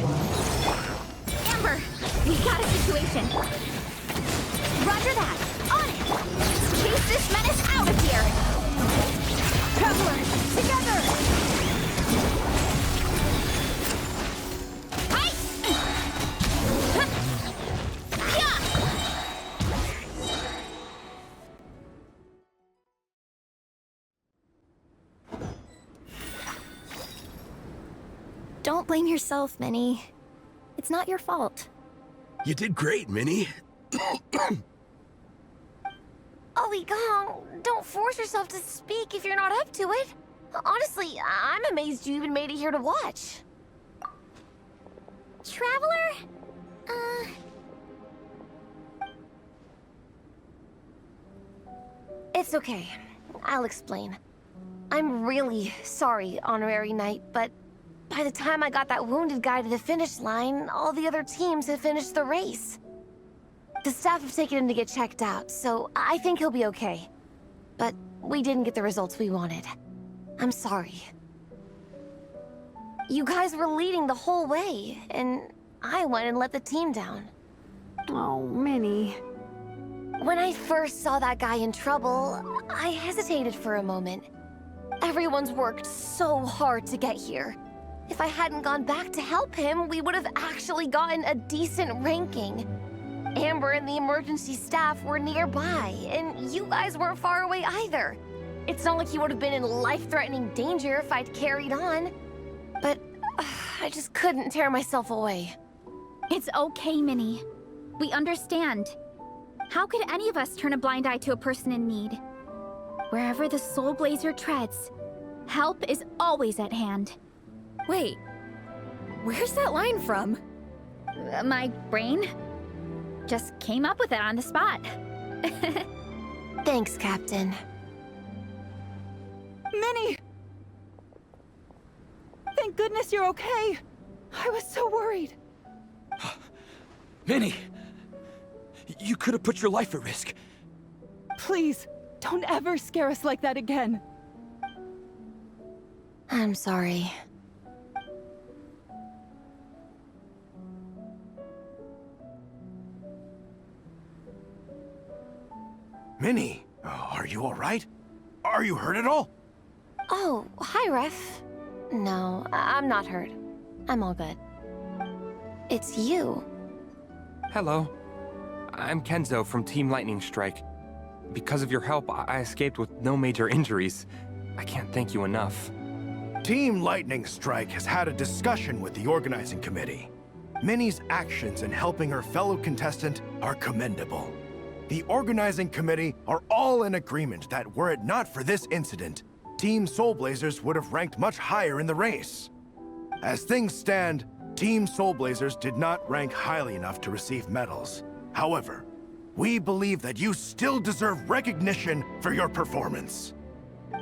Speaker 7: Amber, we got a situation.
Speaker 2: Roger that. On it!
Speaker 7: Chase this menace out of here! Traveler, together! Hi!
Speaker 9: Don't blame yourself, Minnie. It's not your fault.
Speaker 4: You did great, Minnie.
Speaker 13: Ollie Gong, don't force yourself to speak if you're not up to it. Honestly, I'm amazed you even made it here to watch.
Speaker 1: Traveler?
Speaker 13: It's okay. I'll explain. I'm really sorry, Honorary Knight, but by the time I got that wounded guy to the finish line, all the other teams had finished the race. The staff have taken him to get checked out, so I think he'll be okay. But we didn't get the results we wanted. I'm sorry. You guys were leading the whole way, and I went and let the team down.
Speaker 6: Oh, Minnie.
Speaker 13: When I first saw that guy in trouble, I hesitated for a moment. Everyone's worked so hard to get here. If I hadn't gone back to help him, we would have actually gotten a decent ranking. Amber and the emergency staff were nearby, and you guys weren't far away either. It's not like he would have been in life-threatening danger if I'd carried on. But I just couldn't tear myself away.
Speaker 7: It's okay, Minnie. We understand. How could any of us turn a blind eye to a person in need? Wherever the Soulblazer treads, help is always at hand.
Speaker 5: Wait, where's that line from?
Speaker 7: My brain just came up with it on the spot.
Speaker 13: Thanks, Captain.
Speaker 17: Minnie! Thank goodness you're okay. I was so worried.
Speaker 12: Minnie! You could have put your life at risk.
Speaker 17: Please, don't ever scare us like that again.
Speaker 13: I'm sorry.
Speaker 18: Minnie, are you all right? Are you hurt at all?
Speaker 13: Oh, hi, Ref. No, I'm not hurt. I'm all good. It's you.
Speaker 19: Hello. I'm Kenzo from Team Lightning Strike. Because of your help, I escaped with no major injuries. I can't thank you enough.
Speaker 18: Team Lightning Strike has had a discussion with the organizing committee. Minnie's actions in helping her fellow contestant are commendable. The organizing committee are all in agreement that were it not for this incident, Team Soulblazers would have ranked much higher in the race. As things stand, Team Soulblazers did not rank highly enough to receive medals. However, we believe that you still deserve recognition for your performance.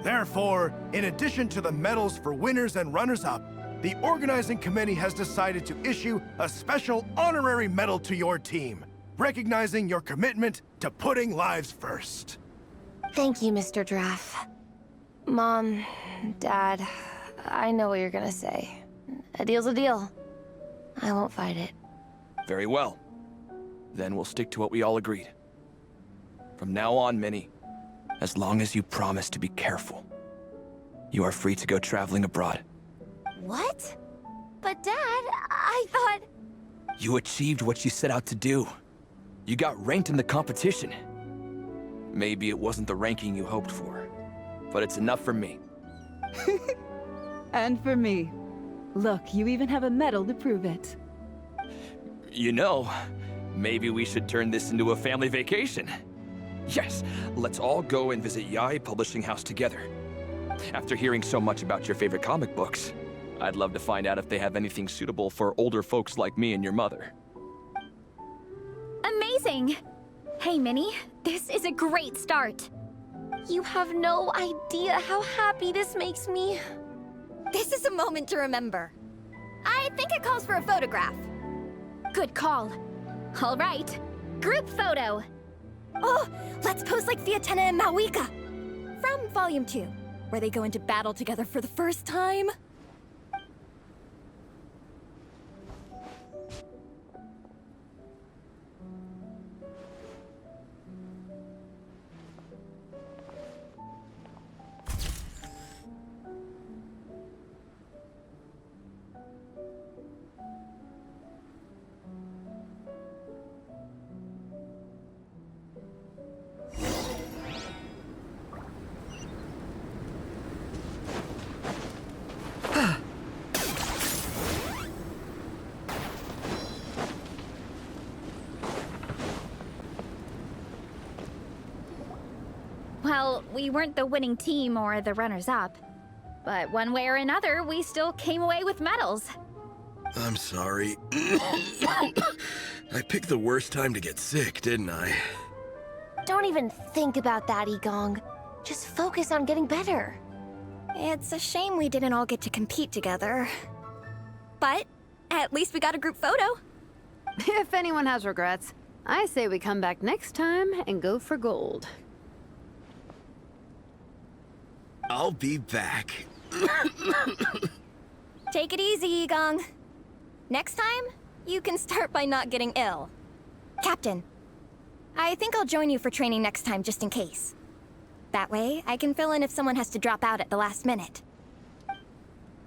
Speaker 18: Therefore, in addition to the medals for winners and runners-up, the organizing committee has decided to issue a special honorary medal to your team, recognizing your commitment to putting lives first.
Speaker 13: Thank you, Mr. Draff. Mom, Dad, I know what you're gonna say. A deal's a deal. I won't fight it.
Speaker 12: Very well. Then we'll stick to what we all agreed. From now on, Minnie, as long as you promise to be careful, you are free to go traveling abroad.
Speaker 13: What? But Dad, I thought...
Speaker 12: You achieved what you set out to do. You got ranked in the competition. Maybe it wasn't the ranking you hoped for, but it's enough for me.
Speaker 17: And for me. Look, you even have a medal to prove it.
Speaker 12: You know, maybe we should turn this into a family vacation. Yes, let's all go and visit Yae Publishing House together. After hearing so much about your favorite comic books, I'd love to find out if they have anything suitable for older folks like me and your mother.
Speaker 7: Amazing! Hey, Minnie, this is a great start.
Speaker 13: You have no idea how happy this makes me.
Speaker 9: This is a moment to remember. I think it calls for a photograph.
Speaker 7: Good call. All right, group photo.
Speaker 9: Oh, let's pose like Fiatena and Mawika from Volume 2, where they go into battle together for the first time.
Speaker 7: Well, we weren't the winning team or the runners-up. But one way or another, we still came away with medals.
Speaker 4: I'm sorry. I picked the worst time to get sick, didn't I?
Speaker 13: Don't even think about that, Igong. Just focus on getting better.
Speaker 9: It's a shame we didn't all get to compete together. But at least we got a group photo.
Speaker 6: If anyone has regrets, I say we come back next time and go for gold.
Speaker 4: I'll be back.
Speaker 9: Take it easy, Igong. Next time, you can start by not getting ill. Captain, I think I'll join you for training next time just in case. That way, I can fill in if someone has to drop out at the last minute.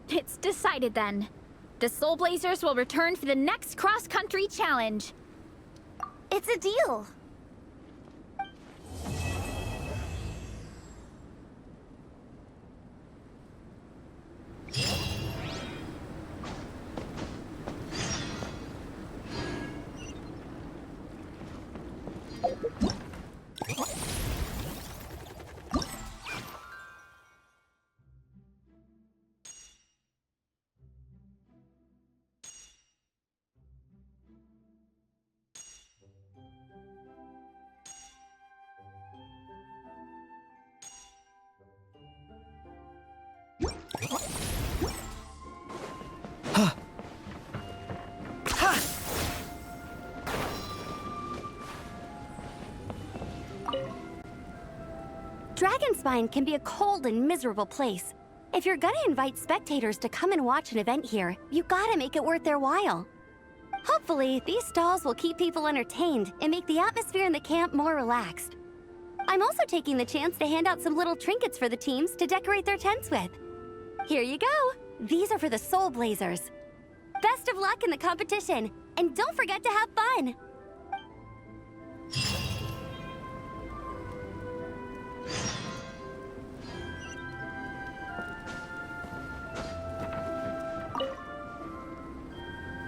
Speaker 7: It's decided then. The Soulblazers will return for the next cross-country challenge.
Speaker 13: It's a deal.
Speaker 2: Dragonspine can be a cold and miserable place. If you're gonna invite spectators to come and watch an event here, you gotta make it worth their while. Hopefully, these stalls will keep people entertained and make the atmosphere in the camp more relaxed. I'm also taking the chance to hand out some little trinkets for the teams to decorate their tents with. Here you go! These are for the Soulblazers. Best of luck in the competition, and don't forget to have fun!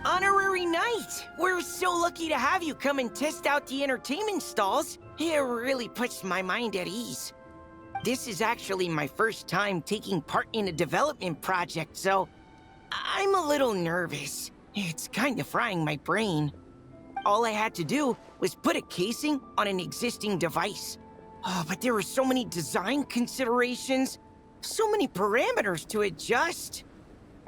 Speaker 20: Honorary Knight! We're so lucky to have you come and test out the entertainment stalls. It really puts my mind at ease. This is actually my first time taking part in a development project, so I'm a little nervous. It's kind of frying my brain. All I had to do was put a casing on an existing device. Oh, but there were so many design considerations, so many parameters to adjust.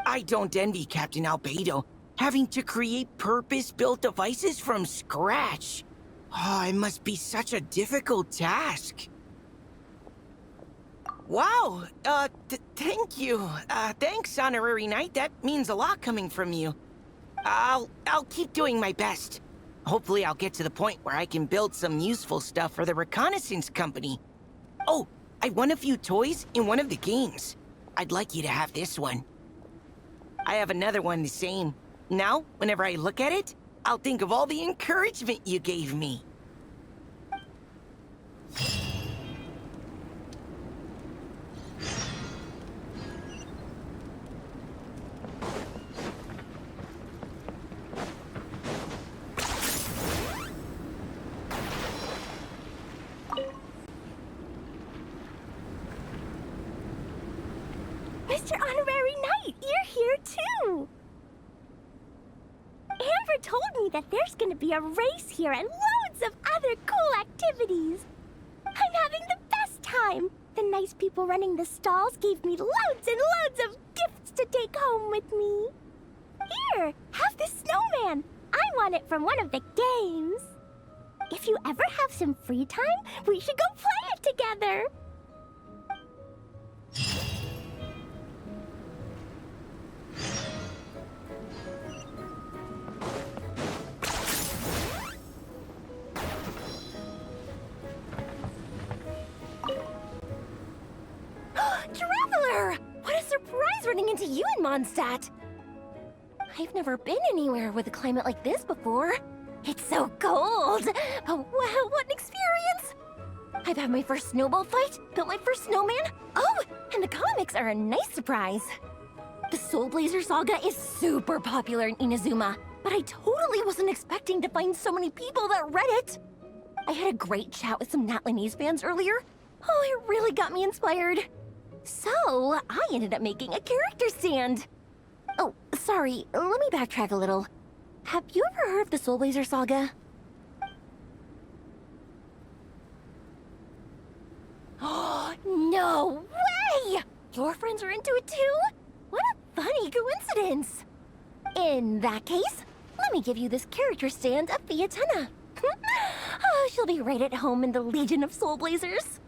Speaker 20: I don't envy Captain Albedo, having to create purpose-built devices from scratch. Oh, it must be such a difficult task. Wow, thank you. Thanks, Honorary Knight. That means a lot coming from you. I'll keep doing my best. Hopefully I'll get to the point where I can build some useful stuff for the reconnaissance company. Oh, I won a few toys in one of the games. I'd like you to have this one. I have another one the same. Now, whenever I look at it, I'll think of all the encouragement you gave me.
Speaker 15: Mr. Honorary Knight, you're here too! Amber told me that there's gonna be a race here and loads of other cool activities. I'm having the best time. The nice people running the stalls gave me loads and loads of gifts to take home with me. Here, have this snowman. I want it from one of the games. If you ever have some free time, we should go play it together.
Speaker 13: Traveler! What a surprise running into you in Mondstadt! I've never been anywhere with a climate like this before. It's so cold! Oh, wow, what an experience! I've had my first snowball fight, built my first snowman. Oh, and the comics are a nice surprise. The Soulblazer saga is super popular in Inazuma, but I totally wasn't expecting to find so many people that read it. I had a great chat with some Natlanese fans earlier. Oh, it really got me inspired. So, I ended up making a character stand. Oh, sorry, let me backtrack a little. Have you ever heard of the Soulblazer saga? Oh, no way! Your friends are into it too? What a funny coincidence! In that case, let me give you this character stand of Fiatenna. Oh, she'll be right at home in the Legion of Soulblazers.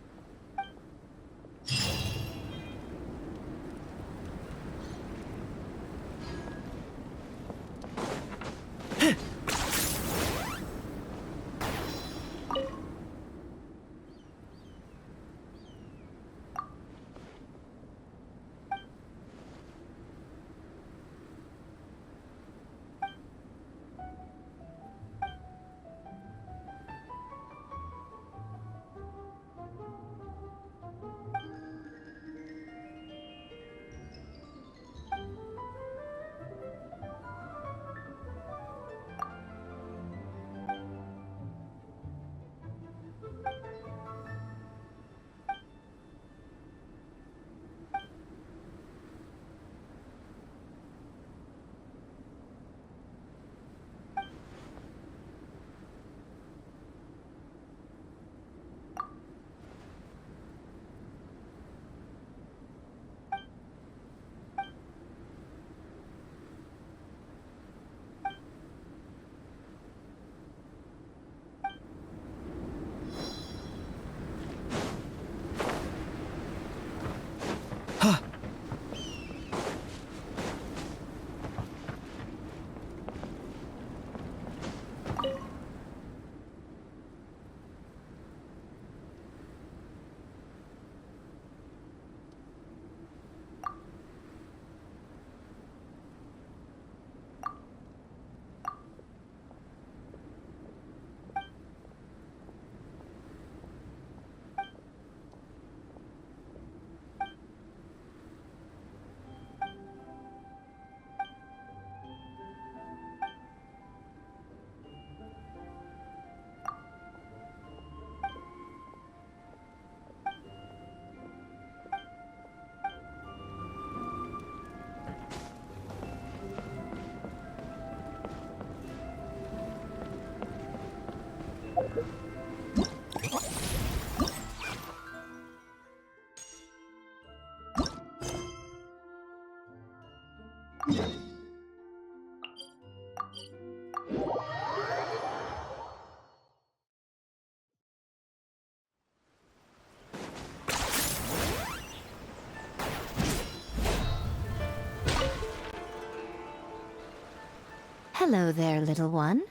Speaker 2: Hello there, little one.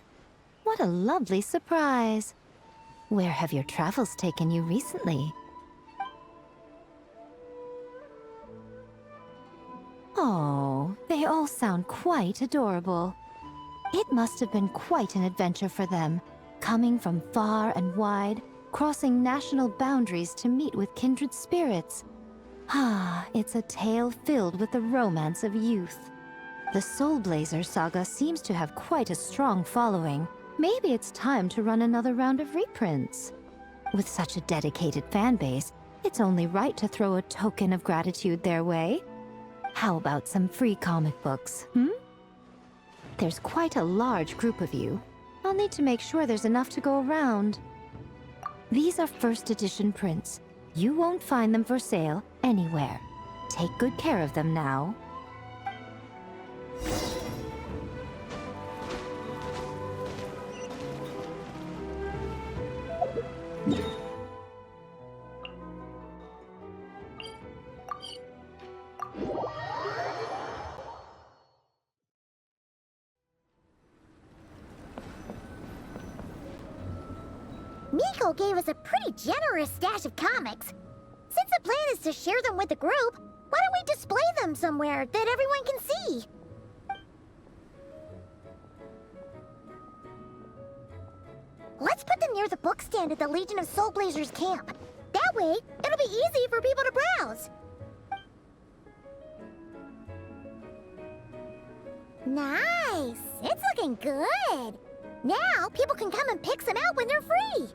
Speaker 2: What a lovely surprise. Where have your travels taken you recently? Oh, they all sound quite adorable. It must have been quite an adventure for them, coming from far and wide, crossing national boundaries to meet with kindred spirits. Ah, it's a tale filled with the romance of youth. The Soulblazer saga seems to have quite a strong following. Maybe it's time to run another round of reprints. With such a dedicated fan base, it's only right to throw a token of gratitude their way. How about some free comic books, There's quite a large group of you. I'll need to make sure there's enough to go around. These are first edition prints. You won't find them for sale anywhere. Take good care of them now.
Speaker 1: Uncle gave us a pretty generous stash of comics. Since the plan is to share them with the group, why don't we display them somewhere that everyone can see? Let's put them near the book stand at the Legion of Soulblazers camp. That way, it'll be easy for people to browse. Nice! It's looking good! Now, people can come and pick some out when they're free!